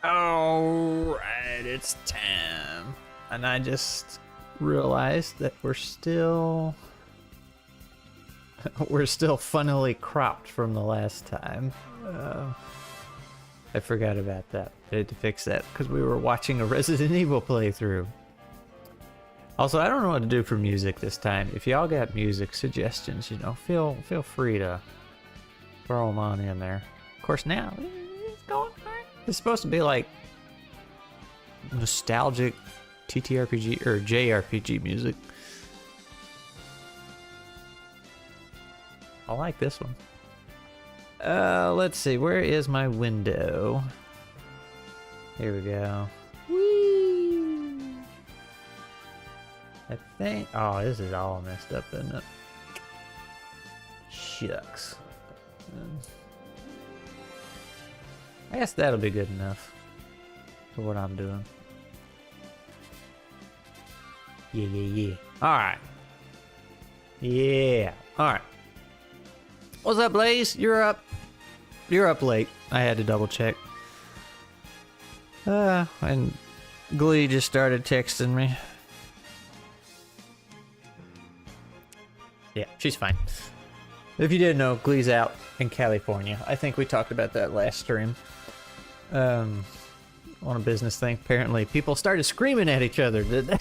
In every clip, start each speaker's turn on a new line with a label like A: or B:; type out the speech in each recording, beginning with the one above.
A: All right, it's time. And I just realized that we're still funnily cropped from the last time. I forgot about that. I had to fix that because we were watching a Resident Evil playthrough. Also, I don't know what to do for music this time. If y'all got music suggestions, you know, feel free to throw them on in there. Of course, now it's going hard. It's supposed to be like nostalgic ttrpg or JRPG music. I like this one. Let's see, where is my window? Here we go. Whee! I think, oh, this is all messed up, isn't it? Shucks. I guess that'll be good enough for what I'm doing. Yeah. Alright. Yeah. Alright. What's up, Blaze? You're up. You're up late. I had to double check. And Glee just started texting me. Yeah, she's fine. If you didn't know, Glee's out in California. I think we talked about that last stream. On a business thing. Apparently, people started screaming at each other, did they?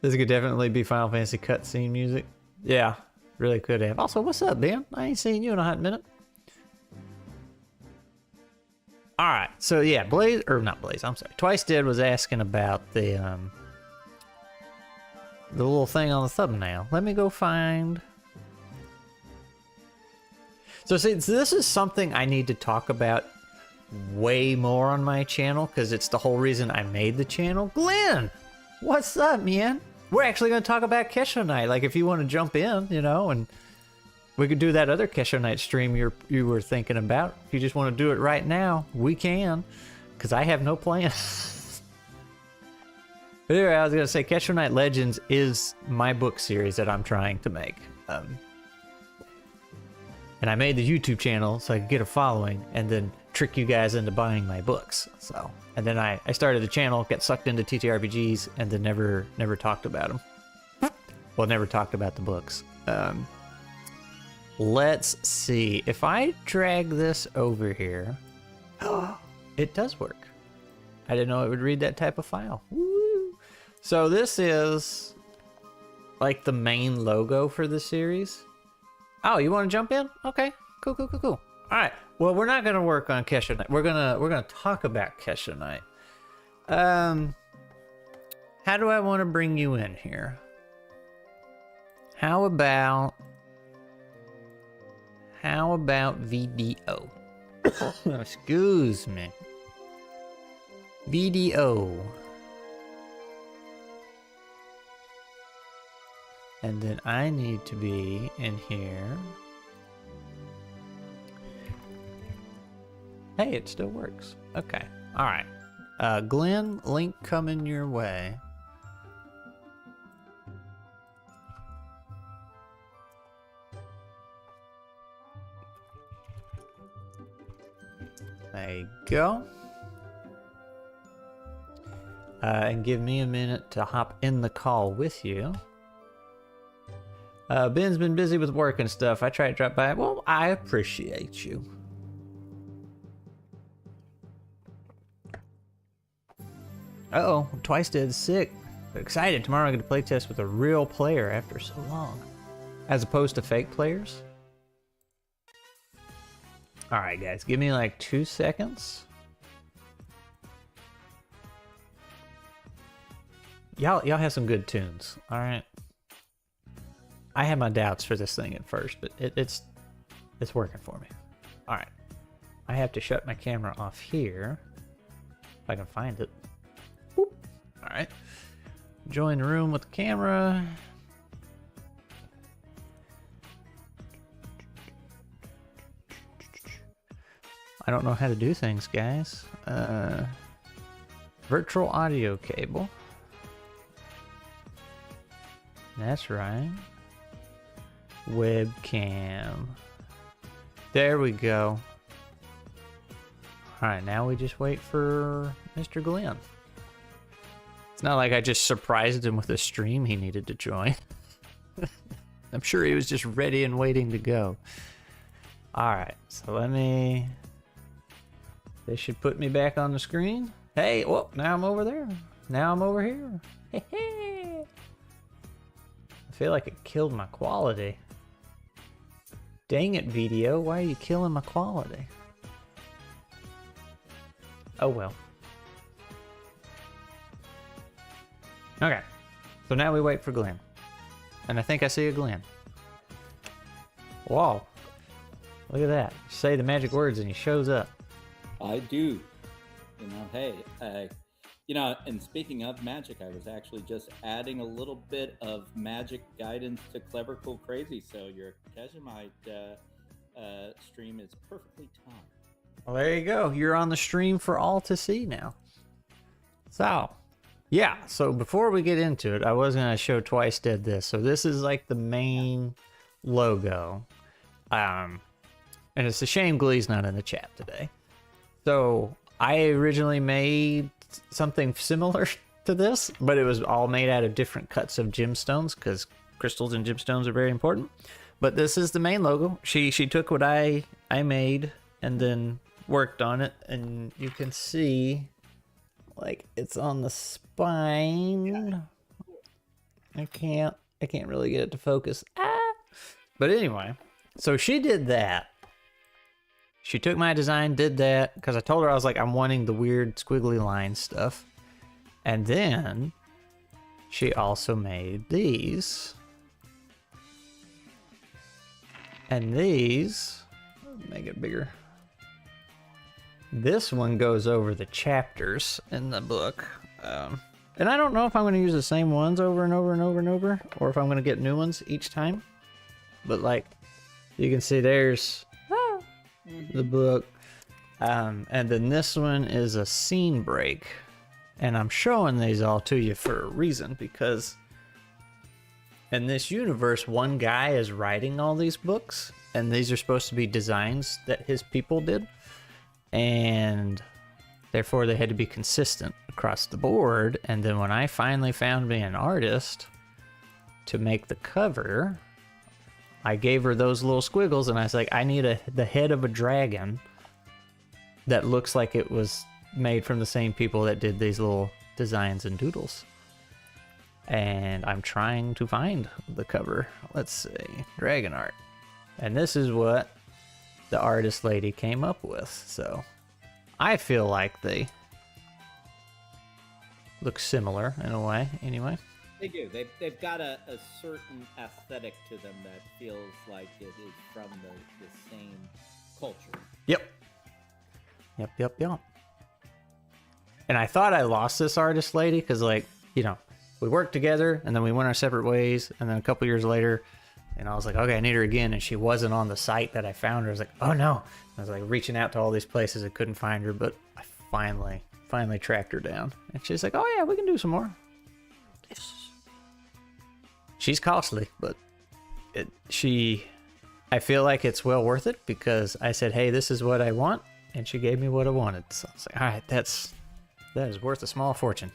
A: This could definitely be Final Fantasy cutscene music. Yeah, really could have. Also, what's up, Ben? I ain't seen you in a hot minute. Alright, so yeah, Blaze, or not Blaze, I'm sorry. Twice Dead was asking about the little thing on the thumbnail. Let me go find... So see, this is something I need to talk about way more on my channel, because it's the whole reason I made the channel. Glenn! What's up, man? We're actually going to talk about Kesshonite. Like, if you want to jump in, you know, and we could do that other Kesshonite stream you were thinking about. If you just want to do it right now, we can, because I have no plans. But anyway, I was going to say Kesshonite Legends is my book series that I'm trying to make. And I made the YouTube channel so I could get a following and then trick you guys into buying my books. So, and then I started the channel, got sucked into TTRPGs, and then never talked about them. Well, never talked about the books. Let's see. If I drag this over here, it does work. I didn't know it would read that type of file. Woo! So this is like the main logo for the series. Oh, you want to jump in? Okay, cool. All right. Well, we're not gonna work on Kesshonite. We're gonna talk about Kesshonite. How do I want to bring you in here? How about VDO? Excuse me. VDO. And then I need to be in here. Hey, it still works. Okay. All right. Glenn, link coming your way. There you go. And give me a minute to hop in the call with you. Ben's been busy with work and stuff. I tried to drop by. Well, I appreciate you. Uh-oh, Twice Dead sick. But excited. Tomorrow I get to play test with a real player after so long. As opposed to fake players. Alright guys, give me like 2 seconds. Y'all have some good tunes, alright? I had my doubts for this thing at first, but it's working for me. Alright. I have to shut my camera off here. If I can find it. Alright. Join the room with the camera. I don't know how to do things, guys. Virtual audio cable. That's right. Webcam. There we go. All right, now we just wait for Mr. Glenn. It's not like I just surprised him with a stream he needed to join. I'm sure he was just ready and waiting to go. All right, so let me... They should put me back on the screen. Hey, well, now I'm over there. Now I'm over here. Hey, hey. I feel like it killed my quality. Dang it, video. Why are you killing my quality? Oh, well. Okay. So now we wait for Glenn. And I think I see a Glenn. Whoa. Look at that. Say the magic words and he shows up.
B: I do. You know, hey, you know, and speaking of magic, I was actually just adding a little bit of magic guidance to Clever Cool Crazy, so your Kesshonite stream is perfectly timed.
A: Well, there you go. You're on the stream for all to see now. So, yeah. So before we get into it, I was going to show Twice Dead this. So this is like the main logo. And it's a shame Glee's not in the chat today. So I originally made something similar to this, but it was all made out of different cuts of gemstones because crystals and gemstones are very important. But this is the main logo. She took what I made and then worked on it, and you can see like it's on the spine. I can't really get it to focus. But anyway, so she did that. She took my design, did that, because I told her, I was like, I'm wanting the weird squiggly line stuff. And then she also made these. And these, make it bigger. This one goes over the chapters in the book. And I don't know if I'm going to use the same ones over and over and over and over, or if I'm going to get new ones each time. But like, you can see there's the book. And then this one is a scene break. And I'm showing these all to you for a reason, because in this universe, one guy is writing all these books, and these are supposed to be designs that his people did. And therefore they had to be consistent across the board. And then when I finally found me an artist to make the cover, I gave her those little squiggles, and I was like, I need the head of a dragon that looks like it was made from the same people that did these little designs and doodles. And I'm trying to find the cover. Let's see, dragon art. And this is what the artist lady came up with. So I feel like they look similar in a way, anyway.
B: They do. They've got a certain aesthetic to them that feels like it is from the same culture.
A: Yep. And I thought I lost this artist lady because, like, you know, we worked together and then we went our separate ways. And then a couple years later, and I was like, okay, I need her again. And she wasn't on the site that I found her. I was like, oh no. I was like reaching out to all these places. I couldn't find her, but I finally tracked her down. And she's like, oh yeah, we can do some more. She's costly, but I feel like it's well worth it because I said, hey, this is what I want. And she gave me what I wanted. So I was like, all right, that is worth a small fortune.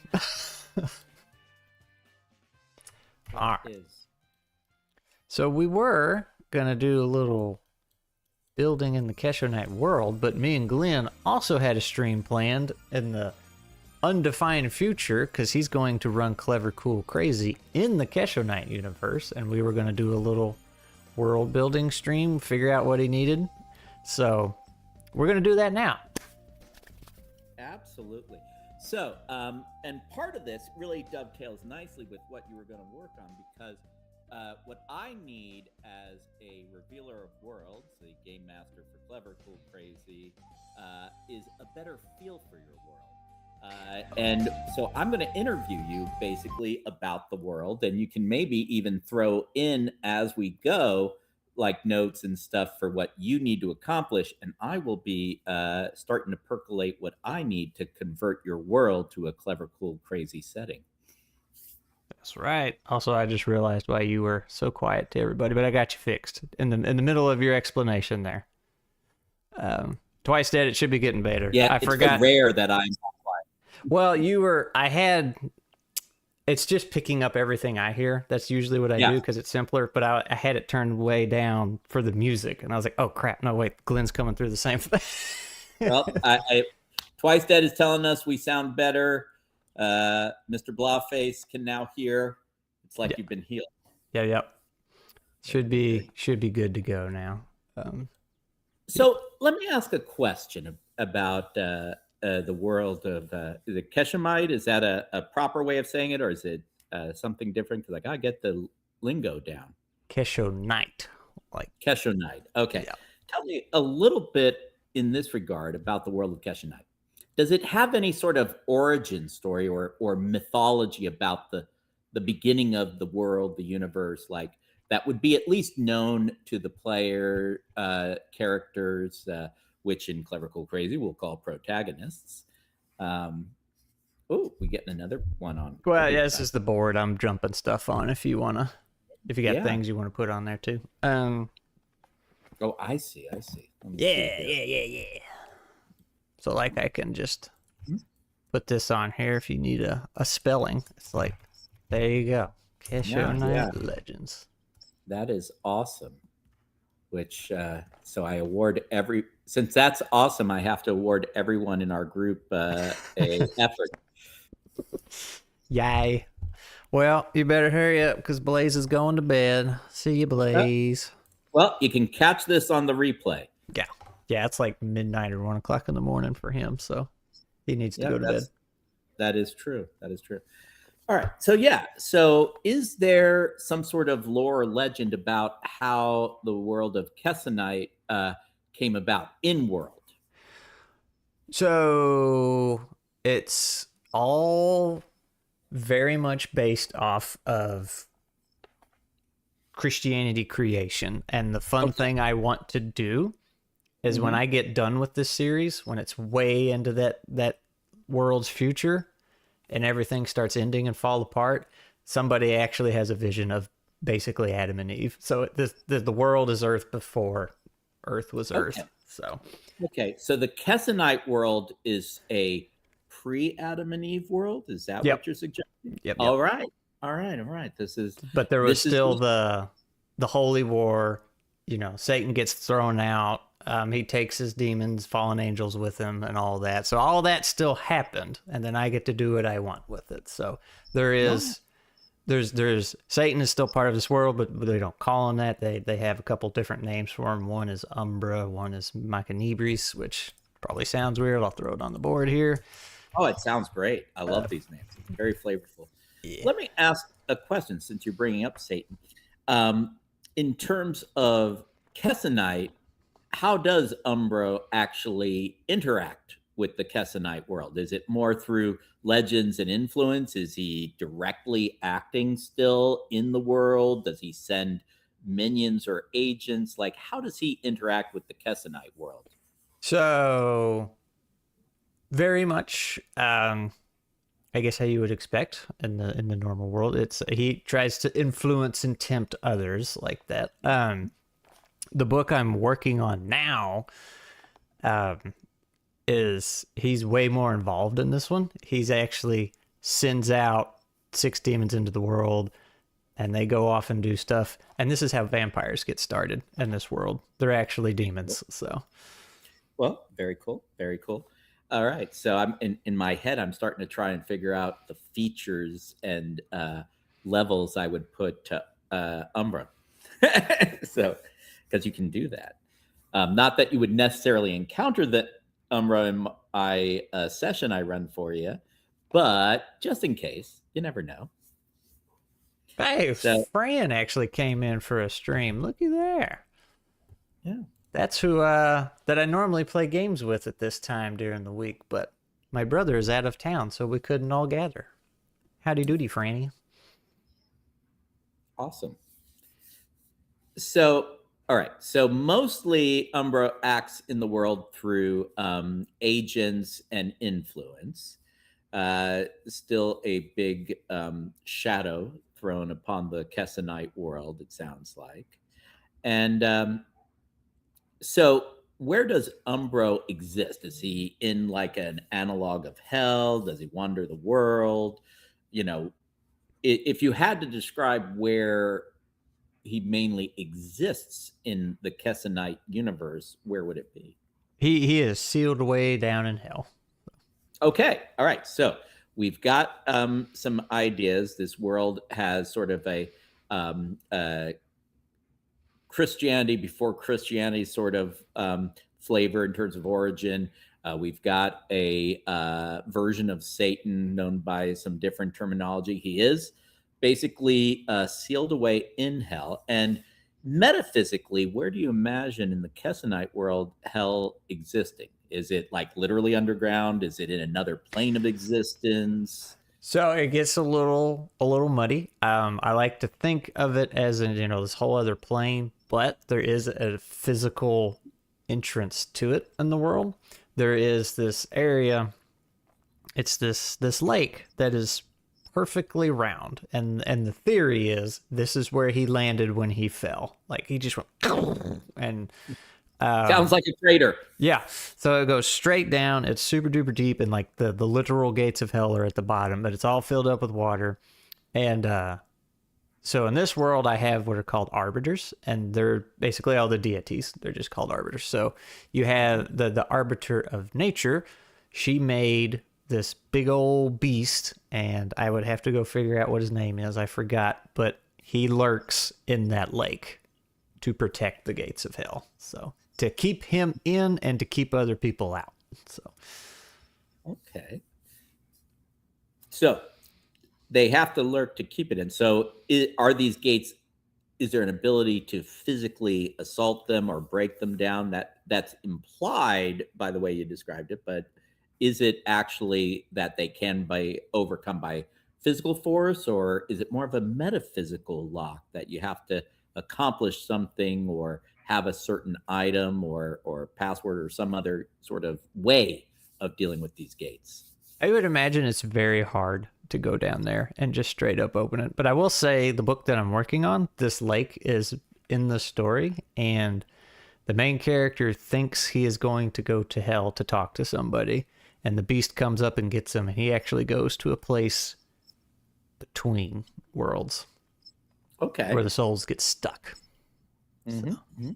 A: All right. So we were going to do a little building in the Kesshonite world, but me and Glenn also had a stream planned in the undefined future because he's going to run Clever Cool Crazy in the Kesshonite universe, and we were going to do a little world building stream, figure out what he needed. So we're going to do that now.
B: Absolutely. So, and part of this really dovetails nicely with what you were going to work on, because what I need as a revealer of worlds, the game master for Clever Cool Crazy, is a better feel for your world. And so I'm going to interview you basically about the world, and you can maybe even throw in as we go, like notes and stuff for what you need to accomplish. And I will be starting to percolate what I need to convert your world to a Clever Cool Crazy setting.
A: That's right. Also, I just realized why you were so quiet to everybody, but I got you fixed in the middle of your explanation there. Twice Dead, it should be getting better.
B: Yeah,
A: I
B: it's
A: forgot.
B: so rare that I'm.
A: Well, it's just picking up everything I hear. That's usually what I do because it's simpler, but I had it turned way down for the music. And I was like, oh, crap. No, wait, Glenn's coming through the same thing.
B: Well, Twice Dead is telling us we sound better. Mr. Blawface can now hear. It's like you've been healed.
A: Yep. Should be good to go now.
B: So let me ask a question about the world of is it Kesshonite? Is that a proper way of saying it, or is it something different? Because I gotta get the lingo down.
A: Kesshonite,
B: Kesshonite. Okay,
A: yeah.
B: Tell me a little bit in this regard about the world of Kesshonite. Does it have any sort of origin story or mythology about the beginning of the world, the universe, like that would be at least known to the player characters, which in Clever Cool Crazy we'll call protagonists? We getting another one on.
A: Well, yeah, this is the board I'm jumping stuff on. If you got things you want to put on there too.
B: Oh, I see.
A: Yeah. So like I can just put this on here if you need a spelling. It's like, there you go. Kesshonite Legends.
B: That is awesome. Which, so I award since that's awesome, I have to award everyone in our group a effort.
A: Yay. Well, you better hurry up because Blaze is going to bed. See you, Blaze.
B: Well, you can catch this on the replay.
A: Yeah, it's like midnight or 1 o'clock in the morning for him, so he needs to go to bed.
B: That is true. All right. So is there some sort of lore or legend about how the world of Kesshonite came about in world?
A: So it's all very much based off of Christianity creation. And the fun thing I want to do is when I get done with this series, when it's way into that world's future and everything starts ending and fall apart, somebody actually has a vision of basically Adam and Eve. So the world is Earth before Earth was Earth. So
B: the Kesshonite world is a pre-Adam and Eve world. Is that what you're suggesting?
A: Yep.
B: All right.
A: But there was still the Holy War. Satan gets thrown out. He takes his demons, fallen angels with him, and all that. So all that still happened, and then I get to do what I want with it. So there's Satan is still part of this world, but they don't call him that. They have a couple different names for him. One is Umbra, one is Machinibris, which probably sounds weird. I'll throw it on the board here.
B: Oh, it sounds great. I love these names. Very flavorful. Yeah. Let me ask a question since you're bringing up Satan. In terms of Kesshonite, how does Umbra actually interact with the Kesshonite world? Is it more through legends and influence? Is he directly acting still in the world? Does he send minions or agents? Like, how does he interact with the Kesshonite world?
A: So, very much, I guess how you would expect in the normal world. He tries to influence and tempt others like that. The book I'm working on now is he's way more involved in this one. He's actually sends out 6 demons into the world and they go off and do stuff. And this is how vampires get started in this world. They're actually demons. So,
B: well, very cool. All right. So I'm in my head, I'm starting to try and figure out the features and levels I would put to Umbra. So, because you can do that. Not that you would necessarily encounter the Umbra in my session I run for you, but just in case, you never know.
A: Hey, Fran actually came in for a stream. Looky there.
B: Yeah.
A: That's who that I normally play games with at this time during the week, but my brother is out of town, so we couldn't all gather. Howdy doody, Franny.
B: Awesome. So, all right. So mostly Umbra acts in the world through agents and influence. Still a big shadow thrown upon the Kesshonite world, it sounds like. And so where does Umbro exist? Is he in like an analog of hell? Does he wander the world? You know, if you had to describe where he mainly exists in the Kesshonite universe, where would it be?
A: He is sealed away down in hell.
B: Okay, all right. So we've got some ideas. This world has sort of a Christianity before Christianity sort of flavor in terms of origin. We've got a version of Satan known by some different terminology. He is basically sealed away in hell. And metaphysically, where do you imagine in the Kesshonite world hell existing? Is it like literally underground? Is it in another plane of existence?
A: So it gets a little muddy. I like to think of it as this whole other plane, but there is a physical entrance to it in the world. There is this area. It's this lake that is perfectly round, and the theory is this is where he landed when he fell. Like he just went and.
B: Sounds like a crater.
A: Yeah, so it goes straight down. It's super duper deep, and like the literal gates of hell are at the bottom, but it's all filled up with water. And so in this world, I have what are called arbiters, and they're basically all the deities. They're just called arbiters. So you have the arbiter of nature. She made this big old beast, and I would have to go figure out what his name is. I forgot, but he lurks in that lake to protect the gates of hell. So to keep him in and to keep other people out. So
B: okay. So they have to lurk to keep it in. So are these gates, is there an ability to physically assault them or break them down? That's implied by the way you described it, but is it actually that they can be overcome by physical force, or is it more of a metaphysical lock that you have to accomplish something or have a certain item or password or some other sort of way of dealing with these gates?
A: I would imagine it's very hard to go down there and just straight up open it. But I will say the book that I'm working on, this lake is in the story, and the main character thinks he is going to go to hell to talk to somebody, and the beast comes up and gets him, and he actually goes to a place between worlds.
B: Okay.
A: Where the souls get stuck.
B: Mm-hmm.
A: So.
B: Mm-hmm.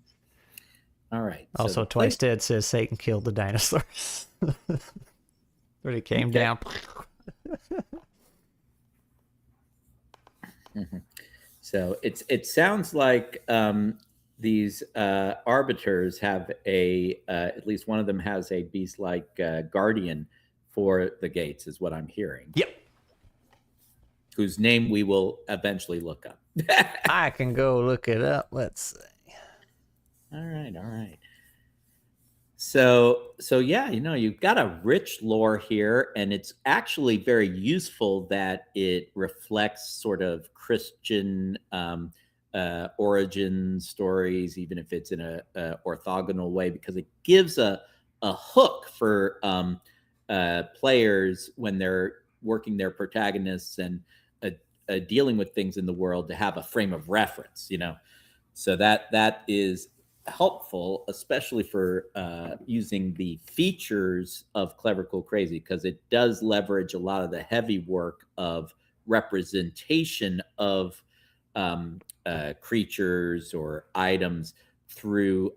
B: All right.
A: Also,
B: So
A: Twice Dead says Satan killed the dinosaurs. When he came down.
B: Mm-hmm. So it sounds like these arbiters have at least one of them has a beast-like guardian for the gates, is what I'm hearing.
A: Yep.
B: Whose name we will eventually look up.
A: I can go look it up. Let's see.
B: All right. So yeah, you've got a rich lore here, and it's actually very useful that it reflects sort of Christian origin stories, even if it's in a orthogonal way, because it gives a hook for players when they're working their protagonists and dealing with things in the world to have a frame of reference, so that is helpful, especially for using the features of Clever Cool Crazy, because it does leverage a lot of the heavy work of representation of creatures or items through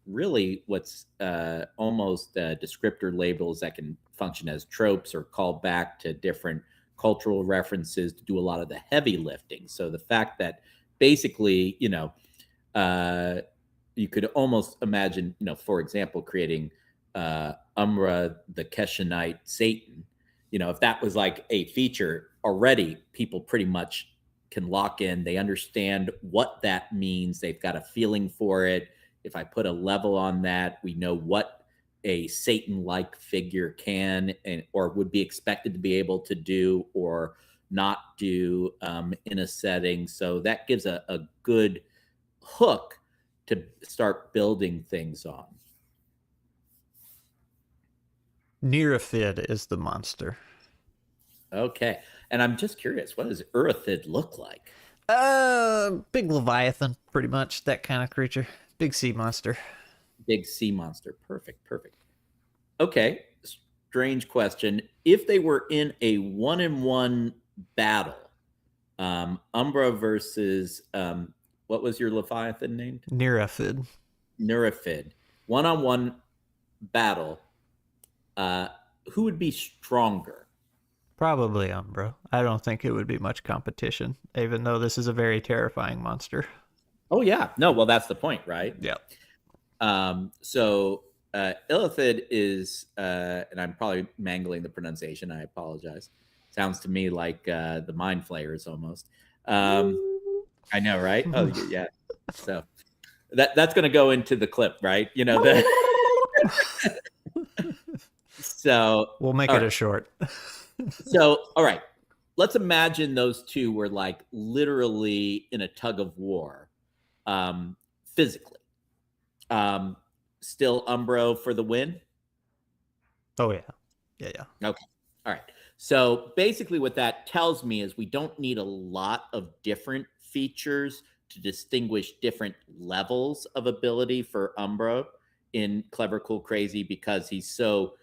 B: really what's almost descriptor labels that can function as tropes or call back to different cultural references to do a lot of the heavy lifting. So the fact that basically, you could almost imagine, for example, creating Umra, the Kesshonite Satan, if that was like a feature already, people pretty much can lock in. They understand what that means. They've got a feeling for it. If I put a level on that, we know what a Satan-like figure can or would be expected to be able to do or not do in a setting. So that gives a good hook to start building things on.
A: Nerephid is the monster.
B: Okay. And I'm just curious, what does Urethid look like?
A: Big Leviathan, pretty much. That kind of creature. Big sea monster.
B: big sea monster. Perfect. Okay, strange question. If they were in a 1-in-1 battle, Umbra versus what was your Leviathan named?
A: Neuraphid.
B: Neuraphid. 1-on-1 battle. Who would be stronger?
A: Probably Umbra. I don't think it would be much competition, even though this is a very terrifying monster.
B: Oh yeah, no. Well, that's the point, right?
A: Yep.
B: So Illithid is, and I'm probably mangling the pronunciation. I apologize. Sounds to me like the Mind Flayers almost. I know, right? Oh yeah. So that's going to go into the clip, right? You know the. So
A: we'll make it a short.
B: So all right, let's imagine those two were like literally in a tug of war, physically. Still Umbro for the win?
A: Oh, yeah.
B: Okay. All right. So basically what that tells me is we don't need a lot of different features to distinguish different levels of ability for Umbro in Clever, Cool, Crazy, because he's so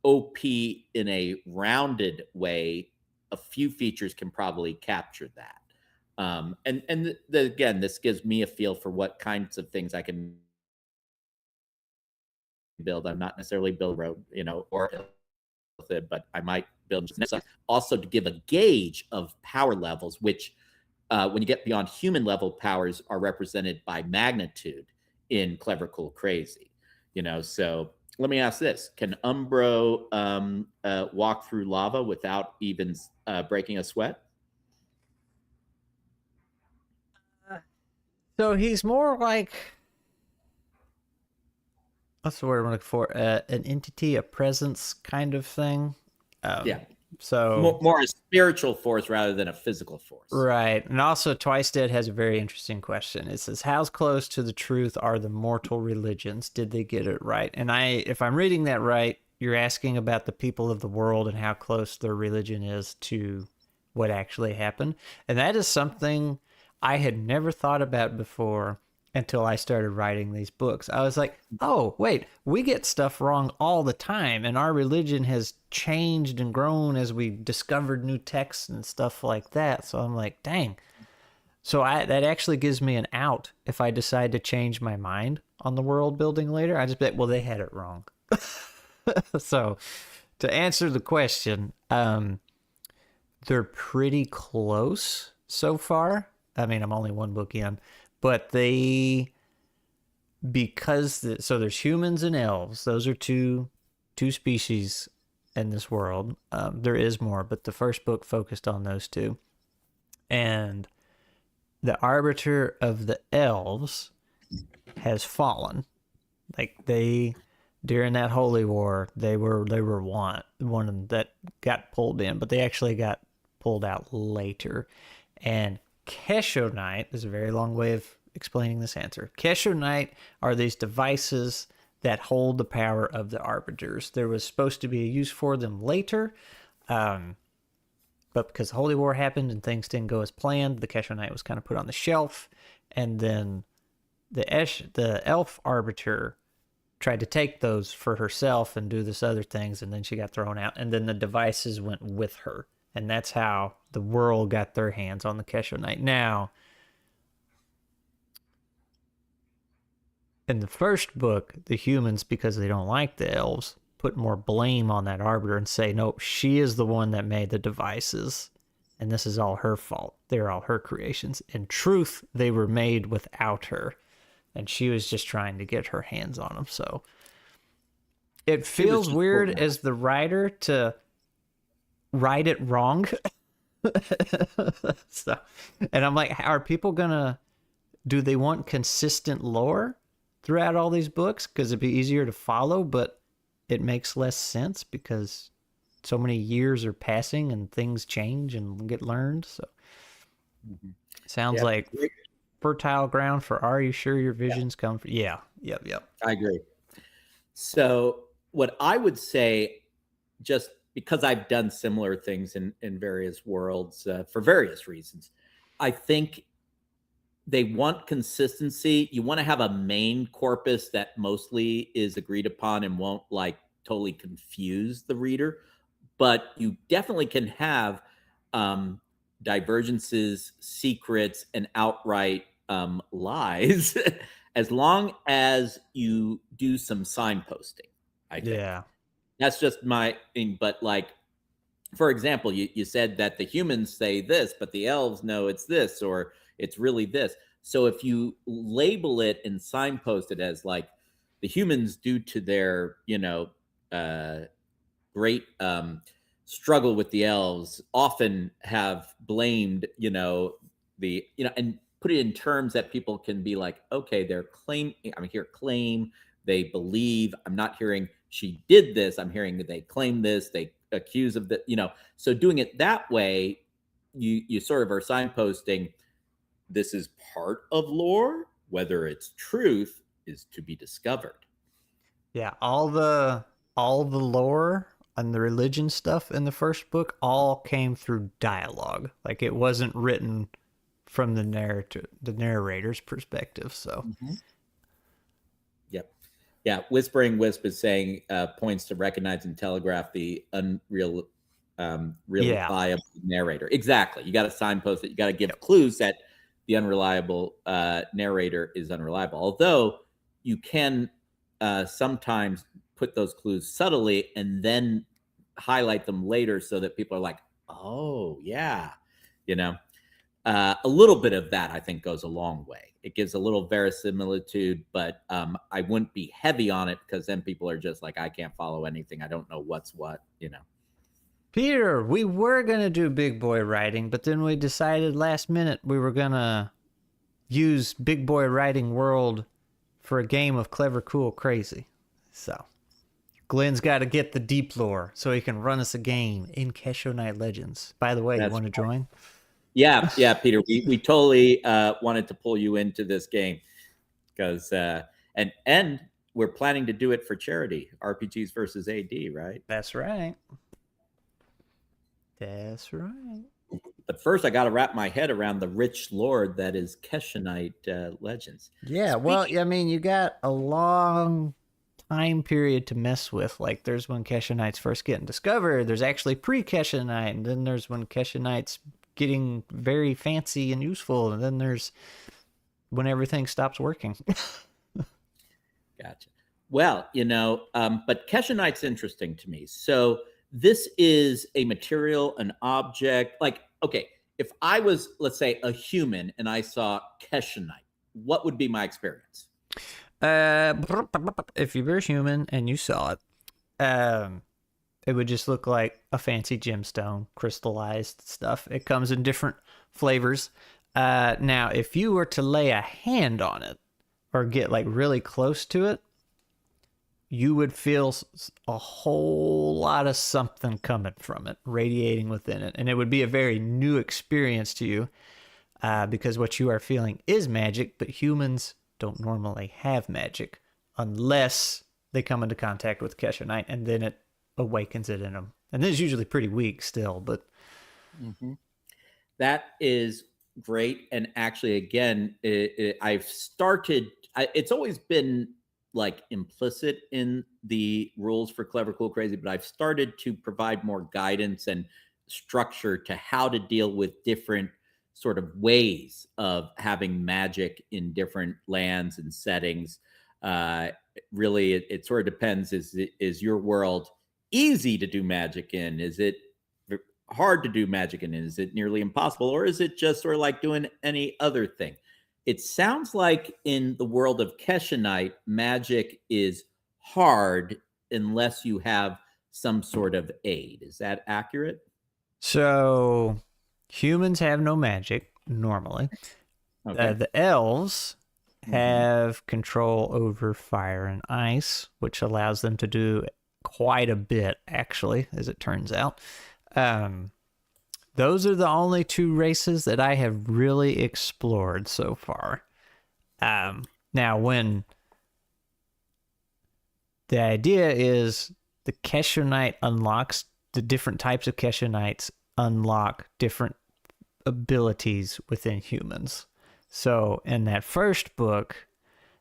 B: OP in a rounded way. A few features can probably capture that. Again, this gives me a feel for what kinds of things I can build. I'm not necessarily build road, or but I might build also to give a gauge of power levels, which when you get beyond human level powers are represented by magnitude in Clever, Cool, Crazy. So let me ask this: can Umbro walk through lava without even breaking a sweat?
A: So he's more like, what's the word I'm looking for? An entity, a presence kind of thing.
B: Yeah.
A: So
B: more a spiritual force rather than a physical force.
A: Right. And also Twice Dead has a very interesting question. It says, how close to the truth are the mortal religions? Did they get it right? And if I'm reading that right, you're asking about the people of the world and how close their religion is to what actually happened. And that is something I had never thought about before until I started writing these books. I was like, oh, wait, we get stuff wrong all the time, and our religion has changed and grown as we discovered new texts and stuff like that. So I'm like, dang. So that actually gives me an out if I decide to change my mind on the world building later. I just bet, well, they had it wrong. So to answer the question, they're pretty close so far. I mean, I'm only one book in. But so there's humans and elves. Those are two species in this world. There is more, but the first book focused on those two. And the arbiter of the elves has fallen. Like during that holy war, they were one that got pulled in, but they actually got pulled out later. And Kesshonite is a very long way of explaining this answer. Kesshonite are these devices that hold the power of the arbiters. There was supposed to be a use for them later, but because the Holy War happened and things didn't go as planned, the Kesshonite was kind of put on the shelf, and then the elf arbiter tried to take those for herself and do this other things, and then she got thrown out, and then the devices went with her. And that's how the world got their hands on the Kesshonite. Now, in the first book, the humans, because they don't like the elves, put more blame on that arbiter and say, nope, she is the one that made the devices, and this is all her fault. They're all her creations. In truth, they were made without her, and she was just trying to get her hands on them. So it feels weird as the writer to write it wrong. So, and I'm like, are people do they want consistent lore throughout all these books? Because it'd be easier to follow, but it makes less sense because so many years are passing and things change and get learned. So sounds like fertile ground for, are you sure your visions come from? Yeah. Yep.
B: I agree. So what I would say, just because I've done similar things in various worlds for various reasons, I think they want consistency. You want to have a main corpus that mostly is agreed upon and won't like totally confuse the reader. But you definitely can have divergences, secrets, and outright lies as long as you do some signposting, I think.
A: Yeah.
B: That's just my thing. But like, for example, you said that the humans say this, but the elves know it's this, or it's really this. So if you label it and signpost it as like the humans, due to their, great struggle with the elves, often have blamed, and put it in terms that people can be like, okay, they're claim. I'm here claim. They believe. I'm not hearing she did this. I'm hearing that they claim this. They accuse of the, So doing it that way, you sort of are signposting. This is part of lore. Whether it's truth is to be discovered.
A: Yeah, all the lore and the religion stuff in the first book all came through dialogue. Like it wasn't written from the narrator's perspective. So,
B: Yep, yeah. Whispering Wisp is saying points to recognize and telegraph the unreal, reliable narrator. Exactly. You got to signpost it. You got to give clues that the unreliable narrator is unreliable. Although you can sometimes put those clues subtly and then highlight them later so that people are like, oh yeah, a little bit of that I think goes a long way. It gives a little verisimilitude, but I wouldn't be heavy on it because then people are just like, I can't follow anything. I don't know what's what.
A: Peter, we were gonna do big boy writing, but then we decided last minute we were gonna use Big Boy Writing World for a game of Clever, Cool, Crazy. So Glenn's got to get the deep lore so he can run us a game in Kesshonite Legends. By the way, you want to join?
B: Yeah, Peter. We totally wanted to pull you into this game because and we're planning to do it for charity. RPGs versus AD, right?
A: That's right. That's right.
B: But first, I got to wrap my head around the rich lore that is Kesshonite Legends.
A: Yeah, well, I mean, you got a long time period to mess with. Like, there's when Kesshonites first getting discovered. There's actually pre-Kesshonite, and then there's when Kesshonites getting very fancy and useful, and then there's when everything stops working.
B: Gotcha. Well, but Kesshonite's interesting to me. So this is a material, an object. Like, okay, if I was, let's say, a human and I saw Kesshonite, what would be my experience?
A: If you were a human and you saw it, it would just look like a fancy gemstone, crystallized stuff. It comes in different flavors. Now, if you were to lay a hand on it or get like really close to it, you would feel a whole lot of something coming from it, radiating within it. And it would be a very new experience to you because what you are feeling is magic, but humans don't normally have magic unless they come into contact with Kesshonite, and then it awakens it in them. And this is usually pretty weak still, but...
B: That is great. And actually, again, it's always been like implicit in the rules for Clever, Cool, Crazy, but I've started to provide more guidance and structure to how to deal with different sort of ways of having magic in different lands and settings. Really, it sort of depends. Is your world easy to do magic in? Is it hard to do magic in? Is it nearly impossible? Or is it just sort of like doing any other thing? It sounds like in the world of Kesshonite, magic is hard unless you have some sort of aid. Is that accurate?
A: So humans have no magic normally. Okay. The elves have control over fire and ice, which allows them to do quite a bit, actually, as it turns out. Those are the only two races that I have really explored so far. Now, when the idea is the Kesshonite unlocks, the different types of Kesshonites unlock different abilities within humans. So in that first book,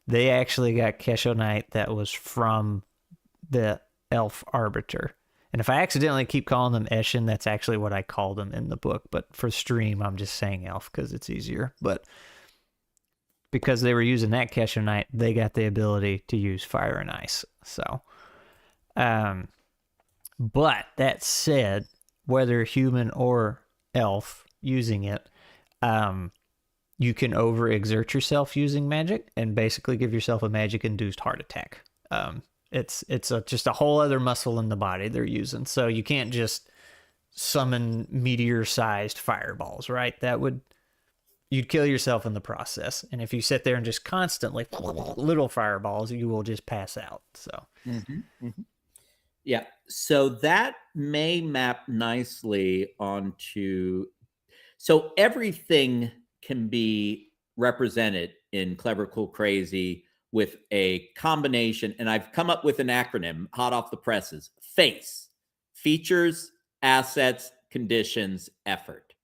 A: they actually got Kesshonite that was from the elf arbiter. And if I accidentally keep calling them Eshin, that's actually what I called them in the book. But for stream, I'm just saying elf because it's easier. But because they were using that Kesshonite, they got the ability to use fire and ice. So, but that said, whether human or elf using it, you can overexert yourself using magic and basically give yourself a magic-induced heart attack. It's just a whole other muscle in the body they're using. So you can't just summon meteor-sized fireballs, right? You'd kill yourself in the process. And if you sit there and just constantly little fireballs, you will just pass out. So,
B: yeah. So that may map nicely onto. So everything can be represented in Clever, Cool, Crazy with a combination, and I've come up with an acronym, hot off the presses: FACE, features, assets, conditions, effort.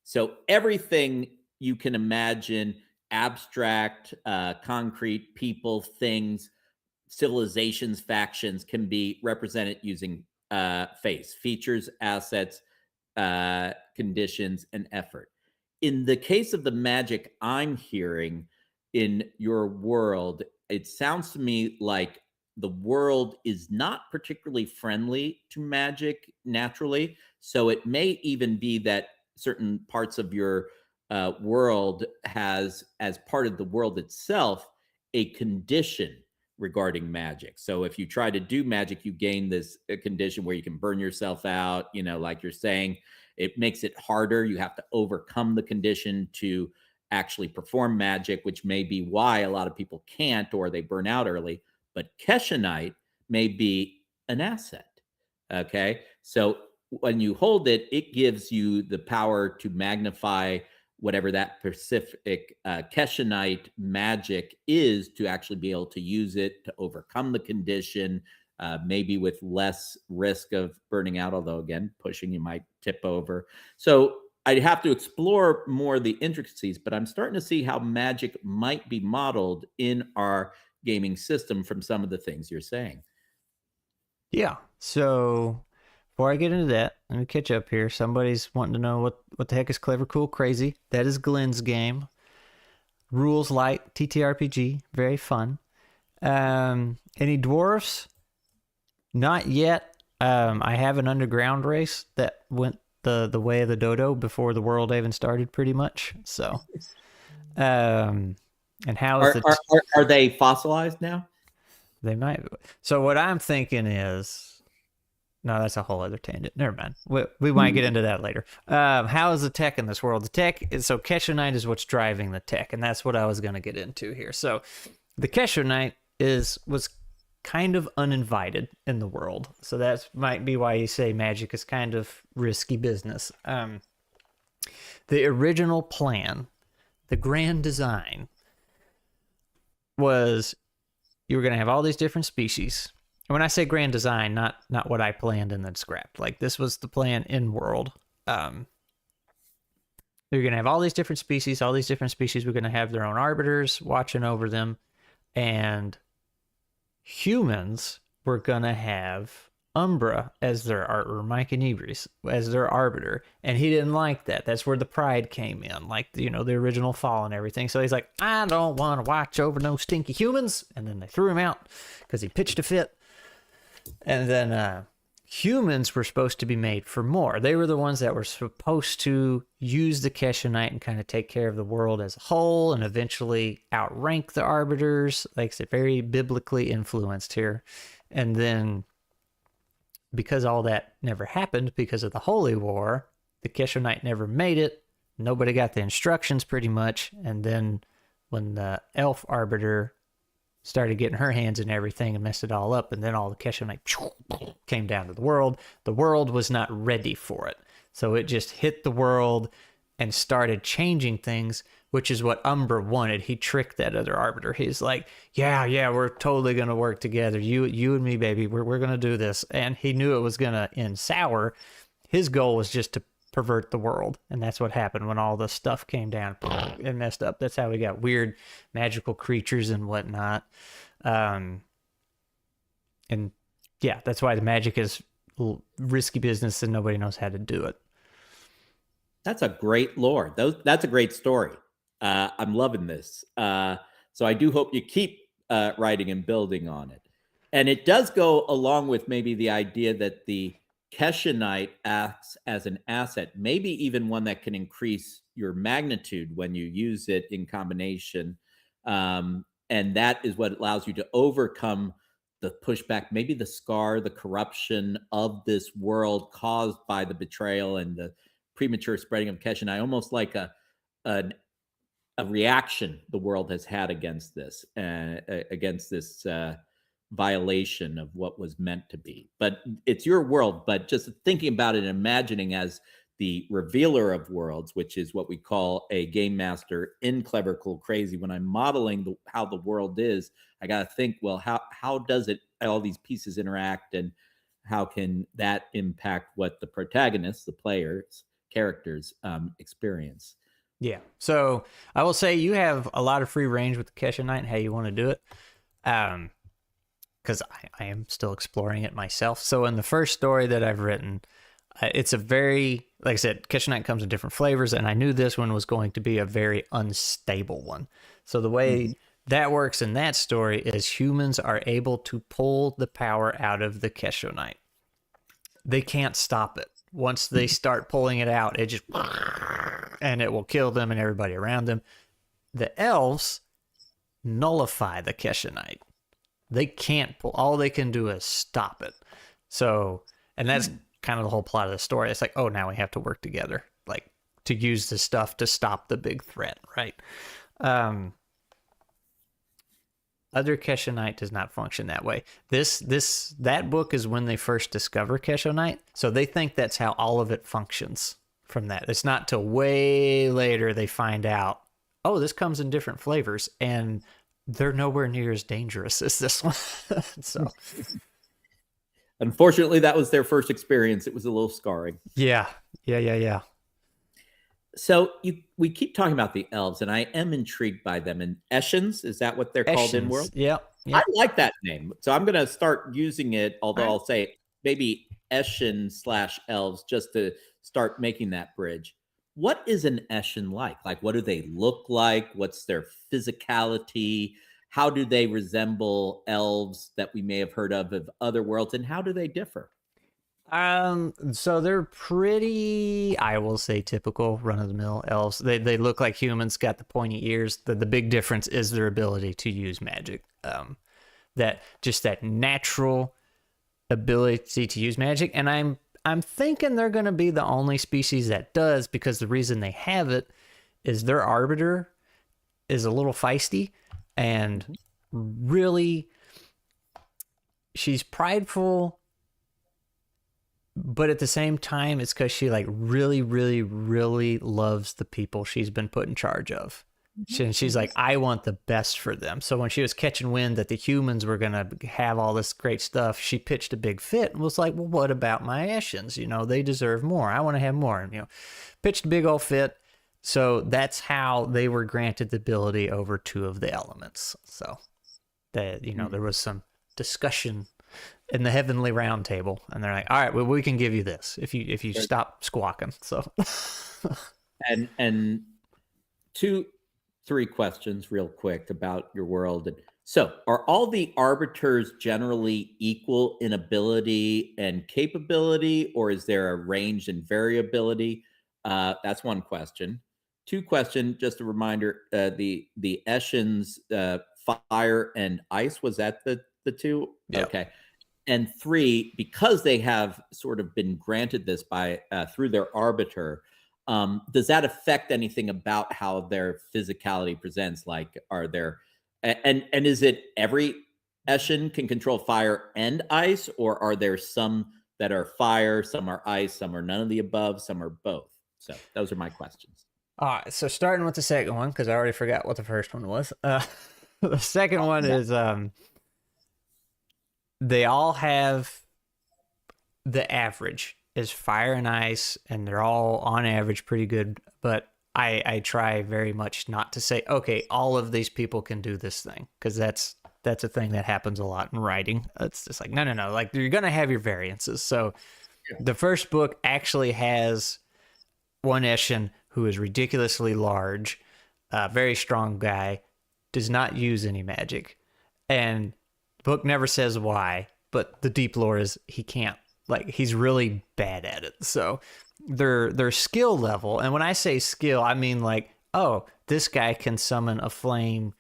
B: So everything you can imagine, abstract, concrete, people, things, civilizations, factions, can be represented using FACE, features, assets, conditions, and effort. In the case of the magic I'm hearing in your world, it sounds to me like the world is not particularly friendly to magic naturally. So it may even be that certain parts of your world has, as part of the world itself, a condition regarding magic. So if you try to do magic, you gain this condition where you can burn yourself out, like you're saying. It makes it harder. You have to overcome the condition to actually perform magic, which may be why a lot of people can't, or they burn out early. But Kesshonite may be an asset. Okay. So when you hold it, it gives you the power to magnify whatever that specific Kesshonite magic is, to actually be able to use it to overcome the condition, maybe with less risk of burning out, although again, pushing, you might tip over. So I'd have to explore more of the intricacies, but I'm starting to see how magic might be modeled in our gaming system from some of the things you're saying.
A: Yeah. So before I get into that, let me catch up here. Somebody's wanting to know what the heck is Clever, Cool, Crazy. That is Glenn's game. Rules light, ttrpg, very fun. Any dwarfs? Not yet. I have an underground race that went the way of the dodo before the world even started, pretty much. So, and how is
B: are they fossilized now?
A: They might. So what I'm thinking is, no, that's a whole other tangent. Never mind. We might get into that later. How is the tech in this world? The tech is, so Kesshonite is what's driving the tech, and that's what I was going to get into here. So the Kesshonite was kind of uninvited in the world. So that might be why you say magic is kind of risky business. The original plan, the grand design, was you were going to have all these different species. And when I say grand design, not what I planned and then scrapped. Like, this was the plan in world. You're going to have all these different species. All these different species were going to have their own arbiters watching over them. And humans were going to have Umbra as their or Mike and Ibris as their arbiter, and he didn't like that. That's where the pride came in, like, the original fall and everything. So he's like, I don't want to watch over no stinky humans, and then they threw him out because he pitched a fit. And then humans were supposed to be made for more. They were the ones that were supposed to use the Kesshonite and kind of take care of the world as a whole and eventually outrank the arbiters. Like I said, very biblically influenced here. And then, because all that never happened because of the Holy War, the Kesshonite never made it. Nobody got the instructions, pretty much. And then when the elf arbiter started getting her hands in everything and messed it all up, and then all the Kesshonite came down to the world was not ready for it. So it just hit the world and started changing things, which is what Umbra wanted. He tricked that other arbiter. He's like, yeah, we're totally going to work together. You and me, baby, we're going to do this. And he knew it was going to end sour. His goal was just to pervert the world, and that's what happened when all the stuff came down and messed up. That's how we got weird magical creatures and whatnot. And yeah, that's why the magic is risky business and nobody knows how to do it.
B: That's a great lore. That's a great story. I'm loving this. So I do hope you keep writing and building on it. And it does go along with maybe the idea that the Kesshonite acts as an asset, maybe even one that can increase your magnitude when you use it in combination. And that is what allows you to overcome the pushback, maybe the scar, the corruption of this world caused by the betrayal and the premature spreading of Kesshonite, almost like a reaction the world has had against this violation of what was meant to be. But it's your world. But just thinking about it and imagining as the revealer of worlds, which is what we call a game master in Clever Cool Crazy, when I'm modeling how the world is, I got to think, well, how does it, all these pieces interact, and how can that impact what the protagonists, the players, characters experience?
A: Yeah. So I will say you have a lot of free range with the Kesshonite and how you want to do it. Because I am still exploring it myself. So in the first story that I've written, it's a very, like I said, Kesshonite comes in different flavors, and I knew this one was going to be a very unstable one. So the way that works in that story is humans are able to pull the power out of the Kesshonite. They can't stop it. Once they start pulling it out, it just, and it will kill them and everybody around them. The elves nullify the Kesshonite. They can't pull, all they can do is stop it. So, and that's kind of the whole plot of the story. It's like, oh, now we have to work together, like to use the stuff to stop the big threat, right? Other Kesshonite does not function that way. That book is when they first discover Kesshonite, so they think that's how all of it functions from that. It's not till way later they find out, oh, this comes in different flavors, and they're nowhere near as dangerous as this one. So,
B: unfortunately, that was their first experience. It was a little scarring.
A: Yeah.
B: So we keep talking about the elves, and I am intrigued by them. And Eshens, is that what they're called in world?
A: Yep.
B: I like that name, so I'm going to start using it. Although I'll say maybe Eshen/elves just to start making that bridge. What is an Eshen like? Like, what do they look like? What's their physicality? How do they resemble elves that we may have heard of other worlds, and how do they differ?
A: So they're pretty, I will say, typical run-of-the-mill elves. They look like humans, got the pointy ears. The big difference is their ability to use magic. That natural ability to use magic, and I'm thinking they're going to be the only species that does, because the reason they have it is their arbiter is a little feisty, and really, she's prideful, but at the same time, it's because she like really, really, really loves the people she's been put in charge of. And she's like, I want the best for them. So when she was catching wind that the humans were going to have all this great stuff, she pitched a big fit and was like, well, what about my Eshens? They deserve more. I want to have more. And, pitched a big old fit. So that's how they were granted the ability over two of the elements. So that, there was some discussion in the heavenly round table, and they're like, all right, well, we can give you this if you stop squawking. So
B: and 2-3 questions real quick about your world. So are all the arbiters generally equal in ability and capability, or is there a range and variability? That's one question. 2 question, just a reminder, the Eshens, fire and ice, was that the 2?
A: Yep.
B: Okay. And 3, because they have sort of been granted this by through their arbiter, does that affect anything about how their physicality presents? Like, are there, and is it every Eshen can control fire and ice, or are there some that are fire, some are ice, some are none of the above, some are both? So those are my questions.
A: All right, so starting with the second one, because I already forgot what the first one was. The second one is they all have the average. is fire and ice, and they're all on average pretty good. But I try very much not to say, okay, all of these people can do this thing, because that's a thing that happens a lot in writing. It's just like, no. Like, you're going to have your variances. So the first book actually has one Eshin who is ridiculously large, very strong guy, does not use any magic. And the book never says why, but the deep lore is he can't. Like, he's really bad at it. So their skill level, and when I say skill, I mean like, oh, this guy can summon a flame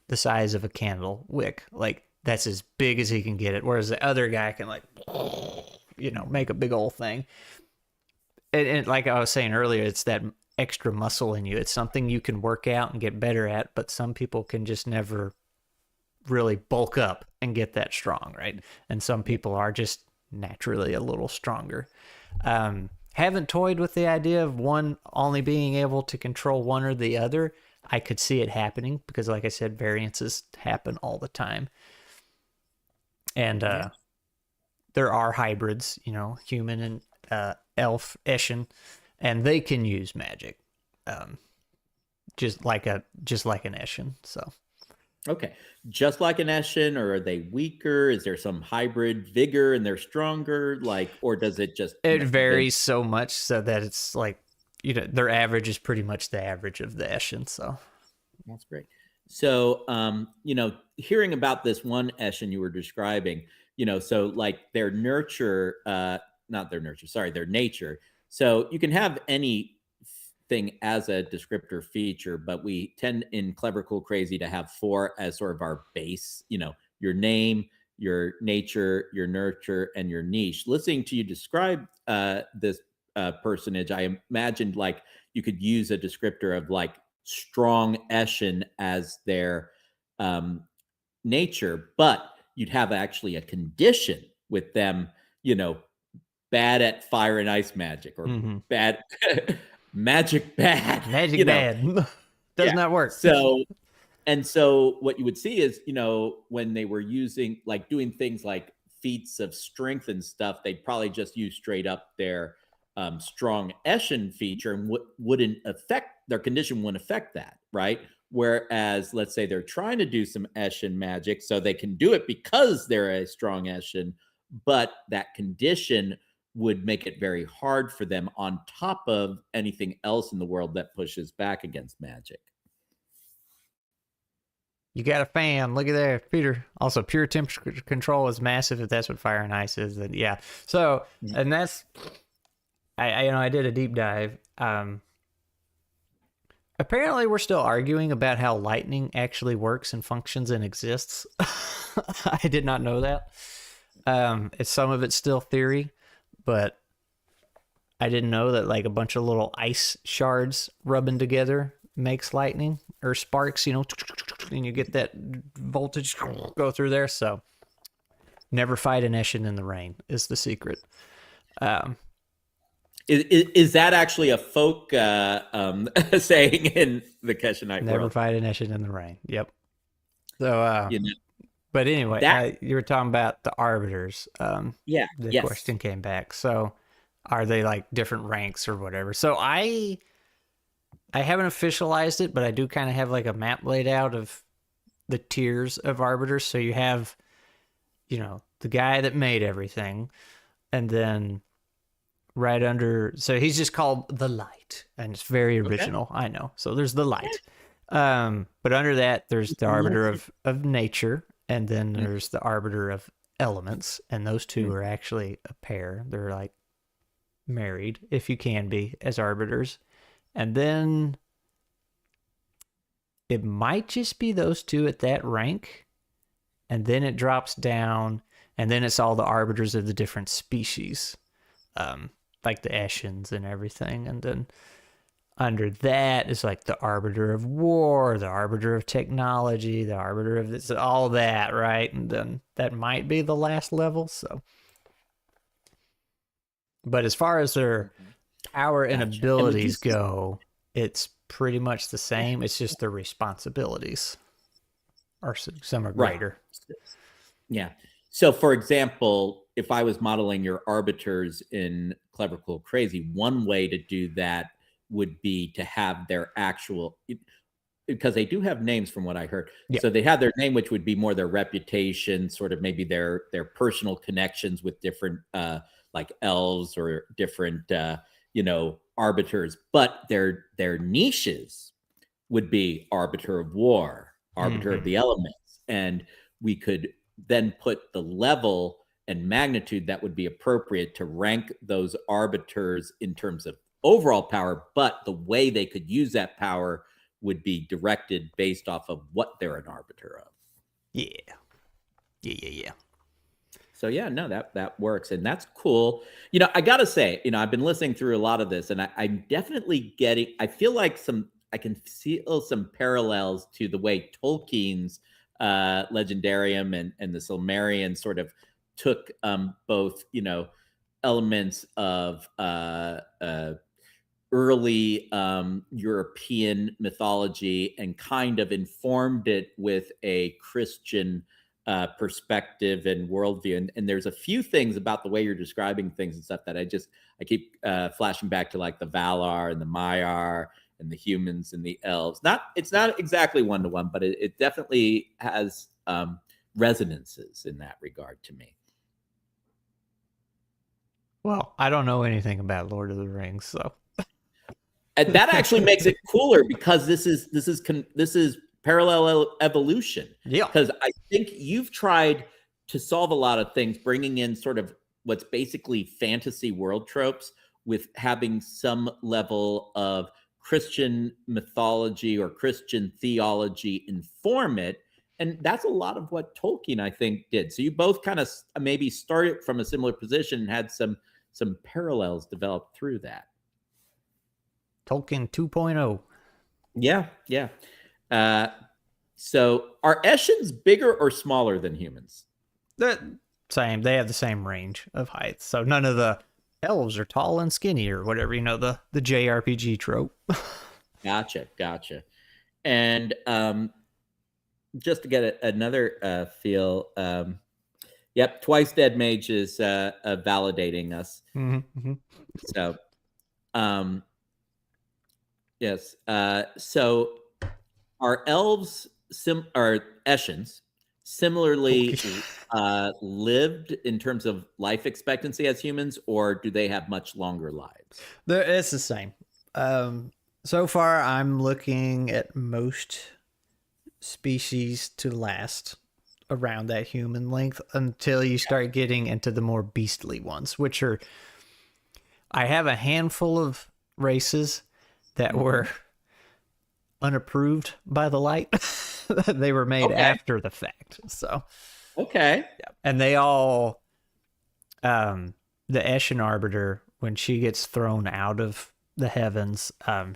A: the size of a candle wick. Like, that's as big as he can get it. Whereas the other guy can, like, make a big old thing. And like I was saying earlier, it's that extra muscle in you. It's something you can work out and get better at, but some people can just never really bulk up and get that strong, right? And some people are just naturally a little stronger. Haven't toyed with the idea of one only being able to control one or the other. I could see it happening because, like I said, variances happen all the time. And there are hybrids, human and elf Eshin, and they can use magic, just like an Eshin. So,
B: okay, just like an Eshin, or are they weaker? Is there some hybrid vigor and they're stronger? Like, or does it just?
A: It varies so much so that it's like, their average is pretty much the average of the Eshin. So
B: that's great. So, hearing about this one Eshin you were describing, so like their nurture, their nature. So you can have anything as a descriptor feature, but we tend in Clever, Cool, Crazy to have 4 as sort of our base, your name, your nature, your nurture, and your niche. Listening to you describe this personage, I imagined like you could use a descriptor of like strong Eshin as their nature, but you'd have actually a condition with them, bad at fire and ice magic, or bad magic bad.
A: Bad. Does not work.
B: So what you would see is, when they were using, like, doing things like feats of strength and stuff, they'd probably just use straight up their strong Eshin feature, and wouldn't affect their condition, wouldn't affect that, right? Whereas, let's say they're trying to do some Eshin magic, so they can do it because they're a strong Eshin, but that condition would make it very hard for them, on top of anything else in the world that pushes back against magic.
A: You got a fan. Look at there, Peter. Also, pure temperature control is massive if that's what fire and ice is. Then yeah. So, and that's, I did a deep dive. Apparently, we're still arguing about how lightning actually works and functions and exists. I did not know that. Some of it's still theory, but I didn't know that like a bunch of little ice shards rubbing together makes lightning or sparks, and you get that voltage go through there. So never fight an Eshin in the rain is the secret.
B: Is that actually a folk saying in the Kesshonite world?
A: Never fight an Eshin in the rain. Yep. So, but anyway, you were talking about the arbiters. The question came back. So are they like different ranks or whatever? So I haven't officialized it, but I do kind of have like a map laid out of the tiers of arbiters. So you have, the guy that made everything, and then right under, so he's just called the Light, and it's very original. Okay. I know. So there's the Light. But under that, there's the arbiter of nature, and then there's the arbiter of elements, and those two are actually a pair. They're like married, if you can be, as arbiters. And then it might just be those two at that rank, and then it drops down, and then it's all the arbiters of the different species, like the Eshins and everything. And then under that is like the arbiter of war, the arbiter of technology, the arbiter of this, all that, right? And then that might be the last level. So, but as far as their power and abilities go, it's pretty much the same. It's just their responsibilities are some are greater.
B: Right. Yeah. So, for example, if I was modeling your arbiters in Clever Cool Crazy, one way to do that would be to have their actual, because they do have names from what I heard.
A: Yeah.
B: So they have their name, which would be more their reputation, sort of maybe their personal connections with different like elves or different arbiters, but their niches would be arbiter of war, arbiter of the elements, and we could then put the level and magnitude that would be appropriate to rank those arbiters in terms of overall power, but the way they could use that power would be directed based off of what they're an arbiter of.
A: Yeah.
B: So yeah, no, that works, and that's cool. I gotta say, I've been listening through a lot of this, and I'm definitely getting. I feel like I can feel some parallels to the way Tolkien's Legendarium and the Silmarillion sort of took both, elements of early European mythology and kind of informed it with a Christian perspective and worldview. And there's a few things about the way you're describing things and stuff that I keep flashing back to, like the Valar and the Maiar and the humans and the elves. It's not exactly one-to-one, but it definitely has resonances in that regard to me.
A: Well, I don't know anything about Lord of the Rings, so.
B: And that actually makes it cooler, because this is parallel evolution.
A: Yeah.
B: Because I think you've tried to solve a lot of things, bringing in sort of what's basically fantasy world tropes with having some level of Christian mythology or Christian theology inform it. And that's a lot of what Tolkien, I think, did. So you both kind of maybe started from a similar position and had some parallels developed through that.
A: Tolkien 2.0.
B: Yeah. So are Eschens bigger or smaller than humans?
A: The same. They have the same range of height. So none of the elves are tall and skinny or whatever, the JRPG trope.
B: Gotcha. And just to get another feel, yep, Twice Dead Mage is validating us.
A: Mm-hmm.
B: So, yes. So are elves are Eschens similarly lived in terms of life expectancy as humans, or do they have much longer lives?
A: It's the same. So far, I'm looking at most species to last around that human length until you start getting into the more beastly ones, which are, I have a handful of races that were unapproved by the light. They were made after the fact. So,
B: yeah.
A: And they all, the Eshin Arbiter, when she gets thrown out of the heavens, because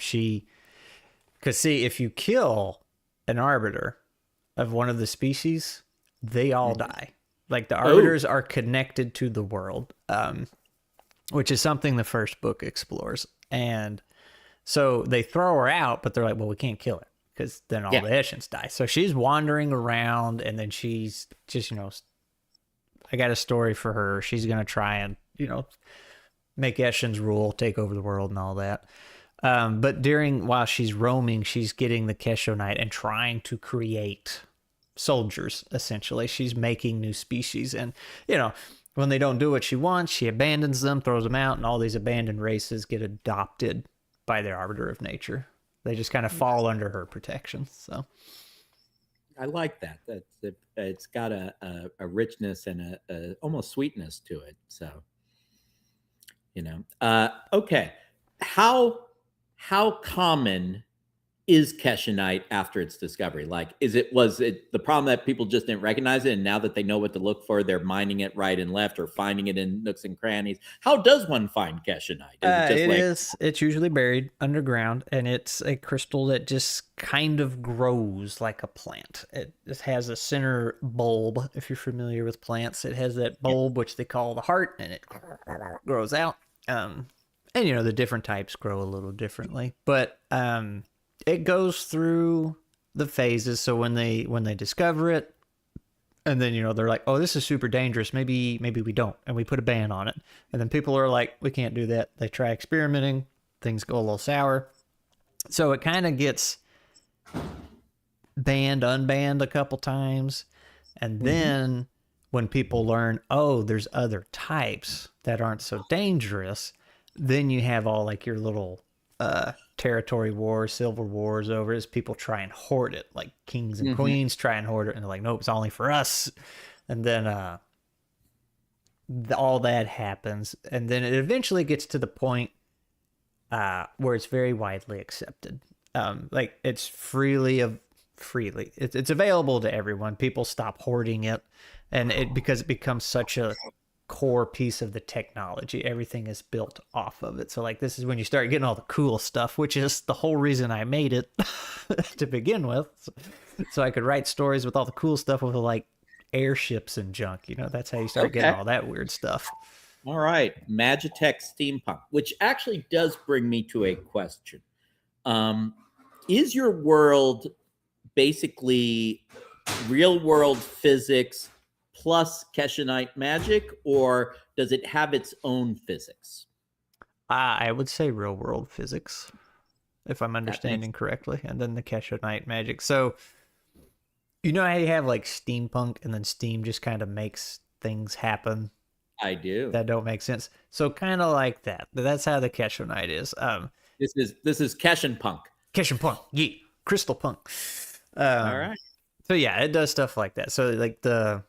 A: see, if you kill an arbiter of one of the species, they all die. Like the arbiters are connected to the world, which is something the first book explores. And so they throw her out, but they're like, well, we can't kill her because then all the Eshens die. So she's wandering around, and then she's just, I got a story for her. She's going to try and, make Eshens rule, take over the world and all that. But while she's roaming, she's getting the Kesshonite and trying to create soldiers, essentially. She's making new species. And, when they don't do what she wants, she abandons them, throws them out, and all these abandoned races get adopted by the Arbiter of Nature. They just kind of fall under her protection. So
B: I like that. It's got a richness and a almost sweetness to it. So, okay. How common is Kesshonite after its discovery? Like, was it the problem that people just didn't recognize it, and now that they know what to look for, they're mining it right and left or finding it in nooks and crannies? How does one find Kesshonite?
A: It's usually buried underground, and it's a crystal that just kind of grows like a plant. It has a center bulb. If you're familiar with plants, it has that bulb, which they call the heart, and it grows out. And the different types grow a little differently, but it goes through the phases. So when they discover it, And then, they're like, oh, this is super dangerous. Maybe we don't. And we put a ban on it. And then people are like, we can't do that. They try experimenting. Things go a little sour. So it kind of gets banned, unbanned a couple times. And then when people learn, oh, there's other types that aren't so dangerous, then you have all like your little territory wars, civil wars over it as people try and hoard it. Like kings and queens try and hoard it, and they're like, nope, it's only for us. And then all that happens. And then it eventually gets to the point where it's very widely accepted. Like it's freely it's available to everyone. People stop hoarding it, and because it becomes such a core piece of the technology, everything is built off of it. So like this is when you start getting all the cool stuff, which is the whole reason I made it to begin with, so I could write stories with all the cool stuff with like airships and junk. That's how you start getting all that weird stuff.
B: All right, Magitech Steampunk, which actually does bring me to a question. Is your world basically real world physics plus Kesshonite magic, or does it have its own physics?
A: I would say real world physics, if I'm understanding correctly, and then the Kesshonite magic. So, how you have like steampunk, and then steam just kind of makes things happen.
B: I do.
A: That don't make sense. So kind of like that. That's how the Kesshonite is.
B: This is Kesshonpunk.
A: Kesshonpunk, yeah, crystal punk.
B: All right.
A: So yeah, it does stuff like that. So like the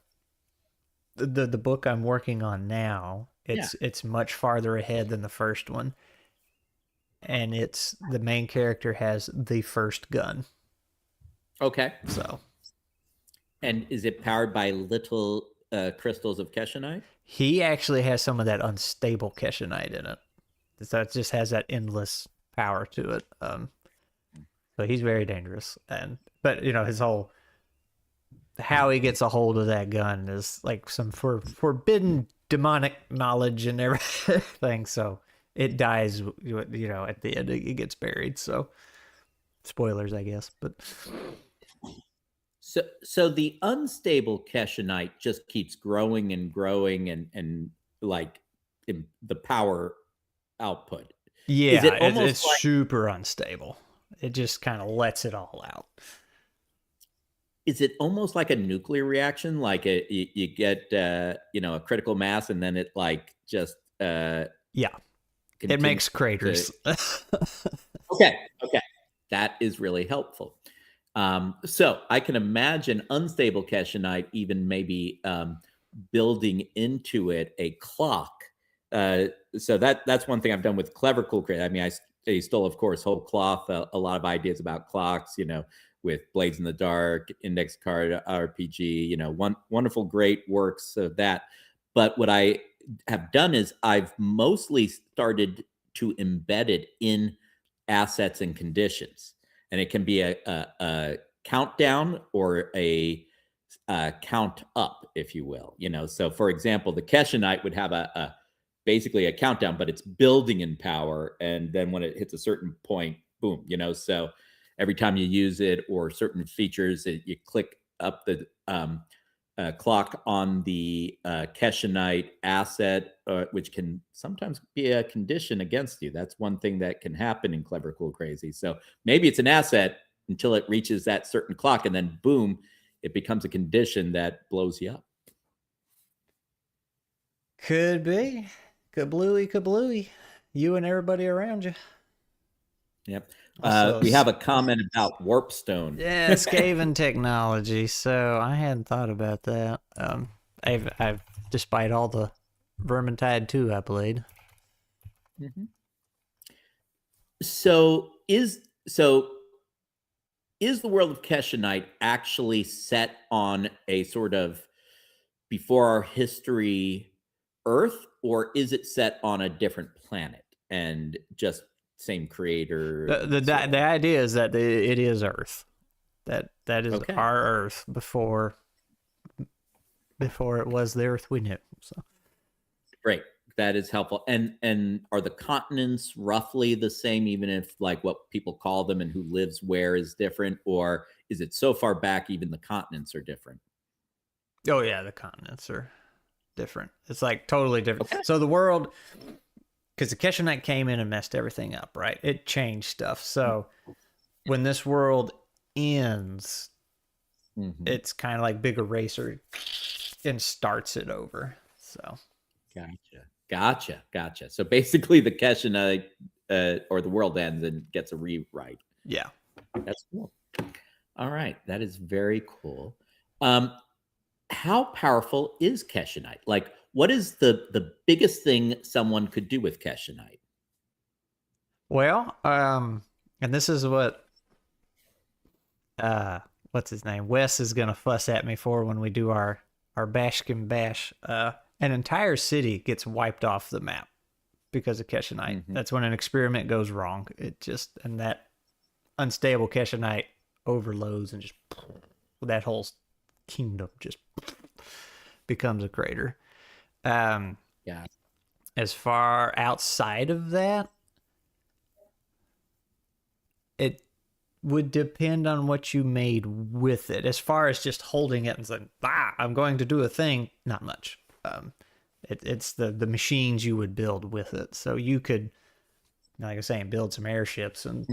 A: book I'm working on now, it's much farther ahead than the first one, and it's the main character has the first gun.
B: Okay.
A: So,
B: and is it powered by little crystals of Kesshonite?
A: He actually has some of that unstable Kesshonite in it, so it just has that endless power to it. So he's very dangerous, but his whole how he gets a hold of that gun is like some forbidden demonic knowledge and everything. So it dies, at the end it gets buried. So spoilers, I guess, but.
B: So the unstable Kesshonite just keeps growing and growing and like the power output.
A: Yeah, it's like, super unstable. It just kind of lets it all out.
B: Is it almost like a nuclear reaction? Like you get a critical mass, and then it like just
A: it makes craters.
B: Okay, that is really helpful. So I can imagine unstable Kesshonite even maybe building into it a clock. So that's one thing I've done with Clever Cool Create. I mean, I stole, of course, whole cloth, a lot of ideas about clocks, with Blades in the Dark, Index Card RPG, wonderful, great works of that. But what I have done is I've mostly started to embed it in assets and conditions. And it can be a countdown or a count up, if you will. So for example, the Kesshonite would have basically a countdown, but it's building in power. And then when it hits a certain point, boom. So every time you use it or certain features, you click up the clock on the Kesshonite asset, which can sometimes be a condition against you. That's one thing that can happen in Clever Cool Crazy. So maybe it's an asset until it reaches that certain clock, and then boom, it becomes a condition that blows you up.
A: Could be. Kablooey. You and everybody around you.
B: Yep. We have a comment about warpstone.
A: Yeah, Skaven technology. So I hadn't thought about that. I've despite all the Vermintide 2 I played.
B: Mm-hmm. So is the world of Kesshonite actually set on a sort of before our history Earth, or is it set on a different planet and just same creator?
A: The idea is that it is Earth. That is our Earth before it was the Earth we knew. So
B: great, that is helpful. And are the continents roughly the same, even if like what people call them and who lives where is different, or is it so far back even the continents are different?
A: Oh yeah, the continents are different. It's like totally different.
B: Okay.
A: So the world, because the Kesshonite came in and messed everything up, right? It changed stuff. So when this world ends, it's kind of like Big Eraser and starts it over. So
B: Gotcha. So basically, the Kesshonite or the world ends and gets a rewrite.
A: yeah.
B: That's cool. All right, that is very cool. How powerful is Kesshonite? Like, what is the biggest thing someone could do with Kesshonite?
A: Well, and this is what what's his name? Wes is gonna fuss at me for when we do our Bashkin Bash. An entire city gets wiped off the map because of Kesshonite. That's when an experiment goes wrong. It just, and that unstable Kesshonite overloads and just that whole kingdom just becomes a crater.
B: Yeah.
A: As far outside of that, it would depend on what you made with it. As far as just holding it and saying, I'm going to do a thing, not much. It's the machines you would build with it. So you could, like I was saying, build some airships and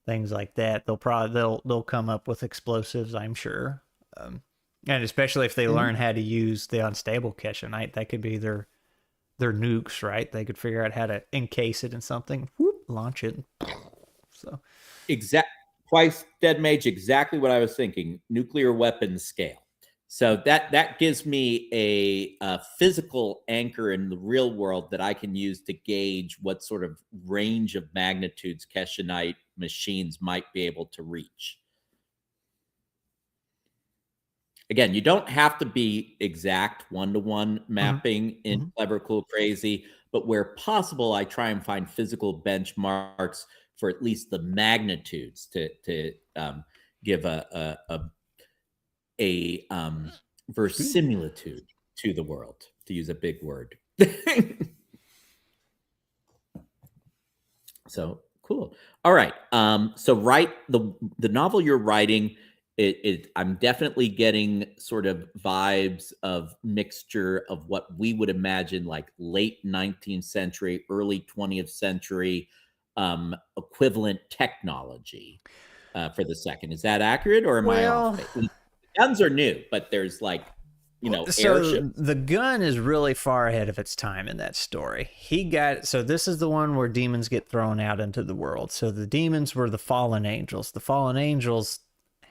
A: things like that. They'll come up with explosives, I'm sure. And especially if they learn how to use the unstable Kesshonite, that could be their nukes, right? They could figure out how to encase it in something, launch it. So
B: Twice Dead Mage, exactly what I was thinking. Nuclear weapons scale. So that gives me a physical anchor in the real world that I can use to gauge what sort of range of magnitudes Kesshonite machines might be able to reach. Again, you don't have to be exact one-to-one mapping in Clever, Cool, Crazy, but where possible, I try and find physical benchmarks for at least the magnitudes to give a verisimilitude to the world, to use a big word. So cool. All right. So write the novel you're writing. I'm definitely getting sort of vibes of mixture of what we would imagine like late 19th century, early 20th century equivalent technology for the second. Is that accurate, or am I off? Guns are new, but there's like, airships.
A: The gun is really far ahead of its time in that story. So this is the one where demons get thrown out into the world. So the demons were the fallen angels. The fallen angels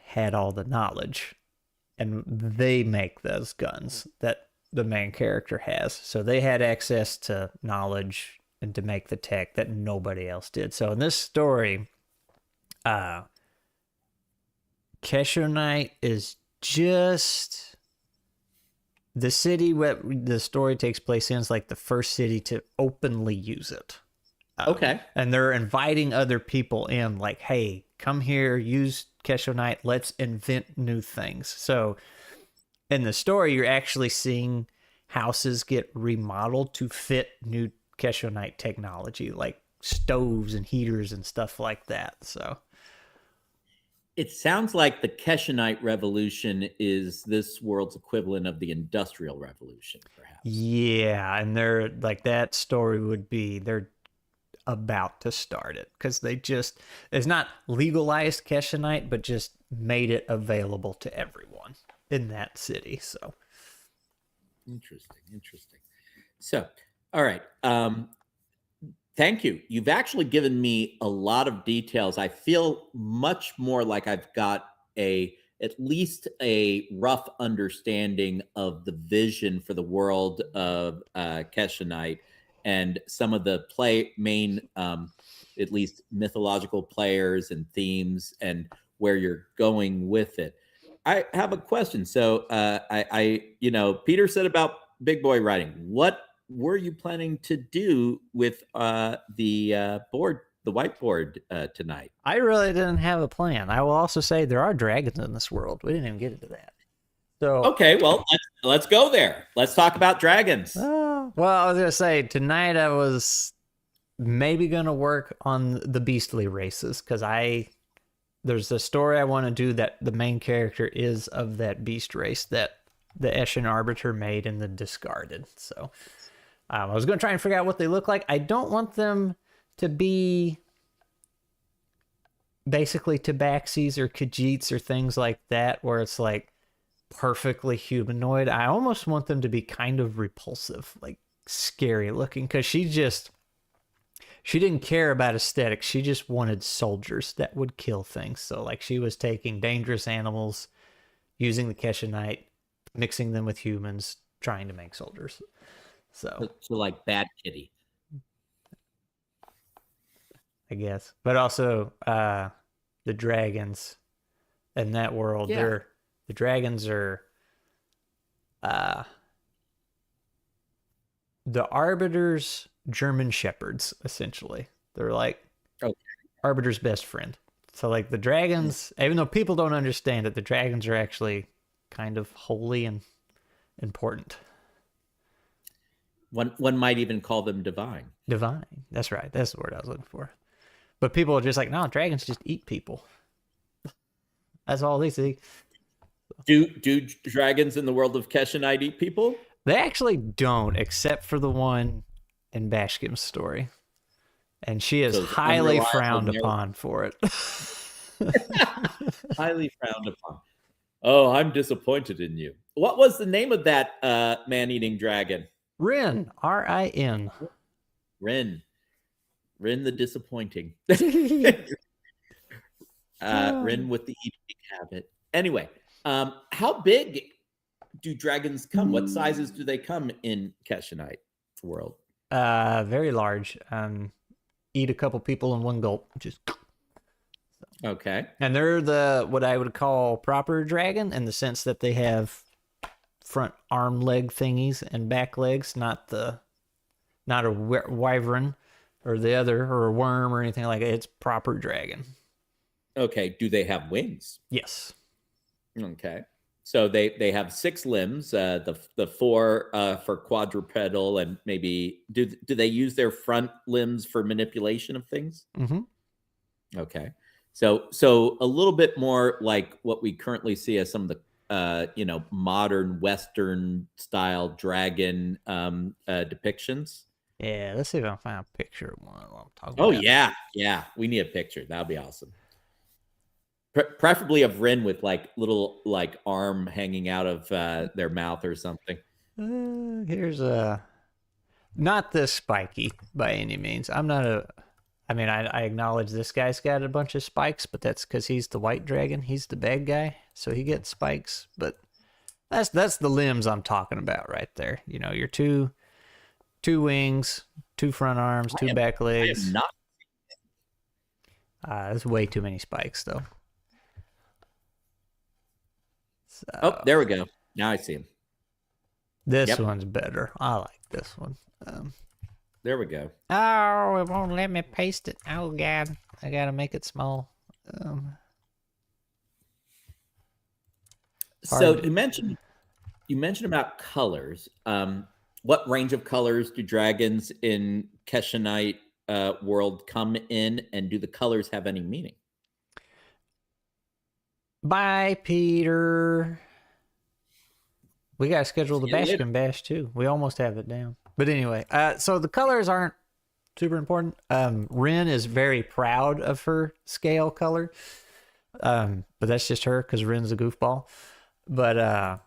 A: had all the knowledge, and they make those guns that the main character has. So they had access to knowledge and to make the tech that nobody else did. So in this story, Kesshonite is just the city where the story takes place in is like the first city to openly use it.
B: Okay.
A: And they're inviting other people in like, hey, come here, use Kesshonite, let's invent new things. So in the story, you're actually seeing houses get remodeled to fit new Kesshonite technology, like stoves and heaters and stuff like that. So
B: it sounds like the Kesshonite revolution is this world's equivalent of the Industrial Revolution, perhaps.
A: Yeah, and they're like, that story would be they're about to start it because it's not legalized Kesshonite, but just made it available to everyone in that city. So
B: interesting. So, all right. Thank you. You've actually given me a lot of details. I feel much more like I've got at least a rough understanding of the vision for the world of Kesshonite and some of the main, at least mythological players and themes and where you're going with it. I have a question. So Peter said about big boy writing. What were you planning to do with the whiteboard tonight?
A: I really didn't have a plan. I will also say there are dragons in this world. We didn't even get into that. So
B: okay, well, let's go there. Let's talk about dragons.
A: Well, I was gonna say tonight I was maybe gonna work on the beastly races because there's a story I want to do that the main character is of that beast race that the Eshin Arbiter made and then discarded. So I was going to try and figure out what they look like. I don't want them to be basically tabaxis or Khajiits or things like that, where it's like perfectly humanoid. I almost want them to be kind of repulsive, like scary looking, because she didn't care about aesthetics. She just wanted soldiers that would kill things. So like she was taking dangerous animals, using the Kesshonite, mixing them with humans, trying to make soldiers. So
B: like Bad Kitty,
A: I guess. But also the dragons in that world, the dragons are the Arbiter's German shepherds, essentially. They're like Arbiter's best friend. So like the dragons, even though people don't understand it, the dragons are actually kind of holy and important.
B: One might even call them divine.
A: Divine. That's right. That's the word I was looking for. But people are just like, no, dragons just eat people. That's all they see.
B: Do dragons in the world of Kesshonite eat people?
A: They actually don't, except for the one in Bashkim's story. And she is highly frowned upon for it.
B: Highly frowned upon. Oh, I'm disappointed in you. What was the name of that man-eating dragon?
A: Rin. R-I-N.
B: Rin the disappointing. Rin with the eating habit. Anyway, how big do dragons come? What sizes do they come in Kesshonite world?
A: Very large. Eat a couple people in one gulp. Just
B: okay.
A: And they're the what I would call proper dragon in the sense that they have front arm leg thingies and back legs, not a wyvern or a worm or anything like that. It's proper dragon.
B: Okay. Do they have wings?
A: Yes.
B: Okay. So they have 6 limbs, the 4 for quadrupedal, and maybe do they use their front limbs for manipulation of things?
A: Mm-hmm.
B: Okay. So a little bit more like what we currently see as some of the modern Western style dragon depictions.
A: Yeah, let's see if I can find a picture of one I'm talking about.
B: Oh yeah, we need a picture. That'd be awesome. Preferably of Rin with like little like arm hanging out of their mouth or something.
A: Here's not this spiky by any means. I acknowledge this guy's got a bunch of spikes, but that's because he's the white dragon. He's the bad guy, so he gets spikes. But that's the limbs I'm talking about right there. You know, your two wings, 2 front arms, 2 back legs.
B: I am not.
A: There's way too many spikes though. So,
B: oh, there we go. Now I see him.
A: This one's better. I like this one.
B: There we go.
A: Oh, it won't let me paste it. Oh, God. I got to make it small.
B: So you mentioned about colors. What range of colors do dragons in Kesshonite world come in, and do the colors have any meaning?
A: Bye, Peter. We got to schedule the Bashkin Bash, too. We almost have it down. But anyway, so the colors aren't super important. Rin is very proud of her scale color. But that's just her because Rin's a goofball. But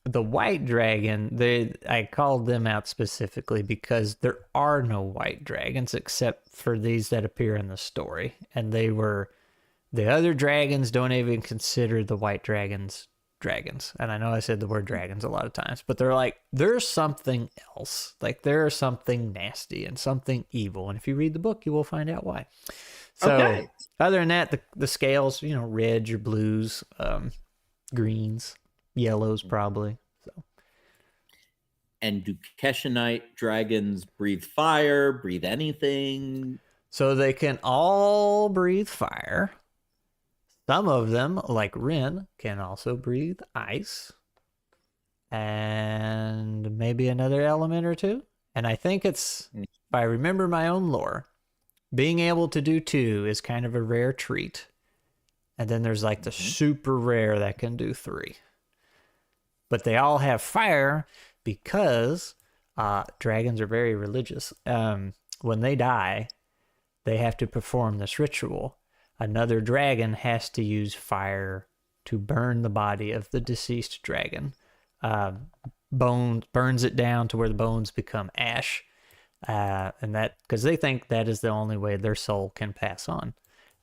A: the white dragon, I called them out specifically because there are no white dragons except for these that appear in the story. And the other dragons don't even consider the white dragons. And I know I said the word dragons a lot of times, but they're like, there's something else. Like there's something nasty and something evil. And if you read the book, you will find out why. So other than that, the scales, reds or blues, greens, yellows probably. So.
B: And do Kesshonite dragons breathe fire, breathe anything?
A: So they can all breathe fire. Some of them, like Rin, can also breathe ice and maybe another element or two. And I think it's, if I remember my own lore, being able to do 2 is kind of a rare treat. And then there's like the super rare that can do 3. but they all have fire because dragons are very religious. When they die, they have to perform this ritual. Another dragon has to use fire to burn the body of the deceased dragon. Burns it down to where the bones become ash. And that, because they think that is the only way their soul can pass on.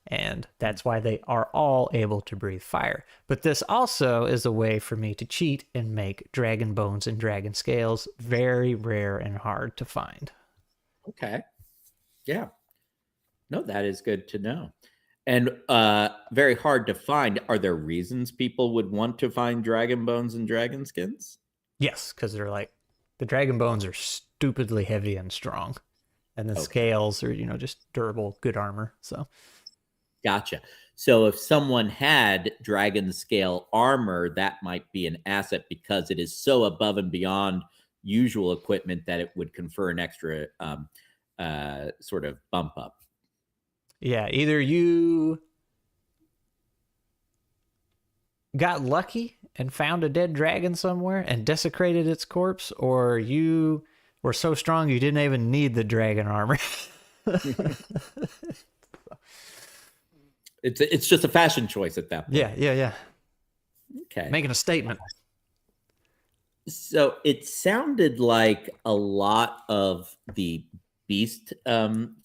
A: And that's why they are all able to breathe fire. But this also is a way for me to cheat and make dragon bones and dragon scales very rare and hard to find.
B: Okay. Yeah. No, that is good to know. And very hard to find. Are there reasons people would want to find dragon bones and dragon skins?
A: Yes, because they're like, the dragon bones are stupidly heavy and strong. And the scales are, just durable, good armor. So.
B: Gotcha. So if someone had dragon scale armor, that might be an asset because it is so above and beyond usual equipment that it would confer an extra sort of bump up.
A: Yeah, either you got lucky and found a dead dragon somewhere and desecrated its corpse, or you were so strong you didn't even need the dragon armor.
B: It's just a fashion choice at that point.
A: Yeah.
B: Okay.
A: Making a statement.
B: So it sounded like a lot of the beast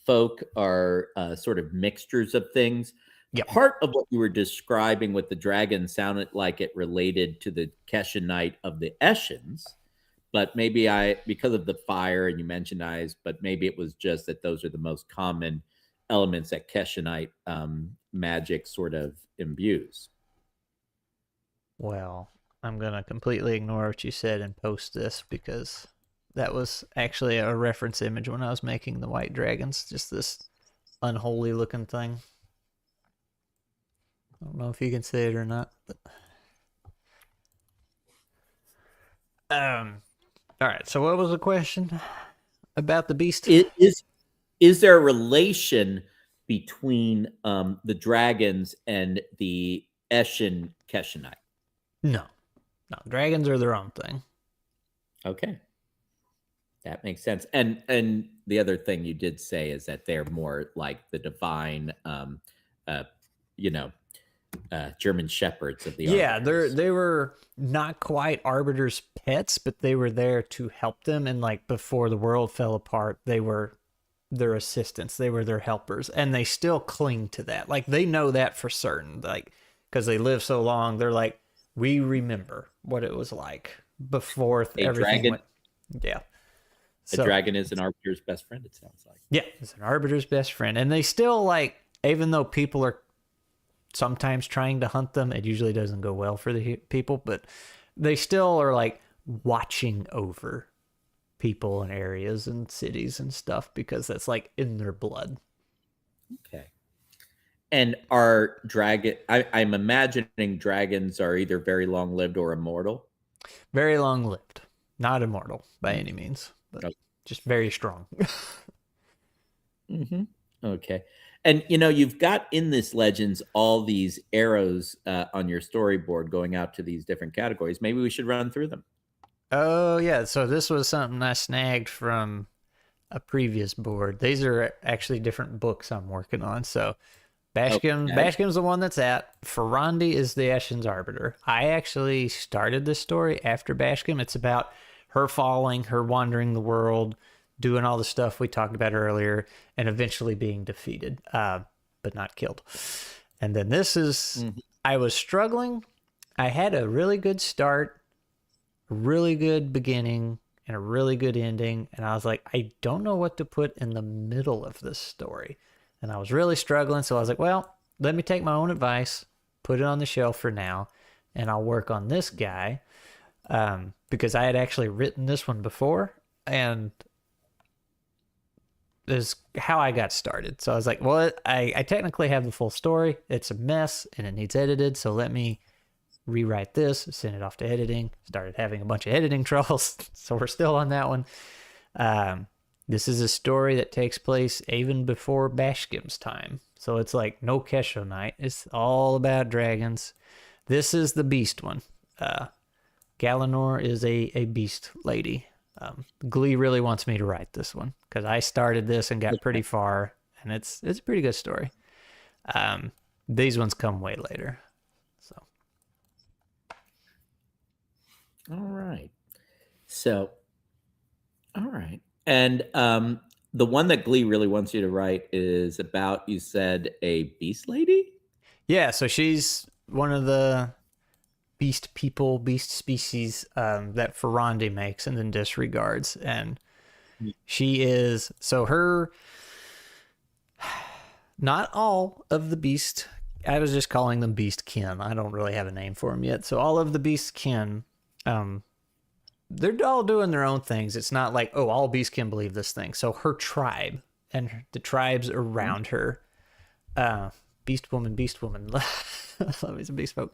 B: folk are sort of mixtures of things.
A: Yep.
B: Part of what you were describing with the dragon sounded like it related to the Kesshonite of the Eshens, but maybe because of the fire and you mentioned eyes, but maybe it was just that those are the most common elements that Kesshonite magic sort of imbues.
A: Well, I'm going to completely ignore what you said and post this because that was actually a reference image when I was making the white dragons. Just this unholy looking thing. I don't know if you can see it or not. But... All right. So what was the question about the beast?
B: Is there a relation between the dragons and the Eshin Kesshonite?
A: No. Dragons are their own thing.
B: Okay. That makes sense. And the other thing you did say is that they're more like the divine, German shepherds of the arbiters.
A: They were not quite arbiters' pets, but they were there to help them. And like before the world fell apart, they were their assistants. They were their helpers, and they still cling to that. Like they know that for certain. Like because they live so long, they're like, we remember what it was like before everything went. Yeah.
B: A dragon is an arbiter's best friend, it sounds like.
A: Yeah, it's an arbiter's best friend. And they still, like, even though people are sometimes trying to hunt them, it usually doesn't go well for the people, but they still are, like, watching over people and areas and cities and stuff because that's, like, in their blood.
B: Okay. And are I'm imagining dragons are either very long-lived or immortal?
A: Very long-lived. Not immortal by any means. But just very strong.
B: Mm-hmm. Okay. And, you've got in this Legends all these arrows on your storyboard going out to these different categories. Maybe we should run through them.
A: Oh, yeah. So this was something I snagged from a previous board. These are actually different books I'm working on. So Bashkim's the one that's at. Ferrandi is the Eshin's Arbiter. I actually started this story after Bashkim. It's about her falling, her wandering the world, doing all the stuff we talked about earlier, and eventually being defeated, but not killed. And then this is, I was struggling. I had a really good start, a really good beginning, and a really good ending. And I was like, I don't know what to put in the middle of this story. And I was really struggling. So I was like, well, let me take my own advice, put it on the shelf for now, and I'll work on this guy. Because I had actually written this one before, and this is how I got started. So I was like, well, I technically have the full story. It's a mess, and it needs edited, so let me rewrite this, send it off to editing. Started having a bunch of editing troubles, so we're still on that one. This is a story that takes place even before Bashkim's time. So it's like no Kesshonite. It's all about dragons. This is the beast one. Galanor is a beast lady. Glee really wants me to write this one because I started this and got pretty far, and it's a pretty good story. These ones come way later. So.
B: All right. So, all right. And the one that Glee really wants you to write is about, you said, a beast lady?
A: Yeah, so she's one of the beast people, beast species that Ferrandi makes and then disregards. And she is, so her, not all of the beast, I was just calling them beast kin. I don't really have a name for them yet. So all of the beast kin, they're all doing their own things. It's not like, oh, all beast kin believe this thing. So her tribe and the tribes around her, beast woman, love me some beast folk.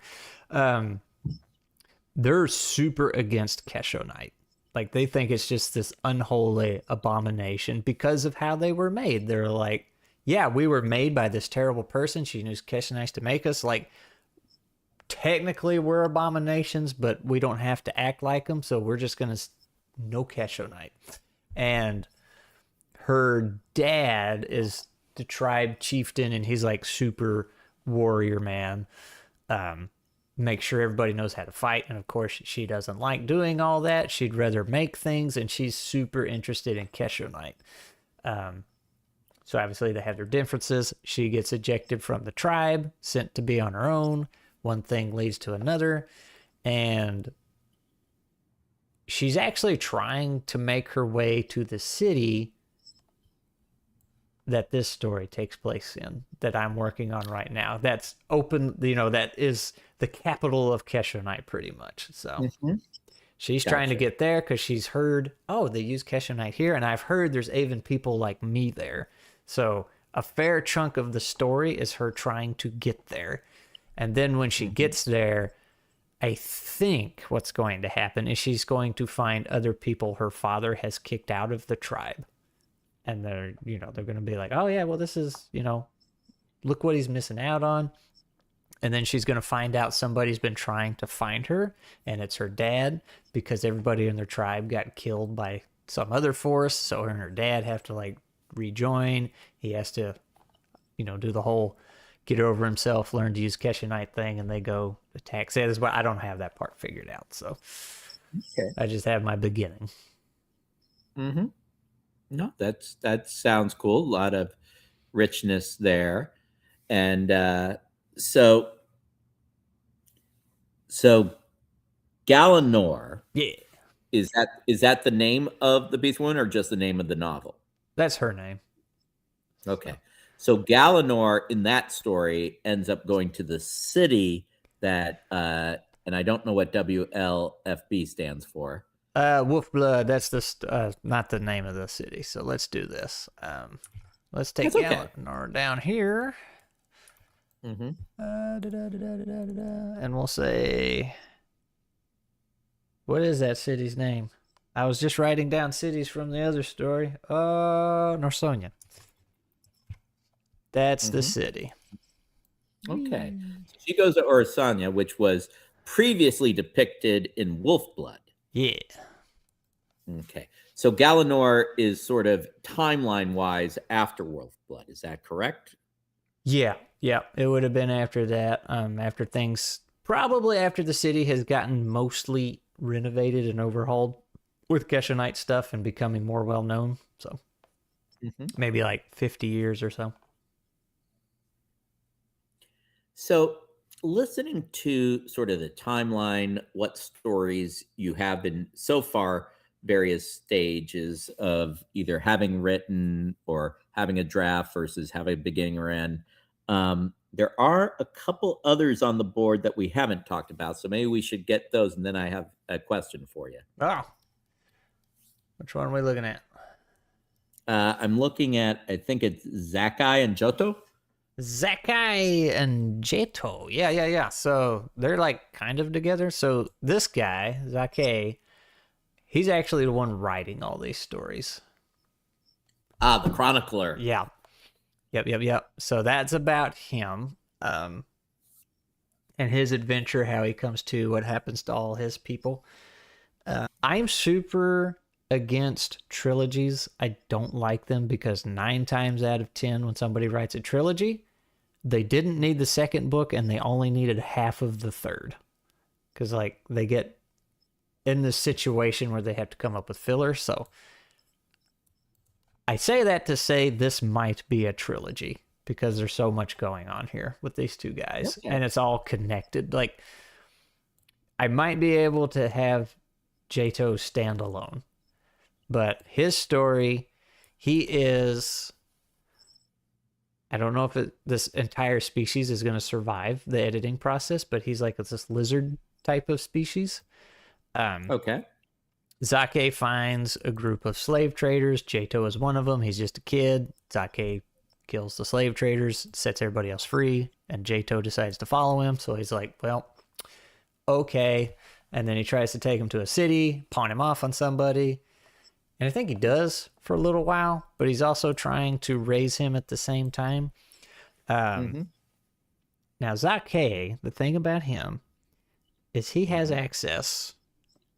A: They're super against Kesshonite. Like, they think it's just this unholy abomination because of how they were made. They're like, yeah, we were made by this terrible person. She used Kesshonites to make us. Like, technically we're abominations, but we don't have to act like them, so we're just gonna no Kesshonite. And her dad is the tribe chieftain, and he's like super warrior man. Make sure everybody knows how to fight, and of course she doesn't like doing all that. She'd rather make things, and she's super interested in Kesshonite. So obviously they have their differences. She gets ejected from the tribe, sent to be on her own. One thing leads to another, and she's actually trying to make her way to the city that this story takes place in, that I'm working on right now. That's open, that is the capital of Kesshonite pretty much. So she's trying to get there because she's heard, oh, they use Kesshonite here, and I've heard there's even people like me there. So a fair chunk of the story is her trying to get there. And then when she gets there, I think what's going to happen is she's going to find other people her father has kicked out of the tribe. And they're going to be like, oh yeah, well, this is, look what he's missing out on. And then she's going to find out somebody's been trying to find her, and it's her dad, because everybody in their tribe got killed by some other force. So her and her dad have to like rejoin. He has to, do the whole get over himself, learn to use Kesshonite thing, and they go attack. See, that's why I don't have that part figured out. So I just have my beginning.
B: No, that sounds cool. A lot of richness there. And so Galanor.
A: Yeah.
B: Is that the name of the beast woman, or just the name of the novel?
A: That's her name.
B: Okay. So Galanor in that story ends up going to the city that, and I don't know what WLFB stands for.
A: Wolfblood, that's not the name of the city. So let's do this. Let's take Galanor down here. And we'll say, what is that city's name? I was just writing down cities from the other story. Norsonia. That's the city.
B: Okay. So she goes to Orsanya, which was previously depicted in Wolfblood.
A: Yeah.
B: Okay. So Galanor is sort of timeline-wise after Wolfblood. Is that correct?
A: Yeah. It would have been after that. Probably after the city has gotten mostly renovated and overhauled with Kesshonite stuff and becoming more well-known. So maybe like 50 years or so.
B: So listening to sort of the timeline, what stories you have been so far, various stages of either having written or having a draft versus having a beginning or end. There are a couple others on the board that we haven't talked about, so maybe we should get those, and then I have a question for you.
A: Oh. Which one are we looking at?
B: I'm looking at, I think it's Zakai and Johto.
A: Zakai and Jeto. Yeah. So they're like kind of together. So this guy, Zakai, he's actually the one writing all these stories.
B: The chronicler.
A: Yeah. Yep. So that's about him. and his adventure, how he comes to, what happens to all his people. I'm super against trilogies. I don't like them because 9 times out of 10, when somebody writes a trilogy, they didn't need the second book and they only needed half of the third. Because, like, they get in this situation where they have to come up with filler. So I say that to say this might be a trilogy because there's so much going on here with these two guys. Okay. And it's all connected. Like, I might be able to have Jato stand alone, but his story, he is, I don't know if this entire species is going to survive the editing process, but he's like this lizard type of species.
B: Okay.
A: Zake finds a group of slave traders. Jato is one of them. He's just a kid. Zake kills the slave traders, sets everybody else free, and Jato decides to follow him. So he's like, well, okay. And then he tries to take him to a city, pawn him off on somebody. And I think he does for a little while, but he's also trying to raise him at the same time. Now, Zake, the thing about him is he has access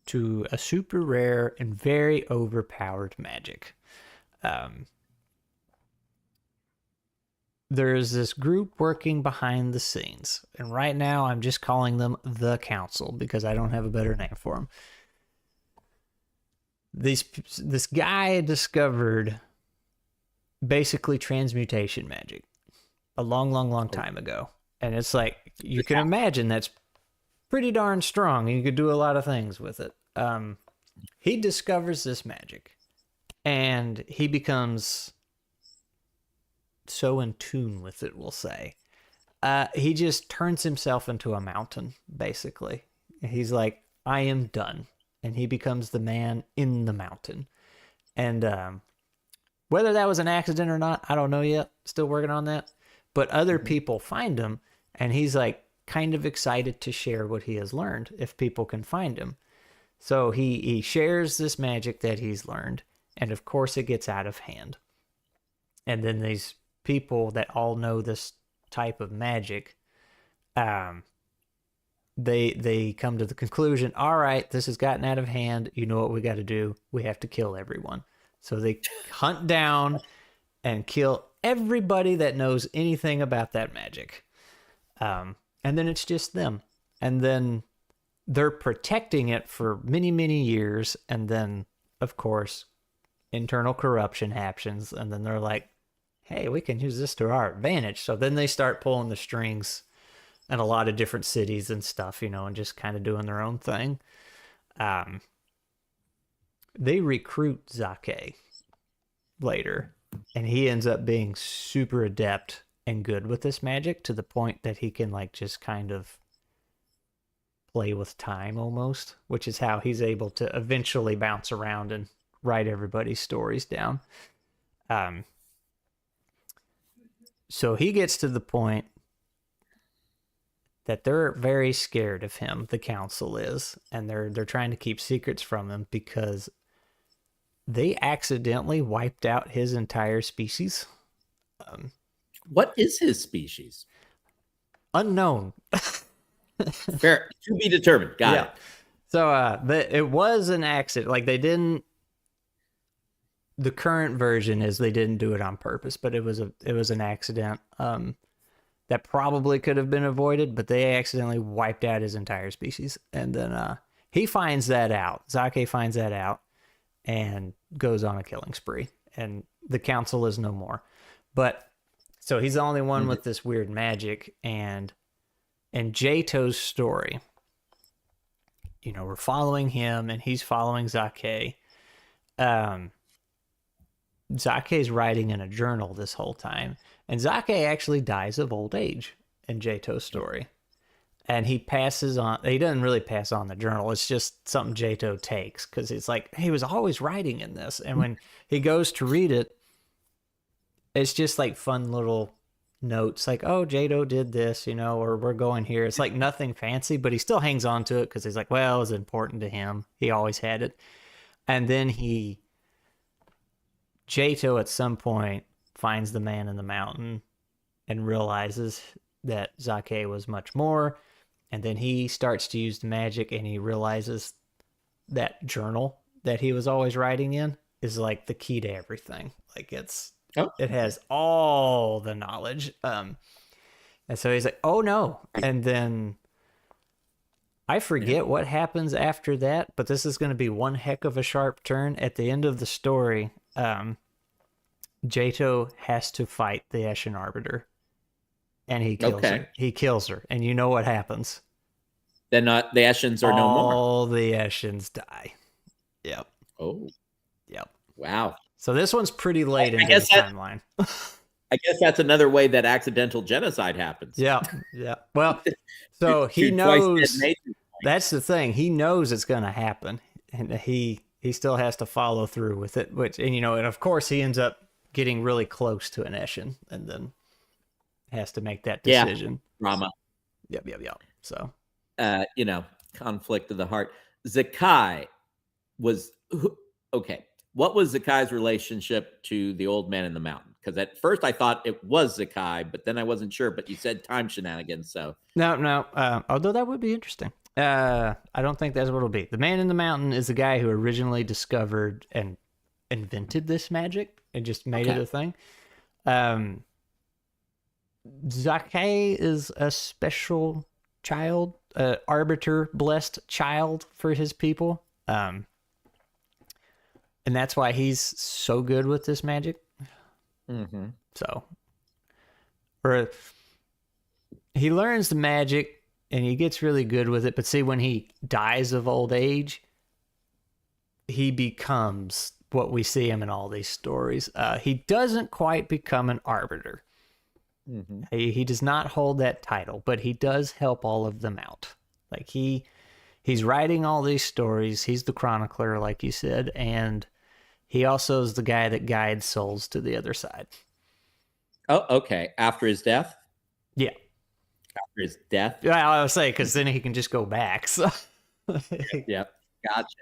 A: to a super rare and very overpowered magic. There's this group working behind the scenes, and right now I'm just calling them the Council because I don't have a better name for them. This guy discovered basically transmutation magic a long time ago, and it's like, you can imagine that's pretty darn strong, and you could do a lot of things with it. He discovers this magic, and he becomes so in tune with it, we'll say. He just turns himself into a mountain, basically. He's like, I am done. And he becomes the man in the mountain. And whether that was an accident or not, I don't know yet. Still working on that. But other people find him, and he's like kind of excited to share what he has learned if people can find him. So he shares this magic that he's learned, and of course it gets out of hand. And then these people that all know this type of magic, they come to the conclusion, all right, this has gotten out of hand. You know what we got to do? We have to kill everyone. So they hunt down and kill everybody that knows anything about that magic. And then it's just them. And then they're protecting it for many years. And then, of course, internal corruption happens. And then they're like, hey, we can use this to our advantage. So then they start pulling the strings in a lot of different cities and stuff, you know, and just kind of doing their own thing. They recruit Zake later, and he ends up being super adept and good with this magic to the point that he can, like, just kind of play with time almost, which is how he's able to eventually bounce around and write everybody's stories down. So he gets to the point that they're very scared of him, the council is, and they're trying to keep secrets from him because they accidentally wiped out his entire species.
B: What is his species?
A: Unknown.
B: Fair, to be determined. Got it.
A: So it was an accident. Like, they didn't. The current version is they didn't do it on purpose, but it was an accident that probably could have been avoided, but they accidentally wiped out his entire species. And then he finds that out. Zake finds that out and goes on a killing spree. And the council is no more. But so he's the only one with this weird magic. And in Jato's story, you know, we're following him and he's following Zake. Zake's writing in a journal this whole time, and Zake actually dies of old age in Jato's story. And he passes on, he doesn't really pass on the journal, it's just something Jato takes, because it's like, he was always writing in this. And when he goes to read it, it's just like fun little notes, like, oh, Jato did this, you know, or we're going here. It's like nothing fancy, but he still hangs on to it because he's like, well, it was important to him. He always had it. And then Jato at some point finds the man in the mountain and realizes that Zake was much more. And then he starts to use the magic, and he realizes that journal that he was always writing in is like the key to everything. Like it has all the knowledge. And so he's like, oh no. And then I forget what happens after that, but this is going to be one heck of a sharp turn. At the end of the story, Jato has to fight the Eshin Arbiter, and he kills her. He kills her, and you know what happens.
B: Then the Eshins are no more.
A: All the Eshins die. Yep.
B: Oh.
A: Yep.
B: Wow.
A: So this one's pretty late in the timeline.
B: I guess that's another way that accidental genocide happens.
A: Yeah. Yeah. Well, so he knows. That's the thing. He knows it's going to happen, and he still has to follow through with it. And of course he ends up getting really close to an Eshin, and then has to make that decision.
B: Yeah. Drama.
A: Yep. So.
B: Conflict of the heart. Zakai was okay. What was Zakai's relationship to the old man in the mountain? Because at first I thought it was Zakai, but then I wasn't sure. But you said time shenanigans, so
A: no. Although that would be interesting. I don't think that's what it'll be. The man in the mountain is the guy who originally discovered and invented this magic and just made it a thing. Zakai is a special child, arbiter blessed child for his people, and that's why he's so good with this magic. So, or he learns the magic and he gets really good with it, but see, when he dies of old age, he becomes what we see him in all these stories. He doesn't quite become an arbiter. He does not hold that title, but he does help all of them out. Like he's writing all these stories. He's the chronicler, like you said, and he also is the guy that guides souls to the other side.
B: Oh, okay. After his death?
A: Yeah.
B: After his death?
A: Yeah, I was saying, because then he can just go back. So.
B: Yep. Gotcha.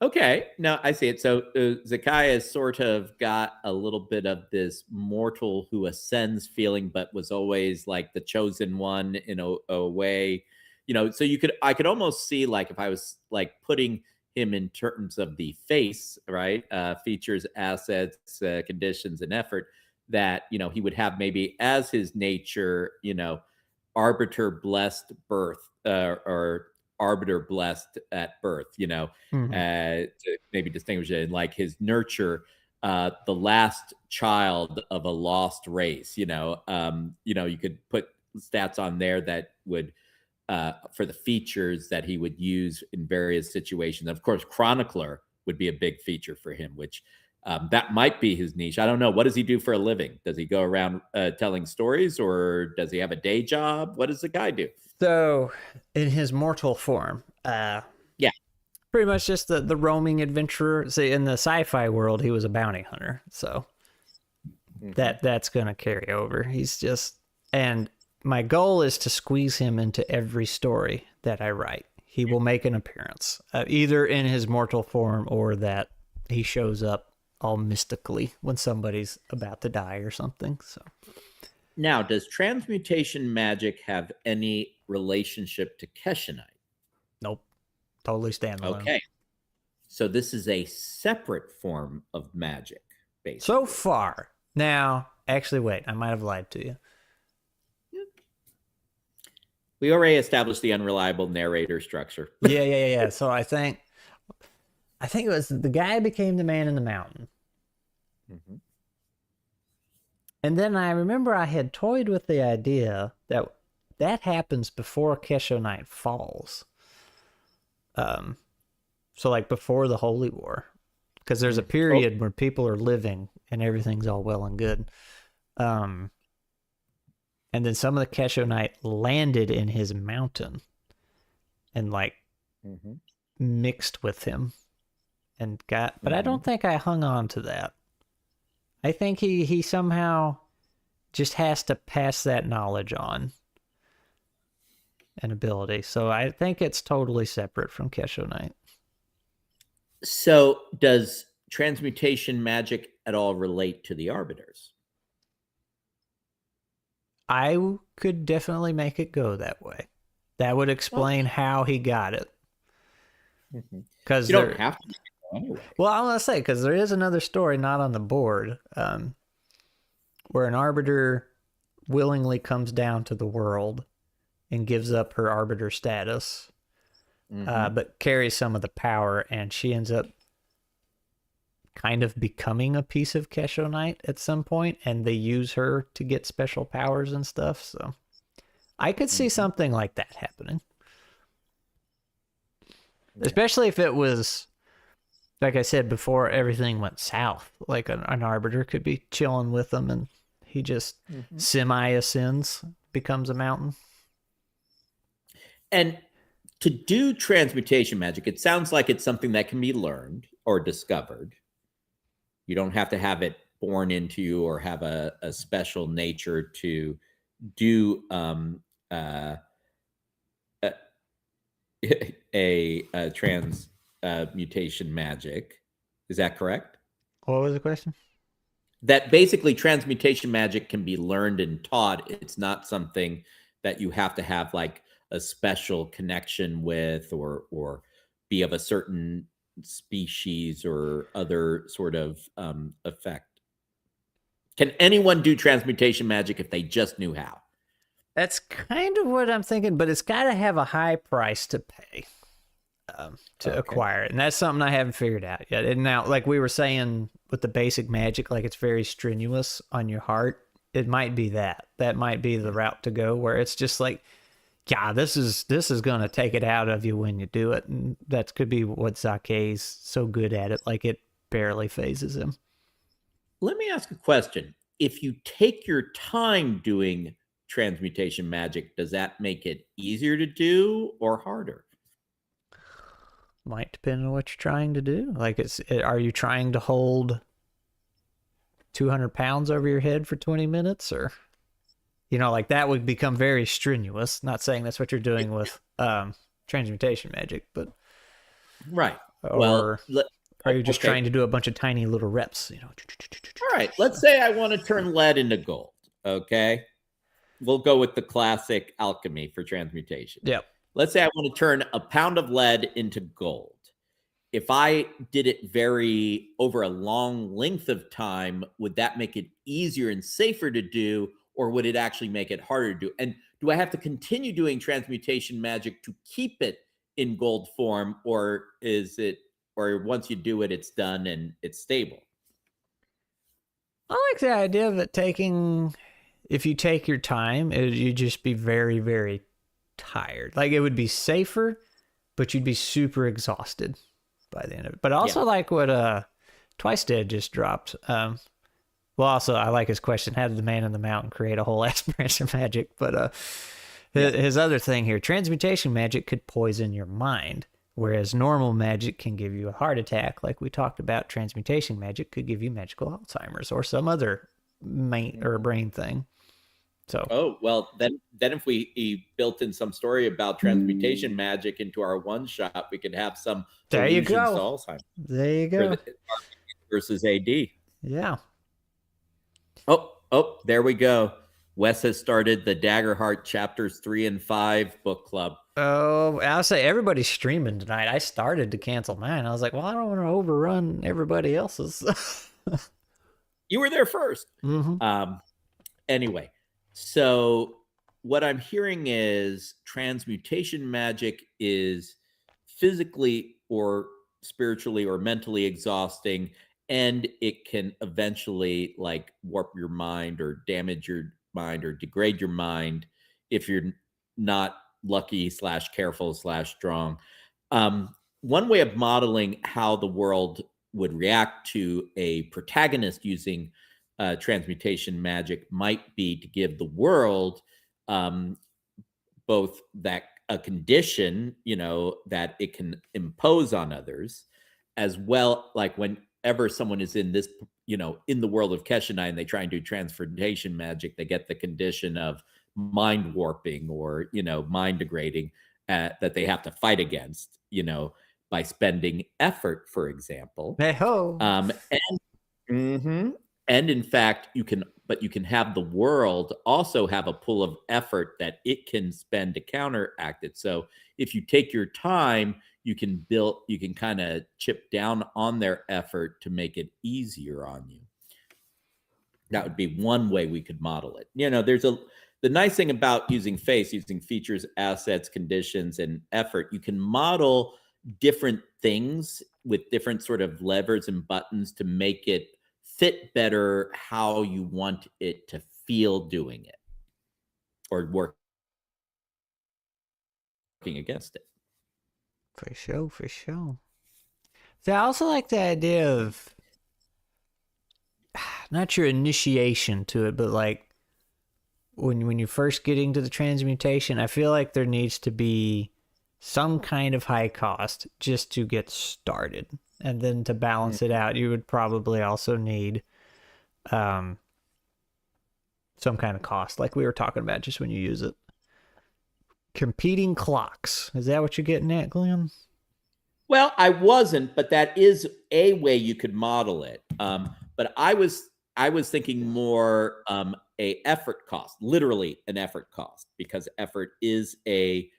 B: Okay, no, I see it. So Zakai has sort of got a little bit of this mortal who ascends feeling, but was always like the chosen one in a way, so I could almost see, like, if I was like putting him in terms of the face, right? Features, assets, conditions, and effort, that, he would have maybe as his nature, arbiter blessed birth, or arbiter blessed at birth, to maybe distinguish it, in like his nurture, the last child of a lost race, you could put stats on there that would, for the features that he would use in various situations. Of course, chronicler would be a big feature for him, which that might be his niche. I don't know. What does he do for a living? Does he go around telling stories, or does he have a day job? What does the guy do?
A: So, in his mortal form, pretty much just the roaming adventurer. See, in the sci-fi world, he was a bounty hunter, so that's gonna carry over. He's just, and my goal is to squeeze him into every story that I write. He will make an appearance, either in his mortal form or that he shows up all mystically when somebody's about to die or something. So.
B: Now, does transmutation magic have any relationship to Kesshonite?
A: Nope. Totally standalone.
B: Okay. So this is a separate form of magic, basically.
A: So far. Now, actually, wait. I might have lied to you.
B: We already established the unreliable narrator structure.
A: Yeah. So I think it was the guy became the man in the mountain. And then I remember I had toyed with the idea that happens before Kesshonite falls. So like before the Holy War, because there's a period where people are living and everything's all well and good. And then some of the Kesshonite landed in his mountain and like mixed with him and but I don't think I hung on to that. I think he somehow just has to pass that knowledge on and ability. So I think it's totally separate from Kesshonite.
B: So does transmutation magic at all relate to the arbiters?
A: I could definitely make it go that way. That would explain how he got it. Because
B: you don't have to anyway.
A: Well, I want to say, because there is another story not on the board, where an arbiter willingly comes down to the world and gives up her arbiter status, but carries some of the power, and she ends up kind of becoming a piece of Kesshonite at some point, and they use her to get special powers and stuff. So I could see something like that happening. Especially if it was, like I said before, everything went south. Like an arbiter could be chilling with them and he just semi-ascends, becomes a mountain.
B: And to do transmutation magic, it sounds like it's something that can be learned or discovered. You don't have to have it born into you or have a special nature to do a transmutation magic. Is that correct?
A: What was the question?
B: That basically transmutation magic can be learned and taught. It's not something that you have to have like a special connection with or be of a certain species or other sort of effect. Can anyone do transmutation magic if they just knew how?
A: That's kind of what I'm thinking, but it's got to have a high price to pay to acquire it. And that's something I haven't figured out yet. And now, like we were saying with the basic magic, like it's very strenuous on your heart. It might be that. That might be the route to go, where it's just like, yeah, this is going to take it out of you when you do it. And that could be what Zake's so good at it. Like it barely phases him.
B: Let me ask a question. If you take your time doing transmutation magic, does that make it easier to do or harder?
A: Might depend on what you're trying to do. Like, are you trying to hold 200 pounds over your head for 20 minutes? Or, like that would become very strenuous. Not saying that's what you're doing with transmutation magic, but...
B: Right.
A: Or are you just trying to do a bunch of tiny little reps?
B: All right. Let's say I want to turn lead into gold. Okay. We'll go with the classic alchemy for transmutation.
A: Yep.
B: Let's say I want to turn a pound of lead into gold. If I did it over a long length of time, would that make it easier and safer to do, or would it actually make it harder to do? And do I have to continue doing transmutation magic to keep it in gold form, or once you do it, it's done and it's stable?
A: I like the idea of it if you take your time, you'd just be very, very tired. Like it would be safer, but you'd be super exhausted by the end of it. But also like what Twice Dead just dropped. Well, also I like his question: how did the man in the mountain create a whole ass branch of magic? But his other thing here: transmutation magic could poison your mind, whereas normal magic can give you a heart attack. Like we talked about, transmutation magic could give you magical Alzheimer's or some other brain thing. So
B: then if we built in some story about transmutation magic into our one shot, we could have some
A: there you go.
B: To Alzheimer's.
A: There you go.
B: Versus AD.
A: Yeah.
B: Oh, there we go. Wes has started the Daggerheart chapters 3 and 5 book club.
A: Oh, I'll say everybody's streaming tonight. I started to cancel mine. I was like, well, I don't want to overrun everybody else's.
B: You were there first. Anyway. So what I'm hearing is transmutation magic is physically or spiritually or mentally exhausting, and it can eventually like warp your mind or damage your mind or degrade your mind if you're not lucky / careful / strong. One way of modeling how the world would react to a protagonist using transmutation magic might be to give the world both that a condition, that it can impose on others, as well. Like whenever someone is in this, in the world of Kesshonite and they try and do transmutation magic, they get the condition of mind warping or, mind degrading that they have to fight against, by spending effort, for example.
A: Hey ho.
B: And in fact, you can but you can have the world also have a pool of effort that it can spend to counteract it. So if you take your time, you can kind of chip down on their effort to make it easier on you. That would be one way we could model it. The nice thing about using face, using features, assets, conditions, and effort, you can model different things with different sort of levers and buttons to make it fit better how you want it to feel doing it or working against it.
A: For sure, for sure. So I also like the idea of not your initiation to it, but like when you're first getting to the transmutation, I feel like there needs to be some kind of high cost just to get started. And then to balance it out, you would probably also need some kind of cost, like we were talking about just when you use it. Competing clocks. Is that what you're getting at, Glenn?
B: Well, I wasn't, but that is a way you could model it. But I was thinking more a effort cost, literally an effort cost, because effort is a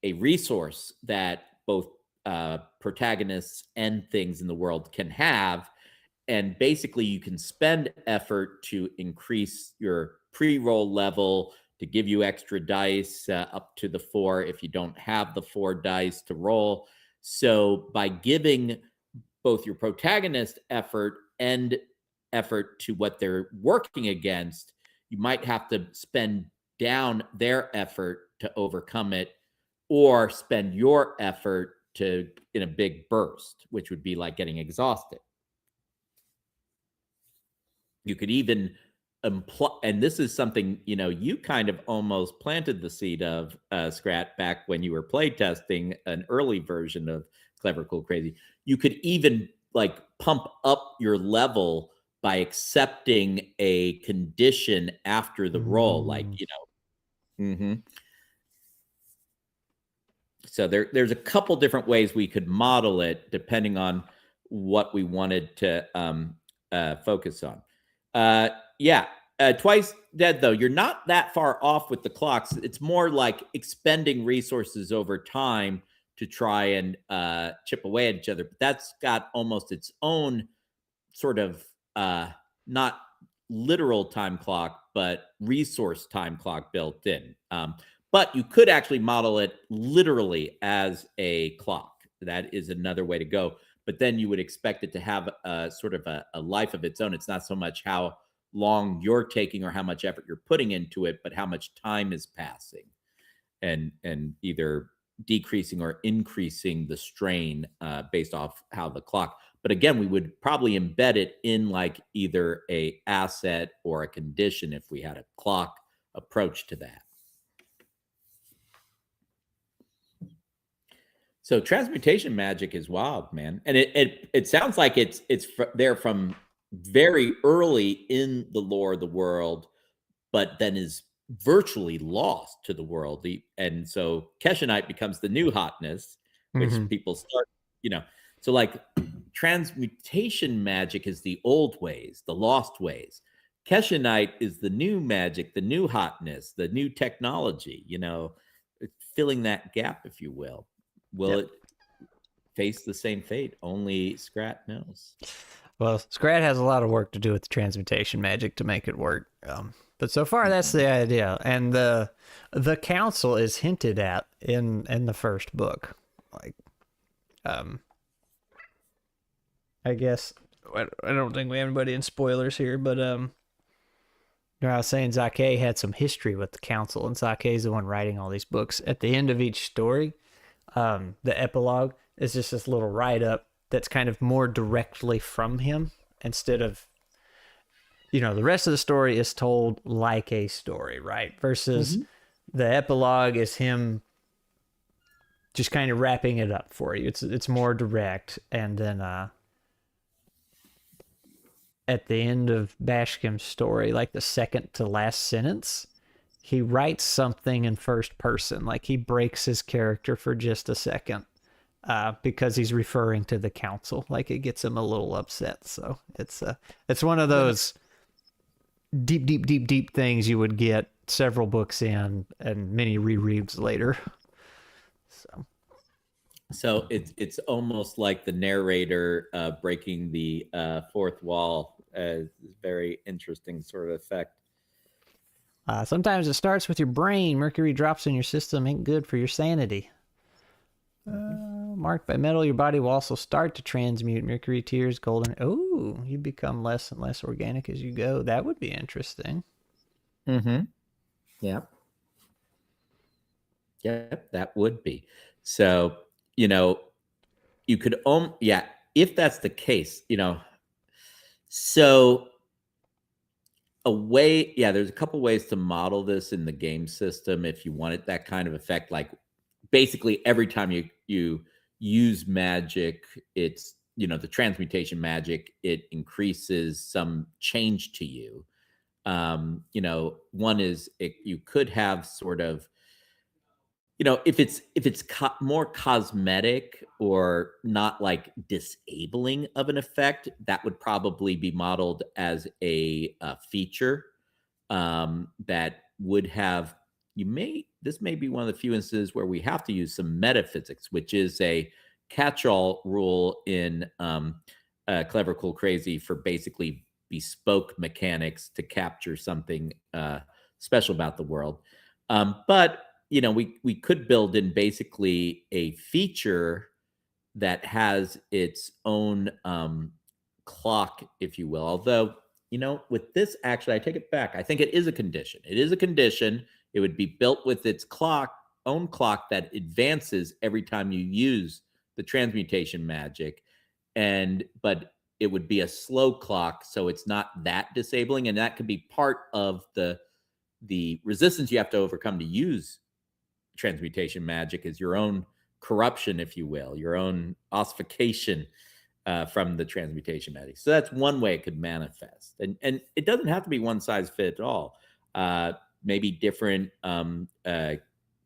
B: resource that both protagonists and things in the world can have. And basically, you can spend effort to increase your pre-roll level, to give you extra dice up to the 4 if you don't have the 4 dice to roll. So by giving both your protagonist effort and effort to what they're working against, you might have to spend down their effort to overcome it, or spend your effort in a big burst, which would be like getting exhausted. You could even imply, and this is something, you kind of almost planted the seed of, Scrat, back when you were playtesting an early version of Clever, Cool, Crazy. You could even like pump up your level by accepting a condition after the roll, like, So there's a couple different ways we could model it depending on what we wanted to focus on. Twice Dead, though, you're not that far off with the clocks. It's more like expending resources over time to try and chip away at each other. But that's got almost its own sort of not literal time clock, but resource time clock built in. But you could actually model it literally as a clock. That is another way to go. But then you would expect it to have a sort of a life of its own. It's not so much how long you're taking or how much effort you're putting into it, but how much time is passing, and either decreasing or increasing the strain based off how the clock. But again, we would probably embed it in like either a asset or a condition if we had a clock approach to that. So transmutation magic is wild, man. And it sounds like it's there from very early in the lore of the world, but then is virtually lost to the world. And so Kesshonite becomes the new hotness, which people start, so like transmutation magic is the old ways, the lost ways. Kesshonite is the new magic, the new hotness, the new technology, filling that gap, if you will. Will it face the same fate? Only Scrat knows.
A: Well, Scrat has a lot of work to do with the transmutation magic to make it work. But so far, that's the idea. And the council is hinted at in the first book. Like, I guess, I don't think we have anybody in spoilers here, but I was saying Zake had some history with the council, and Zake is the one writing all these books. At the end of each story, the epilogue is just this little write-up that's kind of more directly from him, instead of, the rest of the story is told like a story, right? Versus the epilogue is him just kind of wrapping it up for you. It's more direct. And then at the end of Bashkim's story, like the second to last sentence, he writes something in first person. Like he breaks his character for just a second because he's referring to the council. Like it gets him a little upset. So it's one of those deep, deep, deep, deep things you would get several books in and many rereads later.
B: So it's almost like the narrator breaking the fourth wall. Very interesting sort of effect.
A: Sometimes it starts with your brain. Mercury drops in your system ain't good for your sanity. Marked by metal, your body will also start to transmute mercury tears, golden. Oh, you become less and less organic as you go. That would be interesting.
B: Mm-hmm. Yep. Yep, that would be. So, you could if that's the case, so there's a couple ways to model this in the game system if you wanted that kind of effect. Like basically every time you use magic, it's the transmutation magic, it increases some change to you. One is you could have sort of if it's more cosmetic or not like disabling of an effect, that would probably be modeled as a feature that would have this may be one of the few instances where we have to use some metaphysics, which is a catch-all rule in Clever Cool Crazy for basically bespoke mechanics to capture something special about the world. But we could build in basically a feature that has its own clock, if you will. Although, with this, actually, I take it back. I think it is a condition. It is a condition. It would be built with its own clock that advances every time you use the transmutation magic. But it would be a slow clock, so it's not that disabling. And that could be part of the resistance you have to overcome to use transmutation magic, is your own corruption, if you will, your own ossification from the transmutation magic. So that's one way it could manifest. And it doesn't have to be one size fits all. Maybe different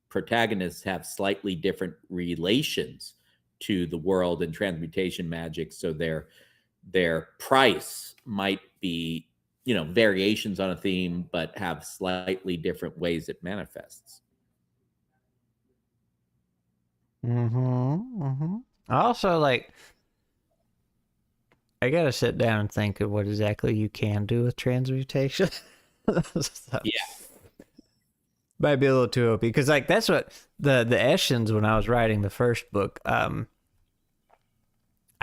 B: protagonists have slightly different relations to the world and transmutation magic. So their price might be, variations on a theme, but have slightly different ways it manifests.
A: Also, I gotta sit down and think of what exactly you can do with transmutation. So,
B: yeah,
A: might be a little too OP because that's what the Eshens, when I was writing the first book. I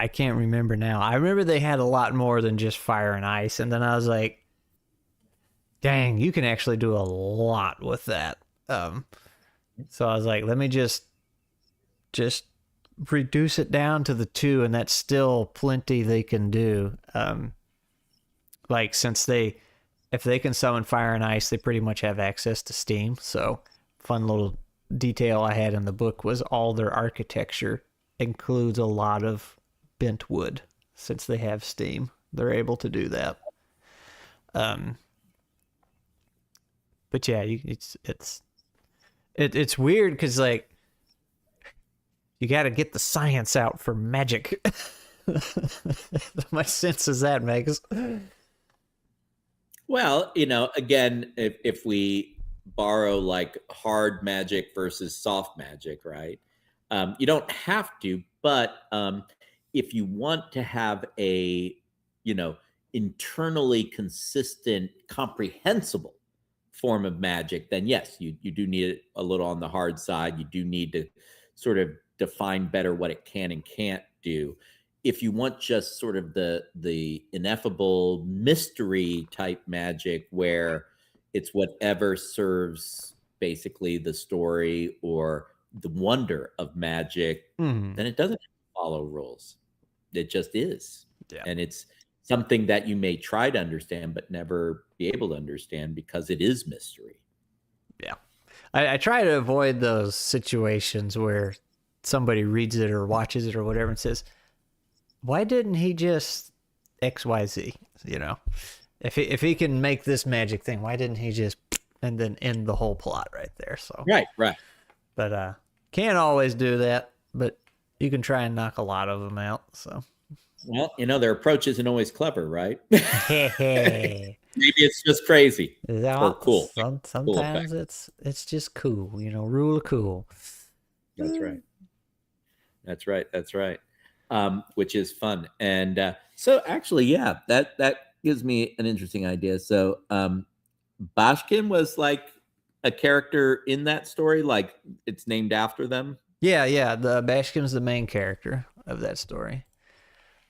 A: can't remember now. I remember they had a lot more than just fire and ice, and then I was like, "Dang, you can actually do a lot with that." So I was like, "Let me just reduce it down to the 2, and that's still plenty they can do." Since if they can summon fire and ice, they pretty much have access to steam. So fun little detail I had in the book was all their architecture includes a lot of bent wood. Since they have steam, they're able to do that. But yeah, it's weird because you got to get the science out for magic. My sense is that makes.
B: Well, again, if we borrow like hard magic versus soft magic, right? You don't have to, but if you want to have a, internally consistent, comprehensible form of magic, then yes, you do need it a little on the hard side. You do need to sort of define better what it can and can't do. If you want just sort of the ineffable mystery type magic where it's whatever serves basically the story or the wonder of magic, then it doesn't follow rules. It just is. Yeah. And it's something that you may try to understand but never be able to understand because it is mystery.
A: Yeah. I try to avoid those situations where somebody reads it or watches it or whatever and says, why didn't he just XYZ? If he can make this magic thing, why didn't he just and then end the whole plot right there? So
B: right.
A: But can't always do that, but you can try and knock a lot of them out. So
B: well, their approach isn't always clever, right? Maybe it's just crazy or
A: Yeah,
B: cool. Cool effect.
A: sometimes it's just cool, rule of cool.
B: That's right. That's right. That's right. Which is fun. And so actually, yeah, that gives me an interesting idea. So Bashkin was like a character in that story, like it's named after them.
A: Yeah, the Bashkin's the main character of that story.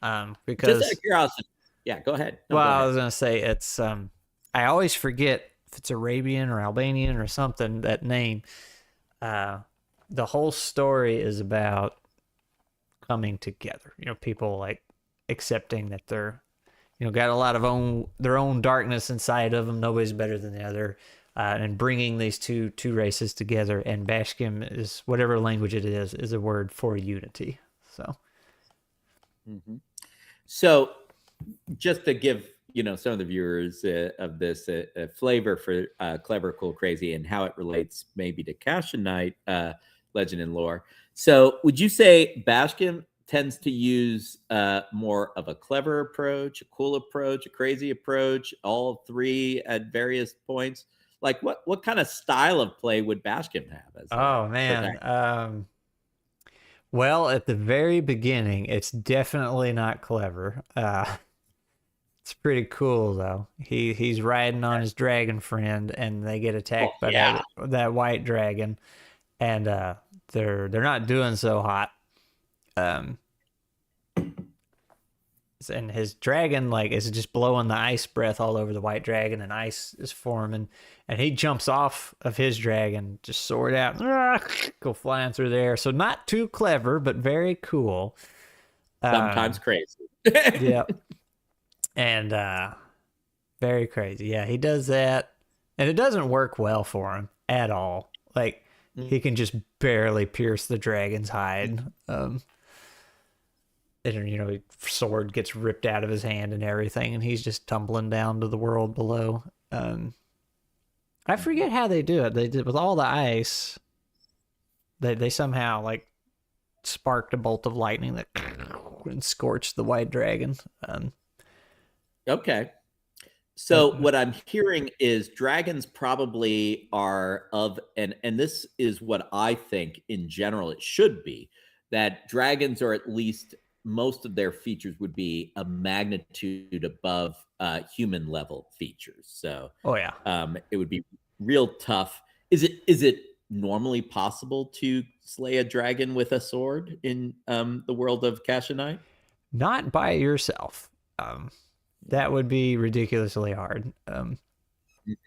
B: Just out of
A: Because
B: curiosity. Yeah, go ahead. No,
A: well,
B: go
A: I
B: ahead.
A: was gonna say it's I always forget if it's Arabian or Albanian or something, that name. The whole story is about coming together. People like accepting that they're got a lot of their own darkness inside of them. Nobody's better than the other, and bringing these two races together. And Bashkim is whatever language it is a word for unity. So.
B: Mm-hmm. So, just to give some of the viewers of this a flavor for clever, cool, crazy, and how it relates maybe to Kesshonite legend and lore. So, would you say Bashkim tends to use more of a clever approach, a cool approach, a crazy approach, all three at various points? Like, what kind of style of play would Bashkim have as a
A: Oh man.
B: protagonist?
A: Well, at the very beginning, it's definitely not clever. It's pretty cool though. He's riding on his dragon friend, and they get
B: Well,
A: attacked by
B: yeah.
A: that white dragon, and they're not doing so hot. Um, and his dragon like is just blowing the ice breath all over the white dragon, and ice is forming, and he jumps off of his dragon, just sword out, go flying through there. So not too clever, but very cool.
B: Sometimes crazy.
A: Yeah, and very crazy. Yeah, he does that, and it doesn't work well for him at all. Like he can just barely pierce the dragon's hide. And sword gets ripped out of his hand and everything, and he's just tumbling down to the world below. I forget how they do it. They did with all the ice. They somehow like sparked a bolt of lightning that and scorched the white dragon.
B: Okay. So
A: But
B: what I'm hearing is dragons probably are of and this is what I think in general it should be, that dragons are at least most of their features would be a magnitude above human level features. So
A: oh yeah,
B: it would be real tough. Is it normally possible to slay a dragon with a sword in the world of Kesshonite?
A: not by yourself. That would be ridiculously hard.
B: Mhm. Yep.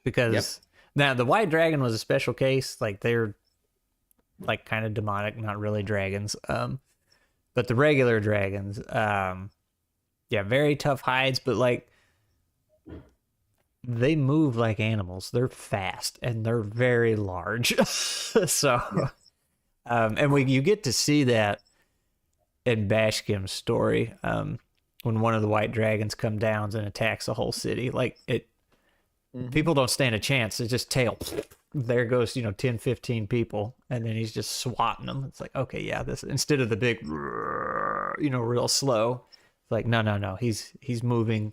A: Because now the white dragon was a special case. Like they're like kind of demonic, not really dragons. But the regular dragons, yeah, very tough hides, but like they move like animals. They're fast and they're very large. So, and you get to see that in Bashkim's story, when one of the white dragons come down and attacks the whole city. Like it, people don't stand a chance. It's just tail. There goes 10, 15 people, and then he's just swatting them. It's like, okay, yeah, this instead of the big real slow. It's like, no, he's moving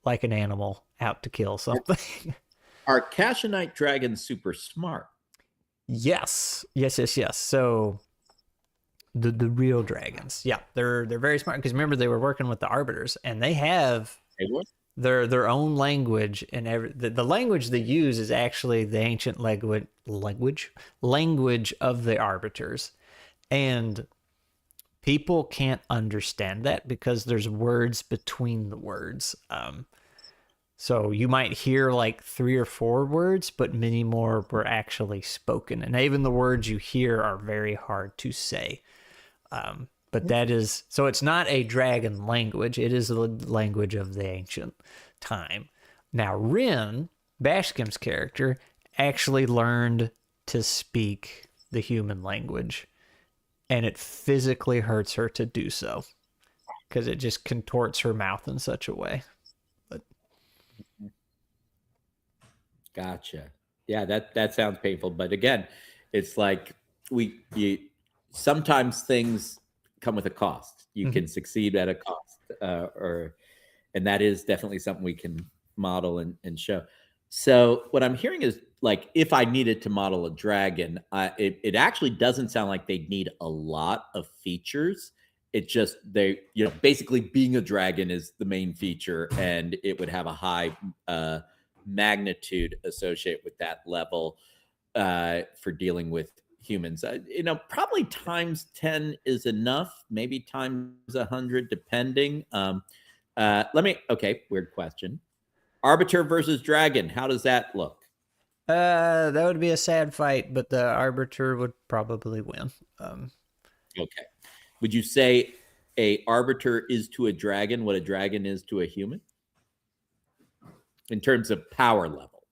A: like an animal out to kill something.
B: Are Kesshonite dragons super smart?
A: Yes. So the real dragons, yeah, they're very smart, because remember they were working with the arbiters, and they have their own language, and the language they use is actually the ancient language of the arbiters, and people can't understand that because there's words between the words. So you might hear like 3 or 4 words, but many more were actually spoken, and even the words you hear are very hard to say. But that is, so it's not a dragon language. It is the language of the ancient time. Now, Rin, Bashkim's character, actually learned to speak the human language, and it physically hurts her to do so because it just contorts her mouth in such a way. But
B: Gotcha. Yeah, that sounds painful. But again, it's like sometimes things come with a cost. You can succeed at a cost, and that is definitely something we can model and show. So what I'm hearing is like if I needed to model a dragon, it actually doesn't sound like they need a lot of features. It just basically being a dragon is the main feature, and it would have a high magnitude associated with that level for dealing with humans. Probably times 10 is enough, maybe times 100, depending. Weird question. Arbiter versus dragon, how does that look?
A: That would be a sad fight, but the Arbiter would probably win.
B: Okay. Would you say a Arbiter is to a dragon what a dragon is to a human? In terms of power level?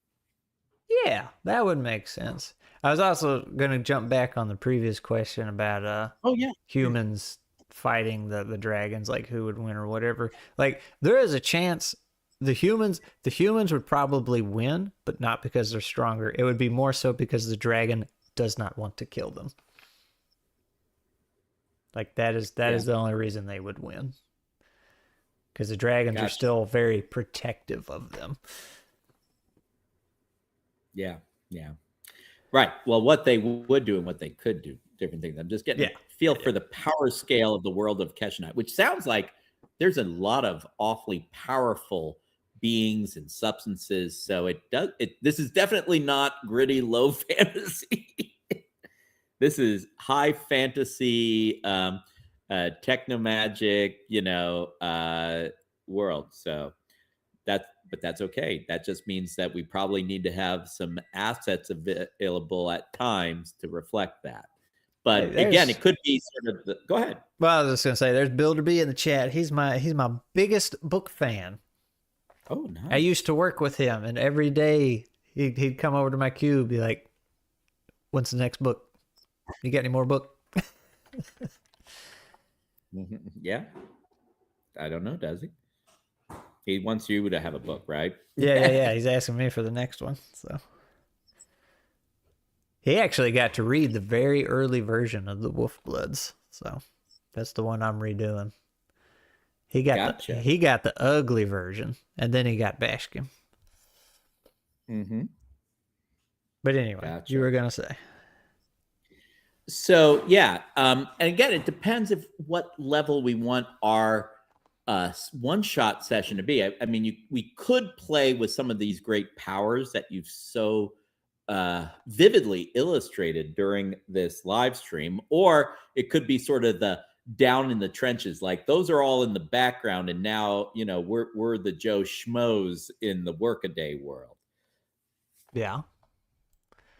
A: Yeah, that would make sense. I was also going to jump back on the previous question about humans fighting the dragons, like who would win or whatever. Like there is a chance the humans would probably win, but not because they're stronger. It would be more so because the dragon does not want to kill them. Like that is the only reason they would win. Because the dragons are still very protective of them.
B: Yeah. Right. Well, what they would do and what they could do, different things. I'm just getting a feel for the power scale of the world of Kesshonite, which sounds like there's a lot of awfully powerful beings and substances. So this is definitely not gritty, low fantasy. This is high fantasy, techno magic, world. So that's okay. That just means that we probably need to have some assets available at times to reflect that. But again, it could be sort of go ahead.
A: Well, I was just gonna say, there's Builder B in the chat. He's my biggest book fan.
B: Oh, nice.
A: I used to work with him, and every day he'd come over to my cube, be like, "When's the next book? You got any more book?"
B: Yeah. I don't know, does he? He wants you to have a book, right?
A: Yeah. He's asking me for the next one. So he actually got to read the very early version of the Wolf Bloods. So that's the one I'm redoing. He got the ugly version, and then he got Bashkim.
B: Mm-hmm.
A: But anyway, you were gonna say.
B: So and again, it depends what level we want our one-shot session to be. I mean, we could play with some of these great powers that you've so vividly illustrated during this live stream, or it could be sort of the down in the trenches, like those are all in the background, and now we're the Joe Schmoes in the workaday world.
A: Yeah.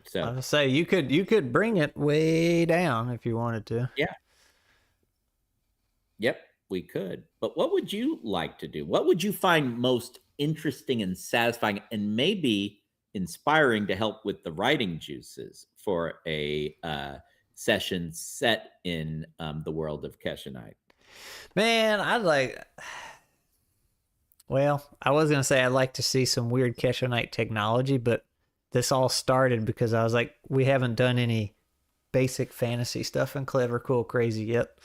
B: So
A: I was say you could bring it way down if you wanted to.
B: Yeah. Yep, we could. But what would you like to do? What would you find most interesting and satisfying and maybe inspiring to help with the writing juices for a session set in the world of Kesshonite?
A: Man, I was going to say I'd like to see some weird Kesshonite technology, but this all started because I was like, we haven't done any basic fantasy stuff in Clever, Cool, Crazy yet.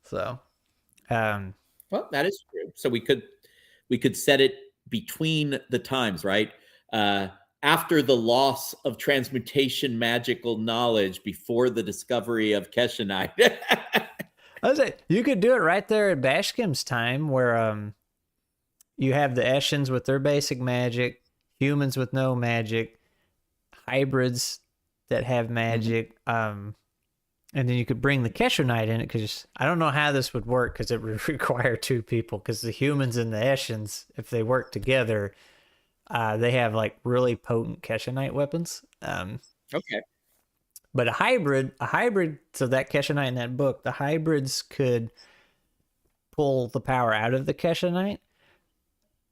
A: So,
B: well, that is true. So we could set it between the times, right? After the loss of transmutation magical knowledge, before the discovery of Kesshonite.
A: I was like, you could do it right there at Bashkim's time, where you have the Eshens with their basic magic, humans with no magic, hybrids that have magic, and then you could bring the Kesshonite in it, because I don't know how this would work, because it would require two people, because the humans and the Eshens, if they work together, they have like really potent Kesshonite weapons.
B: Okay.
A: But a hybrid, so that Kesshonite in that book, the hybrids could pull the power out of the Kesshonite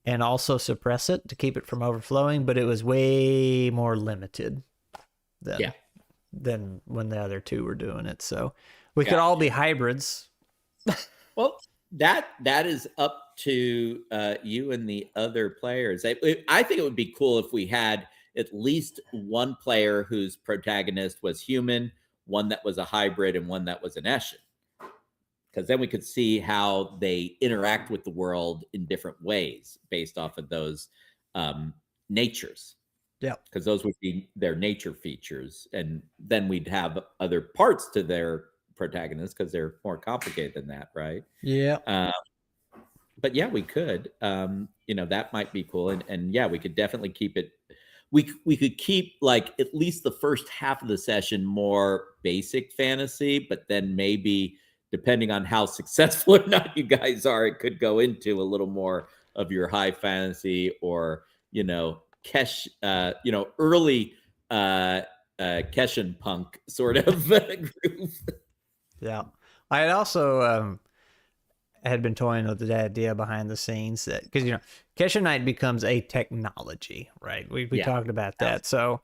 A: and also suppress it to keep it from overflowing, but it was way more limited than when the other two were doing it. So we could all be hybrids.
B: Well, that is up to you and the other players. I think it would be cool if we had at least one player whose protagonist was human, one that was a hybrid, and one that was an Eshen. Because then we could see how they interact with the world in different ways based off of those natures.
A: Yeah.
B: Because those would be their nature features. And then we'd have other parts to their protagonists because they're more complicated than that, right?
A: Yeah.
B: But yeah, we could. That might be cool. And yeah, we could definitely keep it. We could keep like at least the first half of the session more basic fantasy, but then maybe depending on how successful or not you guys are, it could go into a little more of your high fantasy or early Keshen punk sort of groove.
A: Yeah. I had also had been toying with the idea behind the scenes that, because Kesshonite becomes a technology, right? We talked about that. So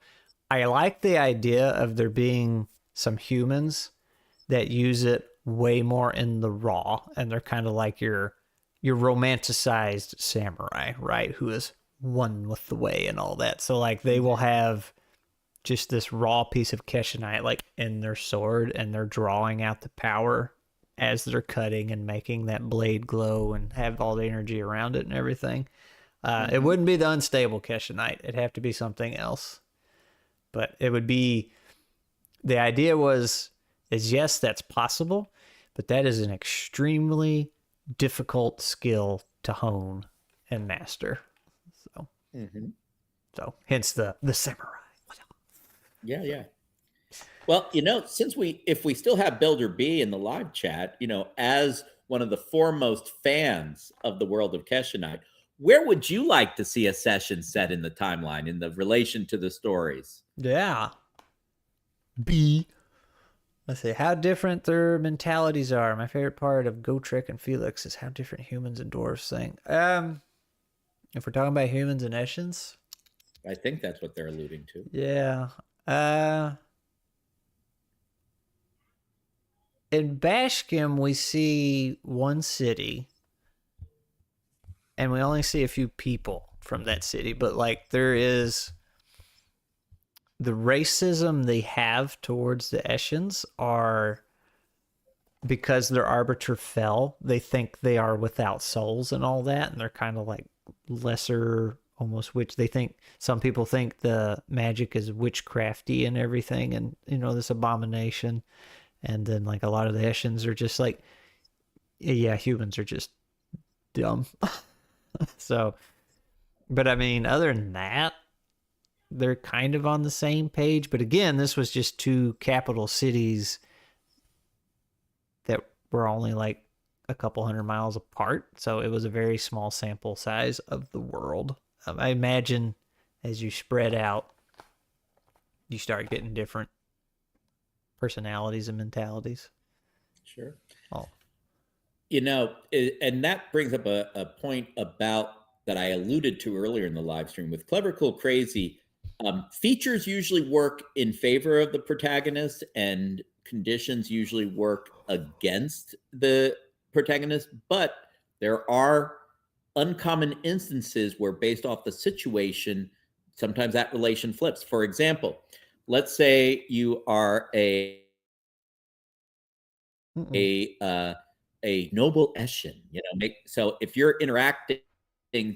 A: I like the idea of there being some humans that use it way more in the raw, and they're kind of like your romanticized samurai, right? Who is one with the way and all that. So like they will have just this raw piece of Kesshonite like in their sword, and they're drawing out the power as they're cutting and making that blade glow and have all the energy around it and everything. It wouldn't be the unstable Kesshonite. It'd have to be something else. But it would be, the idea is yes, that's possible, but that is an extremely difficult skill to hone and master. So hence the samurai.
B: Yeah. Well, since if we still have Builder B in the live chat, as one of the foremost fans of the world of Kesshonite, where would you like to see a session set in the timeline in the relation to the stories?
A: Yeah. B. Let's see how different their mentalities are. My favorite part of Go Trick and Felix is how different humans and dwarves think. If we're talking about humans and Eshens,
B: I think that's what they're alluding to.
A: Yeah. In Bashkim, we see one city, and we only see a few people from that city, but like there is the racism they have towards the Eshens are because their arbiter fell. They think they are without souls and all that, and they're kind of like lesser, almost witch. They think, some people think the magic is witchcrafty and everything, and this abomination. And then like a lot of the Eshens are just like, yeah, humans are just dumb. So, but I mean, other than that, they're kind of on the same page. But again, this was just two capital cities that were only like a couple 100 miles apart. So it was a very small sample size of the world. I imagine as you spread out, you start getting different personalities and mentalities.
B: Sure.
A: Oh.
B: And that brings up a point about that I alluded to earlier in the live stream with Clever Cool Crazy. Features usually work in favor of the protagonist, and conditions usually work against the protagonist. But there are uncommon instances where, based off the situation, sometimes that relation flips. For example, let's say you are a noble Eshin, so if you're interacting,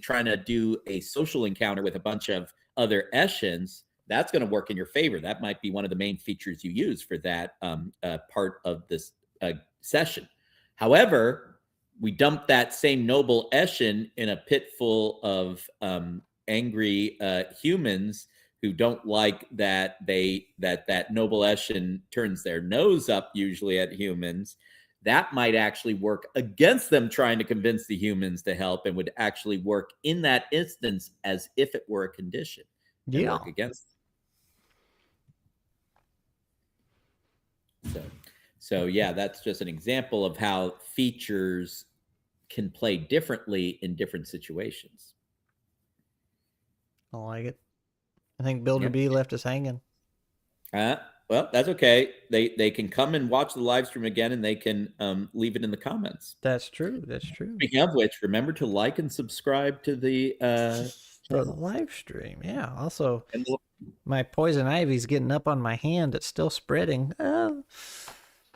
B: trying to do a social encounter with a bunch of other Eshins, that's going to work in your favor. That might be one of the main features you use for that part of this session. However, we dump that same noble Eshin in a pit full of angry humans who don't like that that noble Eshin turns their nose up usually at humans. That might actually work against them trying to convince the humans to help, and would actually work in that instance as if it were a condition. And work against them. So yeah, that's just an example of how features can play differently in different situations.
A: I like it. I think Builder B left us hanging.
B: Well, that's okay. They can come and watch the live stream again, and they can leave it in the comments.
A: That's true.
B: Speaking of which, remember to like and subscribe to the
A: live stream. Yeah. Also, my poison ivy's getting up on my hand. It's still spreading.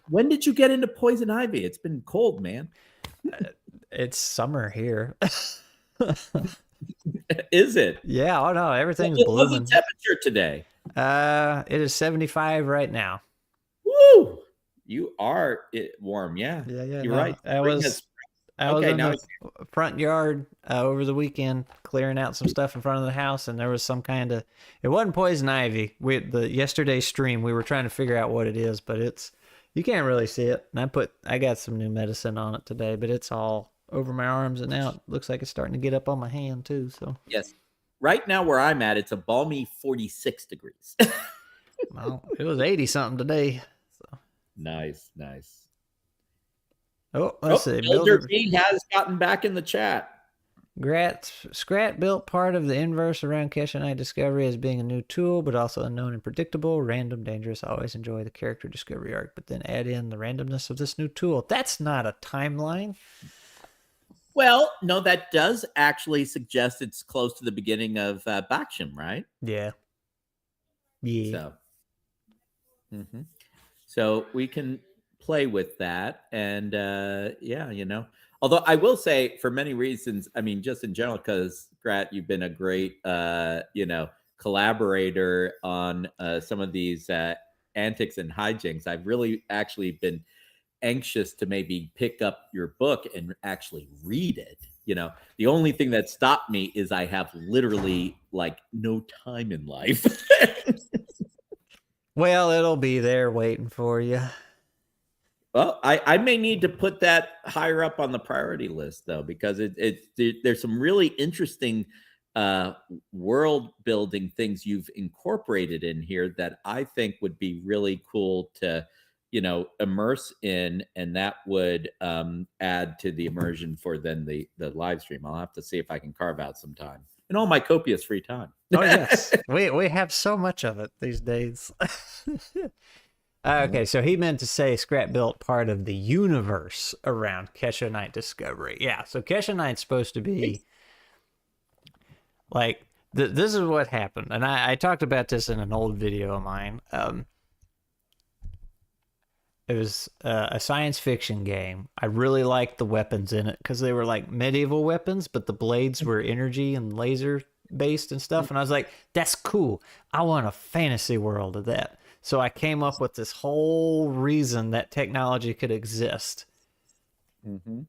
B: When did you get into poison ivy? It's been cold, man.
A: It's summer here.
B: Is it?
A: Yeah, oh no, everything's
B: What's the
A: blooming.
B: temperature today?
A: It is 75 right now.
B: Woo! You are warm. Yeah,
A: Yeah,
B: you're
A: no,
B: right. Spring has.
A: I was
B: Okay,
A: in
B: now
A: the front yard over the weekend clearing out some stuff in front of the house, and there was some kind of, it wasn't poison ivy. Yesterday's stream, we were trying to figure out what it is, but you can't really see it. And I got some new medicine on it today, but it's all over my arms, and now it looks like it's starting to get up on my hand too. So
B: yes. Right now, where I'm at, it's a balmy 46 degrees.
A: well, it was 80 something today. So
B: Nice.
A: oh, let's see.
B: Builder B has gotten back in the chat.
A: Scrat built part of the inverse around Kesshonite discovery as being a new tool, but also unknown and predictable, random, dangerous. I always enjoy the character discovery arc, but then add in the randomness of this new tool. That's not a timeline.
B: Well, no, that does actually suggest it's close to the beginning of Baksham, right?
A: Yeah.
B: So we can play with that, and although I will say, for many reasons, I mean, just in general, because Grat, you've been a great collaborator on some of these antics and hijinks. I've really actually been anxious to maybe pick up your book and actually read it. The only thing that stopped me is I have literally no time in life.
A: Well, it'll be there waiting for you.
B: Well, I may need to put that higher up on the priority list, though, because there's some really interesting world building things you've incorporated in here that I think would be really cool to immerse in, and that would add to the immersion for then the live stream. I'll have to see if I can carve out some time in all my copious free time.
A: Oh yes, we have so much of it these days. Okay, so he meant to say Scrat built part of the universe around Kesshonite discovery. Yeah, so Kesshonite's supposed to be like this is what happened, and I talked about this in an old video of mine. It was a science fiction game. I really liked the weapons in it because they were like medieval weapons, but the blades were energy and laser based and stuff. And I was like, that's cool. I want a fantasy world of that. So I came up with this whole reason that technology could exist. And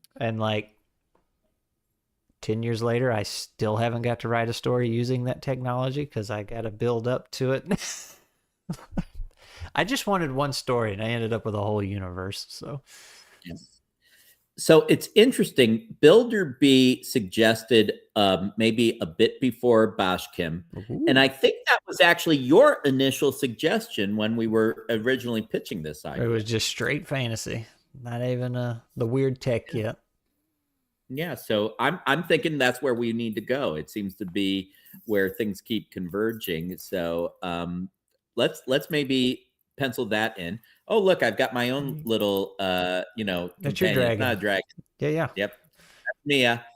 A: 10 years later, I still haven't got to write a story using that technology because I got to build up to it. I just wanted one story, and I ended up with a whole universe. So,
B: So it's interesting. Builder B suggested maybe a bit before Bashkim, and I think that was actually your initial suggestion when we were originally pitching this idea.
A: It was just straight fantasy, not even the weird tech yet.
B: Yeah, so I'm thinking that's where we need to go. It seems to be where things keep converging. So let's maybe pencil that in. Oh, look, I've got my own little
A: That's your
B: companion.
A: dragon.
B: Not a dragon.
A: Yeah.
B: Yep. That's Mia.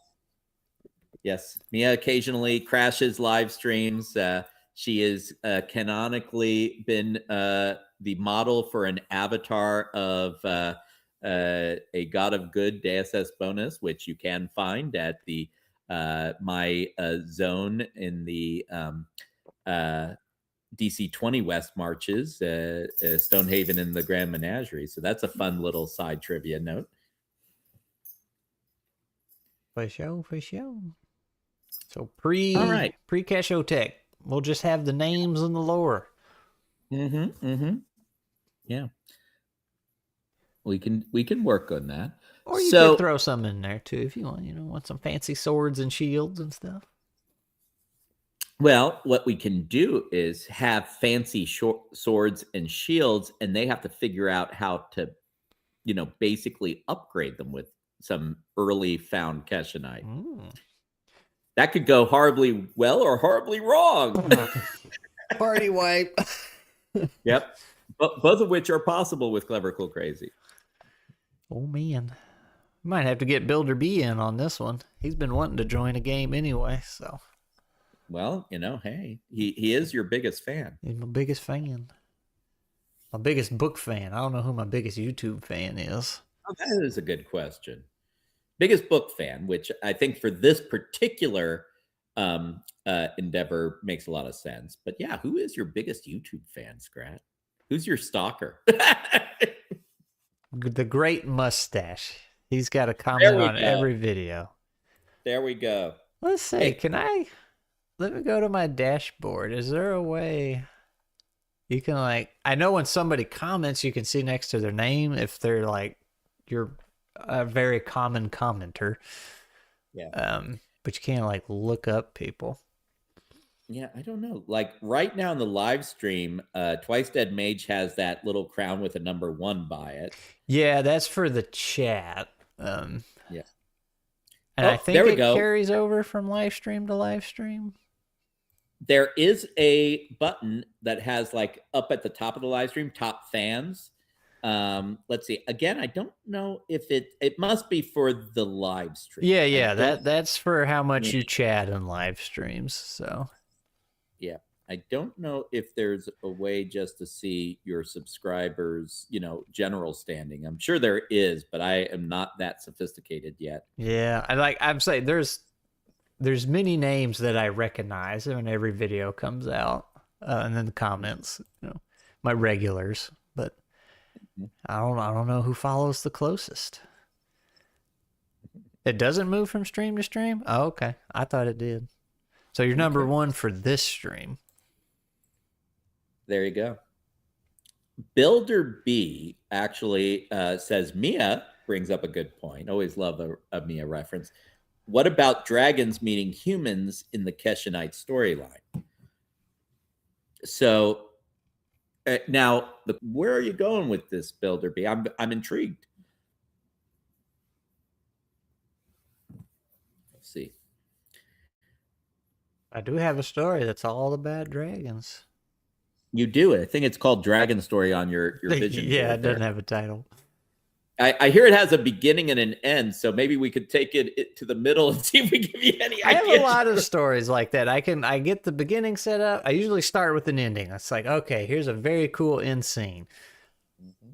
B: Yes. Mia occasionally crashes live streams. She is canonically been the model for an avatar of a God of Good Deus Ex bonus, which you can find at the my zone in the DC 20 West marches, Stonehaven and the Grand Menagerie. So that's a fun little side trivia note.
A: For sure. So
B: All right.
A: pre-Kesho Tech, we'll just have the names and the lore.
B: Yeah. We can work on that.
A: Or you could throw some in there too if you want. Want some fancy swords and shields and stuff.
B: Well, what we can do is have fancy swords and shields, and they have to figure out how to, basically upgrade them with some early found Kesshonite. That could go horribly well or horribly wrong.
A: Party wipe.
B: Yep. Both of which are possible with Clever Cool Crazy.
A: Oh, man. Might have to get Builder B in on this one. He's been wanting to join a game anyway, so...
B: Well, hey, he is your biggest fan.
A: He's my biggest fan. My biggest book fan. I don't know who my biggest YouTube fan is.
B: Oh, that is a good question. Biggest book fan, which I think for this particular endeavor makes a lot of sense. But yeah, who is your biggest YouTube fan, Scrat? Who's your stalker?
A: The Great Mustache. He's got a
B: There
A: comment
B: we
A: on
B: go.
A: every video.
B: There we go.
A: Let's see.
B: Hey.
A: Let me go to my dashboard. Is there a way you can I know when somebody comments, you can see next to their name if they're you're a very common commenter.
B: Yeah.
A: But you can't look up people.
B: Yeah, I don't know. Like right now in the live stream, Twice Dead Mage has that little crown with a number 1 by it.
A: Yeah, that's for the chat.
B: Yeah.
A: And I think it carries over from live stream to live stream.
B: There is a button that has up at the top of the live stream, top fans. Let's see. Again, I don't know if it must be for the live stream.
A: Yeah, that's for how much you chat in live streams. So
B: yeah, I don't know if there's a way just to see your subscribers, general standing. I'm sure there is, but I am not that sophisticated yet.
A: Yeah, I'm saying there's many names that I recognize when every video comes out, and then the comments, my regulars, but I don't know who follows the closest. It doesn't move from stream to stream? Oh, okay. I thought it did. So you're number 1 for this stream.
B: There you go. Builder B actually says Mia brings up a good point. Always love a Mia reference. What about dragons meeting humans in the Kesshonite storyline? So now, where are you going with this, Builder B? I'm intrigued. Let's see.
A: I do have a story that's all about dragons.
B: You do. I think it's called Dragon Story on your vision.
A: Yeah, it doesn't have a title.
B: I hear it has a beginning and an end, so maybe we could take it to the middle and see if we give you any ideas.
A: I have a lot of stories like that. I get the beginning set up. I usually start with an ending. It's okay, here's a very cool end scene.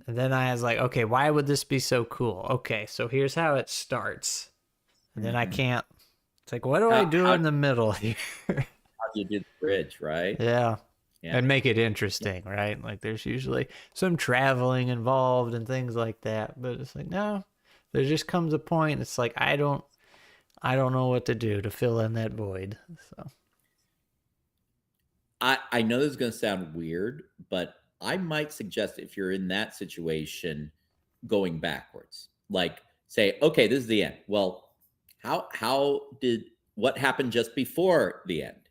A: And then I was okay, why would this be so cool? Okay, so here's how it starts. And then I can't. It's what do I do in the middle here?
B: How do you do the bridge, right?
A: Yeah. And make it interesting, right? There's usually some traveling involved and things like that, but it's no, there just comes a point. It's I don't know what to do to fill in that void. So
B: I know this is going to sound weird, but I might suggest if you're in that situation, going backwards. Say, okay, this is the end. Well, what happened just before the end?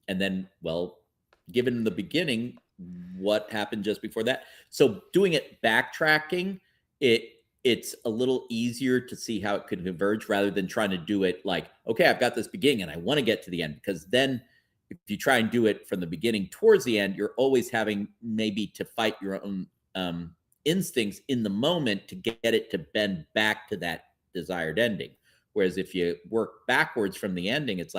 B: And then, given the beginning, what happened just before that? So doing it backtracking, it's a little easier to see how it could converge rather than trying to do it okay, I've got this beginning and I want to get to the end, because then if you try and do it from the beginning towards the end, you're always having maybe to fight your own instincts in the moment to get it to bend back to that desired ending. Whereas if you work backwards from the ending, it's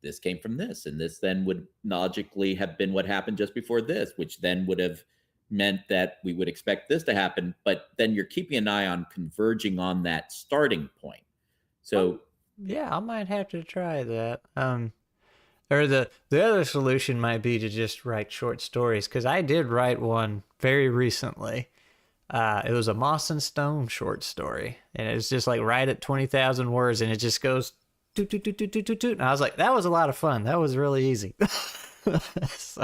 B: this came from this, and this then would logically have been what happened just before this, which then would have meant that we would expect this to happen. But then you're keeping an eye on converging on that starting point. So
A: yeah, I might have to try that. Or the other solution might be to just write short stories, because I did write one very recently. It was a Moss and Stone short story, and it's just right at 20,000 words, and it just goes toot, toot, toot, toot, toot, toot, toot. And I was that was a lot of fun. That was really easy. So,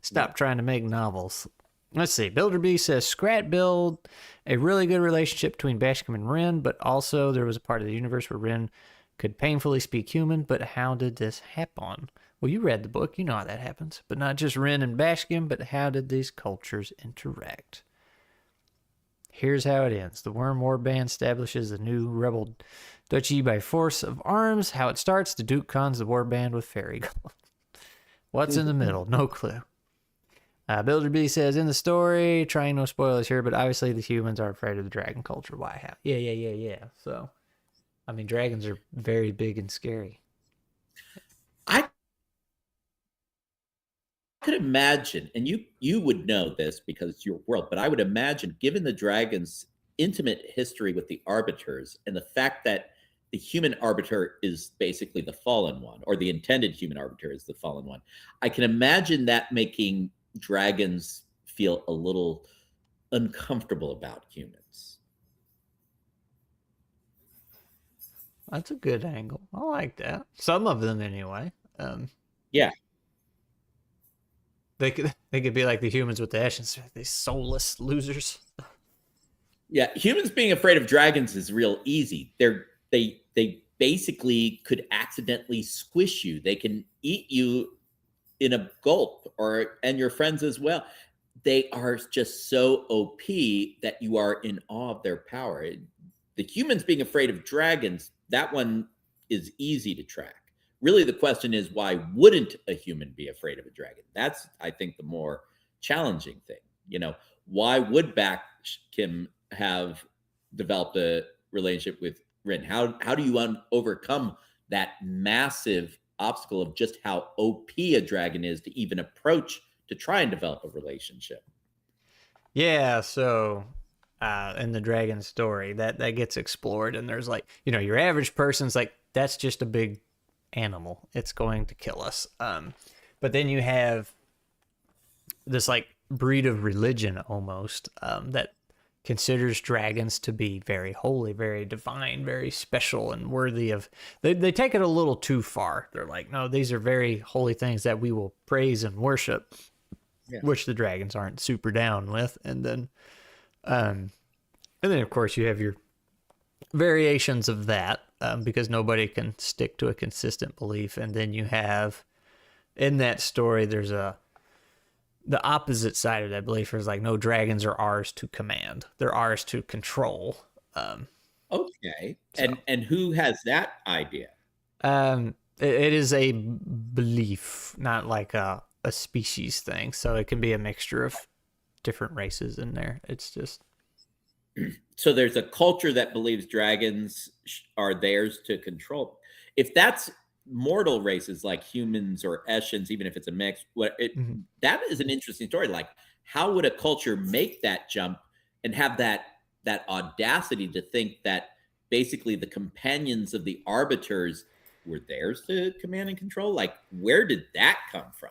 A: stop trying to make novels. Let's see. Builder B says, Scrat build a really good relationship between Bashkim and Ren, but also there was a part of the universe where Ren could painfully speak human, but how did this happen? Well, you read the book. You know how that happens. But not just Ren and Bashkim, but how did these cultures interact? Here's how it ends. The Worm Warband establishes a new rebel duchy by force of arms. How it starts, the Duke cons the warband with fairy gold. What's in the middle? No clue. Builder B says, in the story, trying no spoilers here, but obviously the humans are afraid of the dragon culture. Why? How? Yeah. So, I mean, dragons are very big and scary.
B: I could imagine, and you would know this because it's your world, but I would imagine, given the dragons' intimate history with the arbiters and the fact that the human arbiter is basically the fallen one, or the intended human arbiter is the fallen one. I can imagine that making dragons feel a little uncomfortable about humans.
A: That's a good angle. I like that. Some of them, anyway.
B: Yeah.
A: They could be like the humans with the Eshions, these soulless losers.
B: Yeah, humans being afraid of dragons is real easy. They basically could accidentally squish you. They can eat you in a gulp, and your friends as well. They are just so OP that you are in awe of their power. The humans being afraid of dragons, that one is easy to track. Really, the question is, why wouldn't a human be afraid of a dragon? That's, I think, the more challenging thing. Why would Kim have developed a relationship with Rin? How do you overcome that massive obstacle of just how OP a dragon is to even approach to try and develop a relationship?
A: Yeah, so in the dragon story, that gets explored, and there's like, your average person's like, that's just a big animal. It's going to kill us. But then you have this like breed of religion almost that considers dragons to be very holy, very divine, very special, and worthy of. They take it a little too far. They're like, no, these are very holy things that we will praise and worship, which the dragons aren't super down with. And then of course you have your variations of that because nobody can stick to a consistent belief. And then you have in that story, there's the opposite side of that belief is like, no, dragons are ours to command. They're ours to control.
B: Okay. And who has that idea?
A: It is a belief, not like a species thing. So it can be a mixture of different races in there. It's just.
B: So there's a culture that believes dragons are theirs to control. If that's mortal races like humans or Eshions, even if it's a mix, that is an interesting story. Like, how would a culture make that jump and have that audacity to think that basically the companions of the arbiters were theirs to command and control? Like, where did that come from?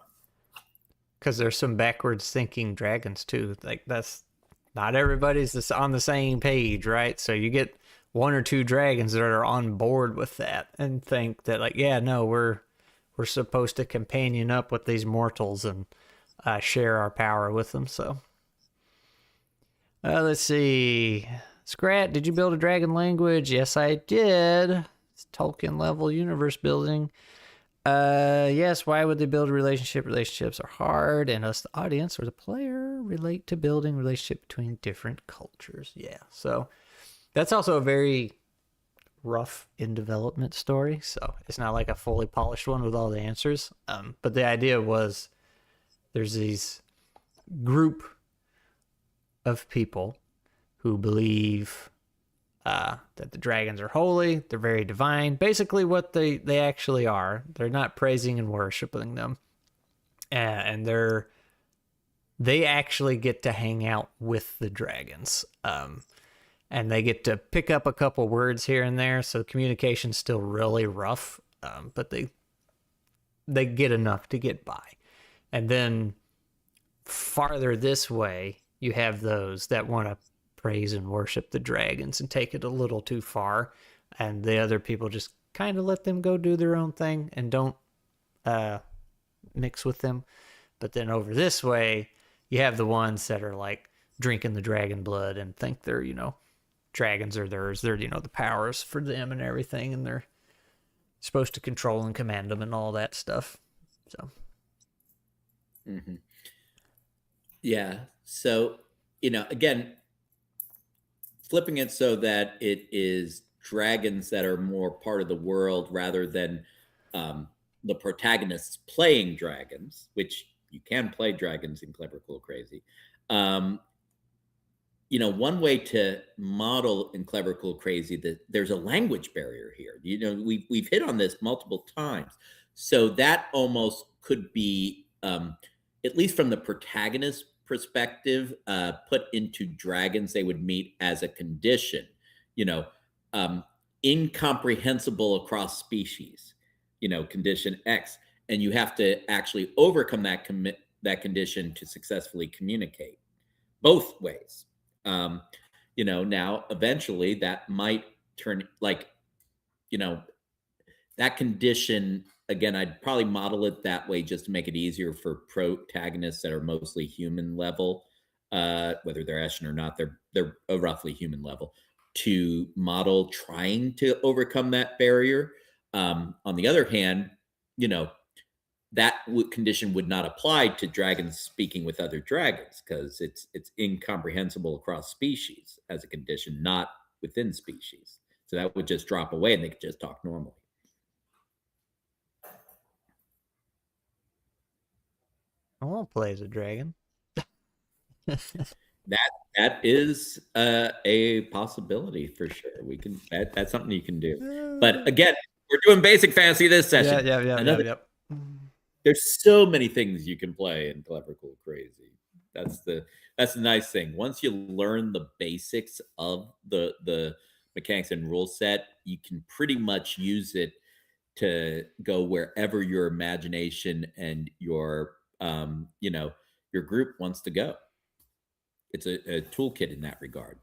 A: Because there's some backwards thinking dragons too. Like, that's not everybody's on the same page, right? So you get one or two dragons that are on board with that and think that, like, yeah, no, we're supposed to companion up with these mortals and share our power with them. So let's see. Scrat, did you build a dragon language? Yes, I did. It's Tolkien level universe building. Yes, why would they build a relationship? Relationships are hard, and us, the audience or the player, relate to building relationship between different cultures. Yeah, so that's also a very rough in development story, so it's not like a fully polished one with all the answers. But the idea was there's these group of people who believe that the dragons are holy, they're very divine, basically what they actually are. They're not praising and worshiping them, and they actually get to hang out with the dragons, and they get to pick up a couple words here and there, so communication's still really rough, but they get enough to get by. And then farther this way, you have those that want to praise and worship the dragons and take it a little too far, and the other people just kind of let them go do their own thing and don't mix with them. But then over this way, you have the ones that are like drinking the dragon blood and think they're, dragons are theirs. They're, the powers for them and everything, and they're supposed to control and command them and all that stuff. So.
B: Mm-hmm. Yeah. So, again, flipping it so that it is dragons that are more part of the world rather than the protagonists playing dragons, which you can play dragons in Clever, Cool, Crazy. One way to model in Clever, Cool, Crazy that there's a language barrier here. We've hit on this multiple times. So that almost could be, at least from the protagonist perspective, put into dragons they would meet as a condition. incomprehensible across species, condition X, and you have to actually overcome that condition to successfully communicate both ways. Now eventually that might turn that condition again. I'd probably model it that way just to make it easier for protagonists that are mostly human level, whether they're Eshin or not. They're a roughly human level to model trying to overcome that barrier. On the other hand, that condition would not apply to dragons speaking with other dragons because it's incomprehensible across species as a condition, not within species. So that would just drop away and they could just talk normally.
A: I won't play as a dragon.
B: That is a possibility for sure. We can that's something you can do. But again, we're doing basic fantasy this session.
A: Yeah.
B: There's so many things you can play in Clever Cool Crazy. That's the nice thing. Once you learn the basics of the mechanics and rule set, you can pretty much use it to go wherever your imagination and your your group wants to go. It's a toolkit in that regard.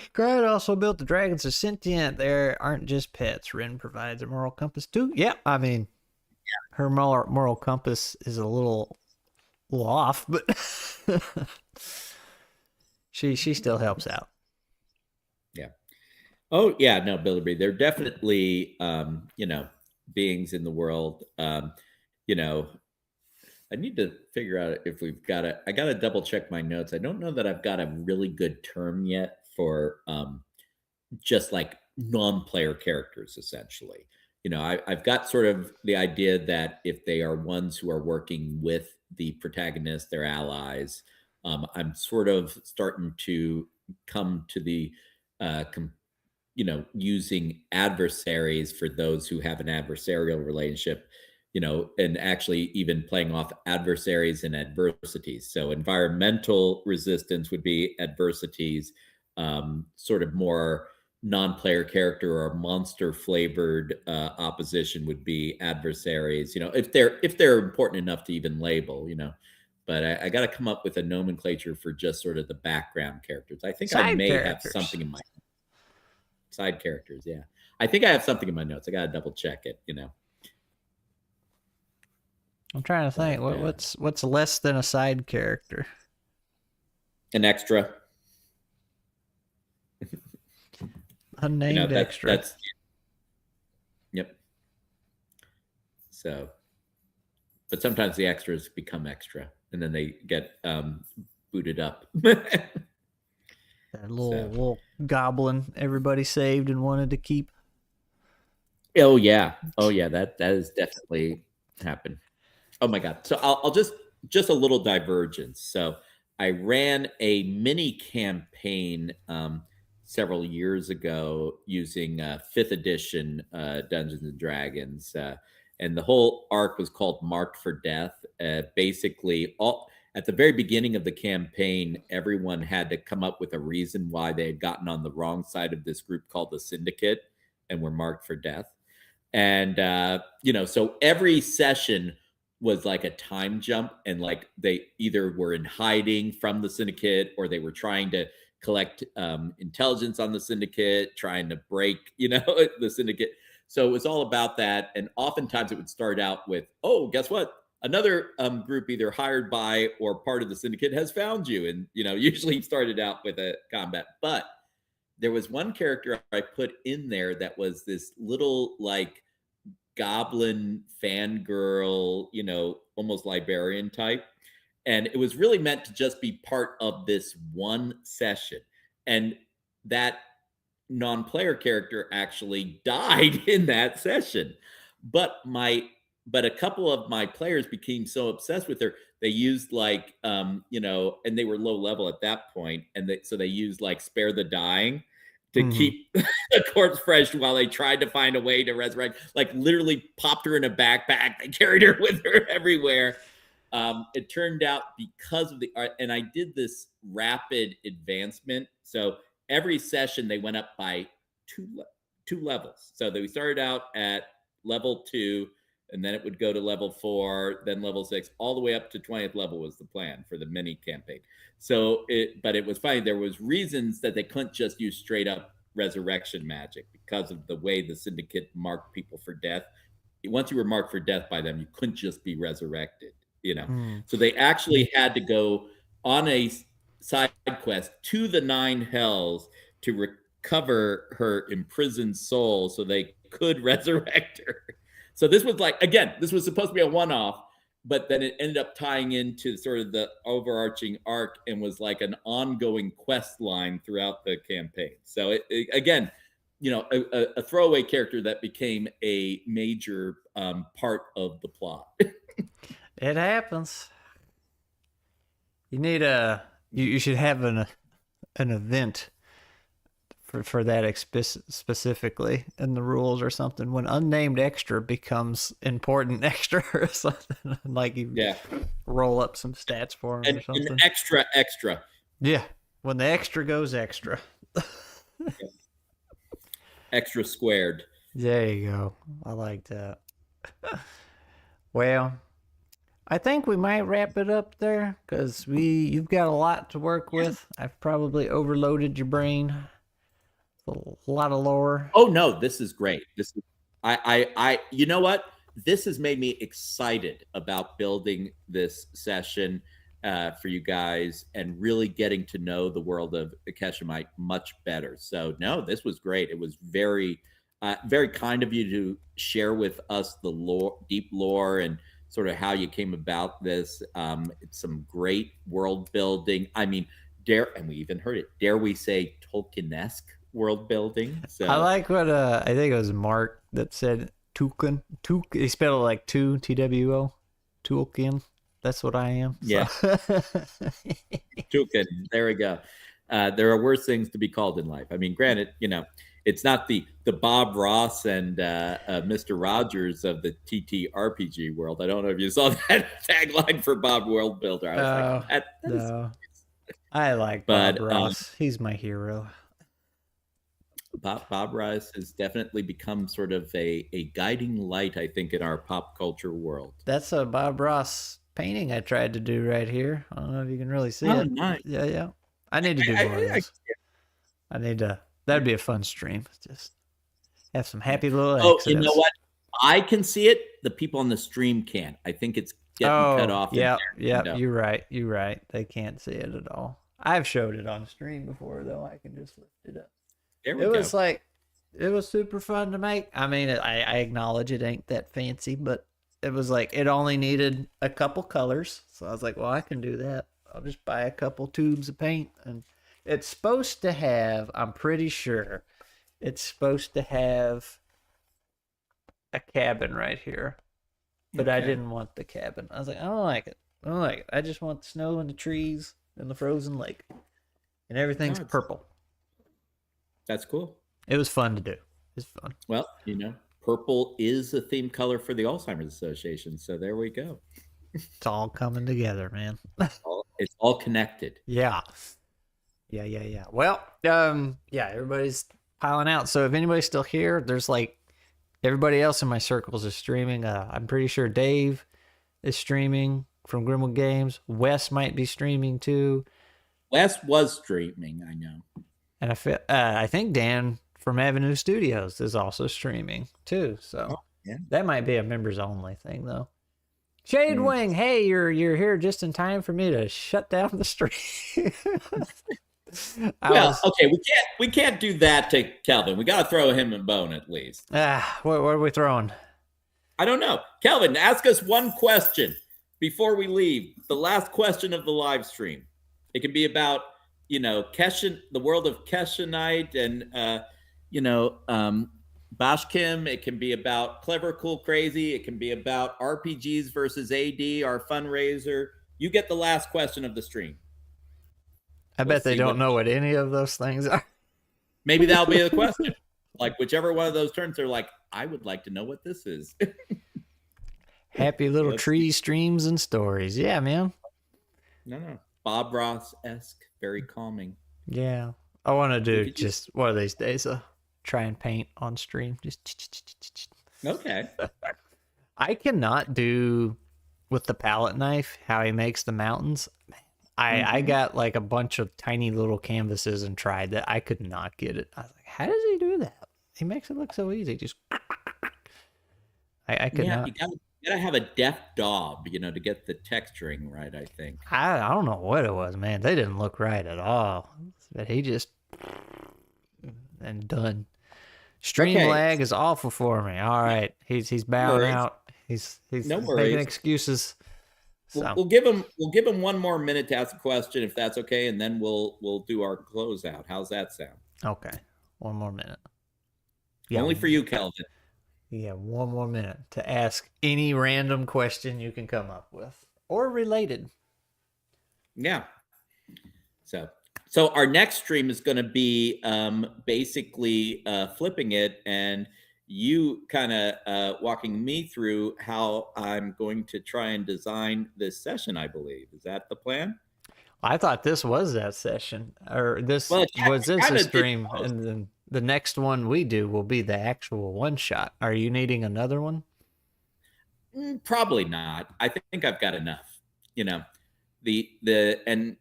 A: Squirrel also built the dragons are sentient. They aren't just pets. Ren provides a moral compass too. Yeah, I mean, her moral compass is a little off, but she still helps out.
B: Yeah. Oh yeah, no, Billy Bree. They're definitely beings in the world. I need to figure out if we've got I got to double check my notes. I don't know that I've got a really good term yet for just like non-player characters, essentially. I've got sort of the idea that if they are ones who are working with the protagonist, their allies, I'm sort of starting to come to the, using adversaries for those who have an adversarial relationship, and actually even playing off adversaries and adversities. So environmental resistance would be adversities, sort of more non-player character or monster flavored opposition would be adversaries, if they're important enough to even label, but I got to come up with a nomenclature for just sort of the background characters. I think I may have something in my side characters. Yeah, I think I have something in my notes. I got to double check it.
A: I'm trying to think. What's less than a side character?
B: An extra.
A: Unnamed extra.
B: Yep. So, but sometimes the extras become extra, and then they get booted up.
A: That little goblin everybody saved and wanted to keep.
B: Oh yeah, that has definitely happened. Oh my God. So I'll just a little divergence. So I ran a mini campaign several years ago using 5th edition Dungeons and Dragons. And the whole arc was called Marked for Death. Basically, at the very beginning of the campaign, everyone had to come up with a reason why they had gotten on the wrong side of this group called the Syndicate and were marked for death. And, so every session was like a time jump, and like they either were in hiding from the Syndicate or they were trying to collect intelligence on the Syndicate, trying to break, the Syndicate. So it was all about that. And oftentimes it would start out with, oh, guess what? Another group either hired by or part of the Syndicate has found you. And, usually started out with a combat. But there was one character I put in there that was this little like goblin fangirl, almost librarian type. And it was really meant to just be part of this one session. And that non-player character actually died in that session. But a couple of my players became so obsessed with her, they used like, and they were low level at that point. And so they used like Spare the Dying to keep the corpse fresh while they tried to find a way to resurrect, like literally popped her in a backpack. They carried her with her everywhere. It turned out because of the art, and I did this rapid advancement. So every session they went up by two levels. So we started out at level 2, and then it would go to level 4, then level 6, all the way up to 20th level was the plan for the mini campaign. So but it was funny. There was reasons that they couldn't just use straight up resurrection magic because of the way the syndicate marked people for death. Once you were marked for death by them, you couldn't just be resurrected, So they actually had to go on a side quest to the 9 hells to recover her imprisoned soul so they could resurrect her. So this was this was supposed to be a one-off, but then it ended up tying into sort of the overarching arc and was like an ongoing quest line throughout the campaign. So again, a throwaway character that became a major part of the plot.
A: It happens. You need you should have an event for that specifically in the rules or something, when unnamed extra becomes important extra or something, like you roll up some stats for them or something.
B: An extra.
A: Yeah, when the extra goes extra.
B: Extra squared.
A: There you go. I like that. Well, I think we might wrap it up there, because you've got a lot to work with. I've probably overloaded your brain. A lot of lore.
B: Oh no, this is great. This is I you know what? This has made me excited about building this session for you guys and really getting to know the world of Kesshonite much better. So no, this was great. It was very very kind of you to share with us the lore, deep lore, and sort of how you came about this. It's some great world building. I mean, and we even heard it, dare we say Tolkien-esque world building. So
A: I like what I think it was Mark that said Tolkien. He spelled it like TWO. Tolkien. That's what I am.
B: Yeah. Tolkien. There we go. There are worse things to be called in life. I mean, granted, it's not the Bob Ross and Mr. Rogers of the TTRPG world. I don't know if you saw that tagline for Bob Worldbuilder. I was like,
A: no. I like Bob Ross. He's my hero.
B: Bob Ross has definitely become sort of a guiding light, I think, in our pop culture world.
A: That's a Bob Ross painting I tried to do right here. I don't know if you can really see it.
B: Nice.
A: Yeah. I need to do more of those. I need to. That'd be a fun stream. Just have some happy little accidents.
B: You know what? I can see it. The people on the stream can't. I think it's getting cut off.
A: Yeah. You're right. They can't see it at all. I've showed it on stream before, though. I can just lift it up. It was super fun to make. I mean, I acknowledge it ain't that fancy, but it was like, it only needed a couple colors. So I was like, well, I can do that. I'll just buy a couple tubes of paint. And it's supposed to have, I'm pretty sure, it's supposed to have a cabin right here. But I didn't want the cabin. I was like, I don't like it. I just want the snow and the trees and the frozen lake. And everything's purple. That's cool. It was fun to do. It's fun. Well, purple is a theme color for the Alzheimer's Association. So there we go. It's all coming together, man. It's all connected. Yeah. Well, everybody's piling out. So if anybody's still here, there's everybody else in my circles is streaming. I'm pretty sure Dave is streaming from Grimwood Games. Wes might be streaming too. Wes was streaming, I know. And I think Dan from Avenue Studios is also streaming too. So that might be a members only thing, though. Shade Wing, hey, you're here just in time for me to shut down the stream. Okay, we can't do that to Kelvin. We got to throw him a bone at least. What are we throwing? I don't know. Kelvin, ask us one question before we leave. The last question of the live stream. It can be about the world of Kesshonite and Bashkim. It can be about Clever, Cool, Crazy. It can be about RPGs versus AD, our fundraiser. You get the last question of the stream. I bet they don't know what any of those things are. Maybe that'll be the question. Whichever one of those turns, they're like, I would like to know what this is. Happy little tree streams and stories. Yeah, man. No. Bob Ross-esque, very calming. Yeah. I want to do
B: could
A: just one of these days. Try and paint on stream. Just
B: Okay.
A: I cannot do with the palette knife how he makes the mountains. I got like a bunch of tiny little canvases and tried that. I could not get it. I was like, how does he do that? He makes it look so easy. Just I could
B: Yeah,
A: not.
B: you gotta have a deft daub, to get the texturing right, I think.
A: I don't know what it was, man. They didn't look right at all. But he just and done. Stream
B: Okay.
A: lag is awful for me. All right, he's bowing
B: worries.
A: out. He's
B: No
A: making
B: worries.
A: excuses. So
B: We'll give him one more minute to ask a question if that's okay, and then we'll do our closeout. How's that sound?
A: okay, one more minute.
B: Only for you, Kelvin.
A: Yeah, one more minute to ask any random question you can come up with or related.
B: Yeah. So our next stream is going to be basically flipping it and you kind of walking me through how I'm going to try and design this session, I believe. Is that the plan?
A: I thought this was that session, or this
B: Well,
A: was this a
B: kinda
A: stream,
B: did both.
A: and then the next one we do will be the actual one shot. Are you needing another one?
B: Probably not. I think I've got enough. And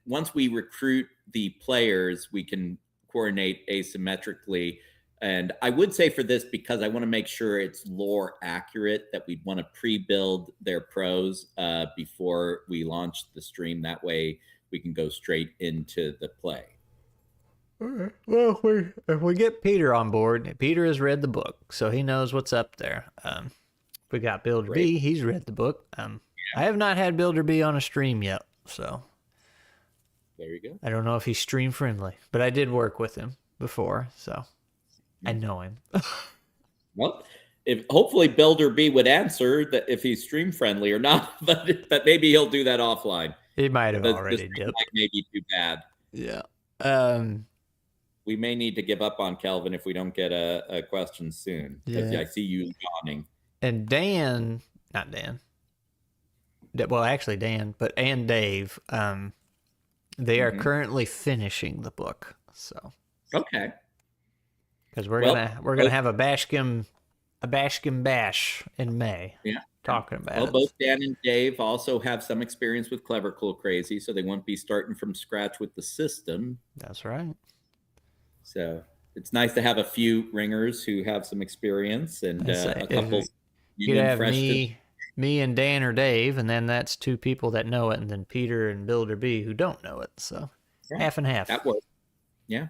B: once we recruit the players, we can coordinate asymmetrically. And I would say for this, because I want to make sure it's lore accurate, that we'd want to pre-build their pros before we launch the stream. That way we can go straight into the play.
A: All right. Well, if we get Peter on board, Peter has read the book, so he knows what's up there. We got Builder B. He's read the book. I have not had Builder B on a stream yet, so
B: there you go.
A: I don't know if he's stream friendly, but I did work with him before, so I know him.
B: Well, if hopefully Builder B would answer that if he's stream friendly or not, but maybe he'll do that offline.
A: He might have already
B: did. Maybe too bad.
A: Yeah.
B: We may need to give up on Kelvin if we don't get a question soon. Because I see you yawning.
A: And Dan, not Dan. Well, actually Dan, and Dave, they are currently finishing the book. So
B: okay,
A: because we're gonna have a Bashkim bash in May.
B: Yeah,
A: talking about it.
B: Both Dan and Dave also have some experience with Clever Cool Crazy, so they won't be starting from scratch with the system.
A: That's right.
B: So it's nice to have a few ringers who have some experience and a couple.
A: You could have me and Dan or Dave, and then that's two people that know it, and then Peter and Builder B who don't know it. So half and half.
B: That works. Yeah.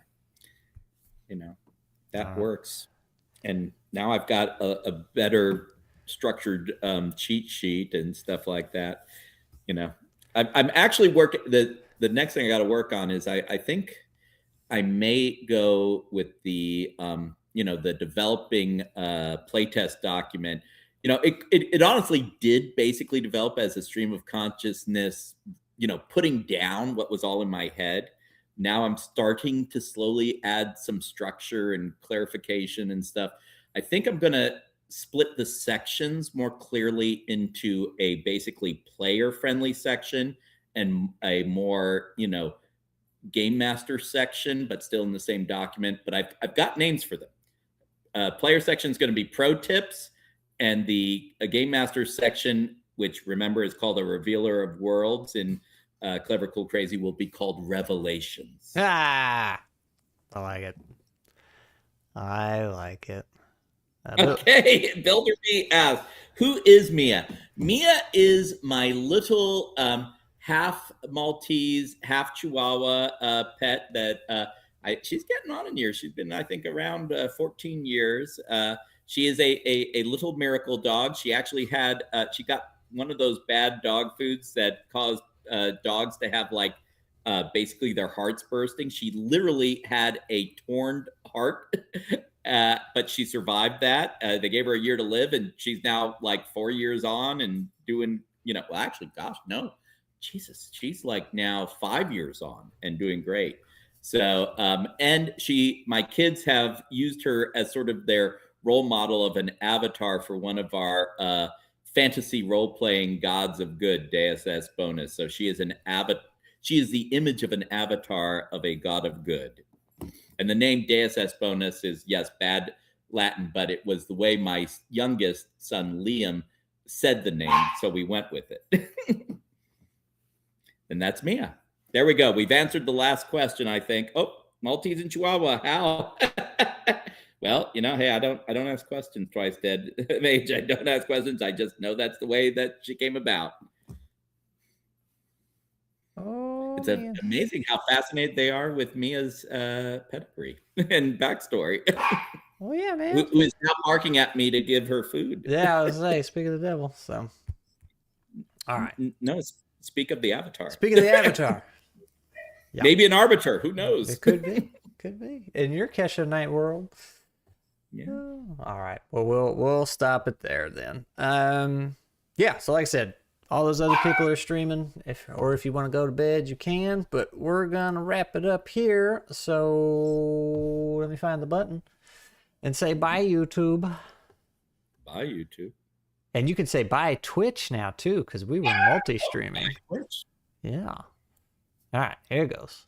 B: That works. And now I've got a better structured cheat sheet and stuff like that. I'm actually working. The next thing I got to work on is I think I may go with the the developing playtest document. It honestly did basically develop as a stream of consciousness, putting down what was all in my head. Now I'm starting to slowly add some structure and clarification and stuff. I think I'm going to split the sections more clearly into a basically player-friendly section and a more, game master section, but still in the same document. But I've got names for them. Player section is going to be pro tips, and the game master section, which remember is called a revealer of worlds in Clever Cool Crazy, will be called Revelations.
A: I like it.
B: Okay, Builder B asks, who is Mia? Mia is my little half Maltese, half Chihuahua pet that she's getting on in years. She's been, I think, around 14 years. She is a little miracle dog. She actually had, she got one of those bad dog foods that cause dogs to have basically their hearts bursting. She literally had a torn heart, but she survived that. They gave her a year to live, and she's now 4 years on and doing, well, actually, gosh, no, Jesus, she's now 5 years on and doing great. So, and my kids have used her as sort of their role model of an avatar for one of our fantasy role-playing gods of good, Deus Ex bonus. So she is she is the image of an avatar of a god of good. And the name Deus es Bonus is, yes, bad Latin, but it was the way my youngest son, Liam, said the name, so we went with it. And that's Mia. There we go. We've answered the last question, I think. Oh, Maltese and Chihuahua, how? Well, hey, I don't ask questions twice, Dead Mage. I don't ask questions. I just know that's the way that she came about.
A: Oh,
B: it's amazing how fascinated they are with Mia's pedigree and backstory.
A: Oh yeah, man.
B: Who is now barking at me to give her food.
A: Yeah, I was say, speak of the devil. So, all right.
B: No, speak of the Avatar.
A: Speak of the Avatar.
B: Yep. Maybe an arbiter. Who knows?
A: It could be. Could be. In your Kesshonite world.
B: Yeah.
A: All right. Well, we'll stop it there then. Yeah. So like I said, all those other people are streaming. If you want to go to bed, you can. But we're gonna wrap it up here. So let me find the button and say bye, YouTube.
B: Bye, YouTube.
A: And you can say bye, Twitch now too, because we were multi-streaming.
B: Twitch.
A: Yeah. All right. Here it goes.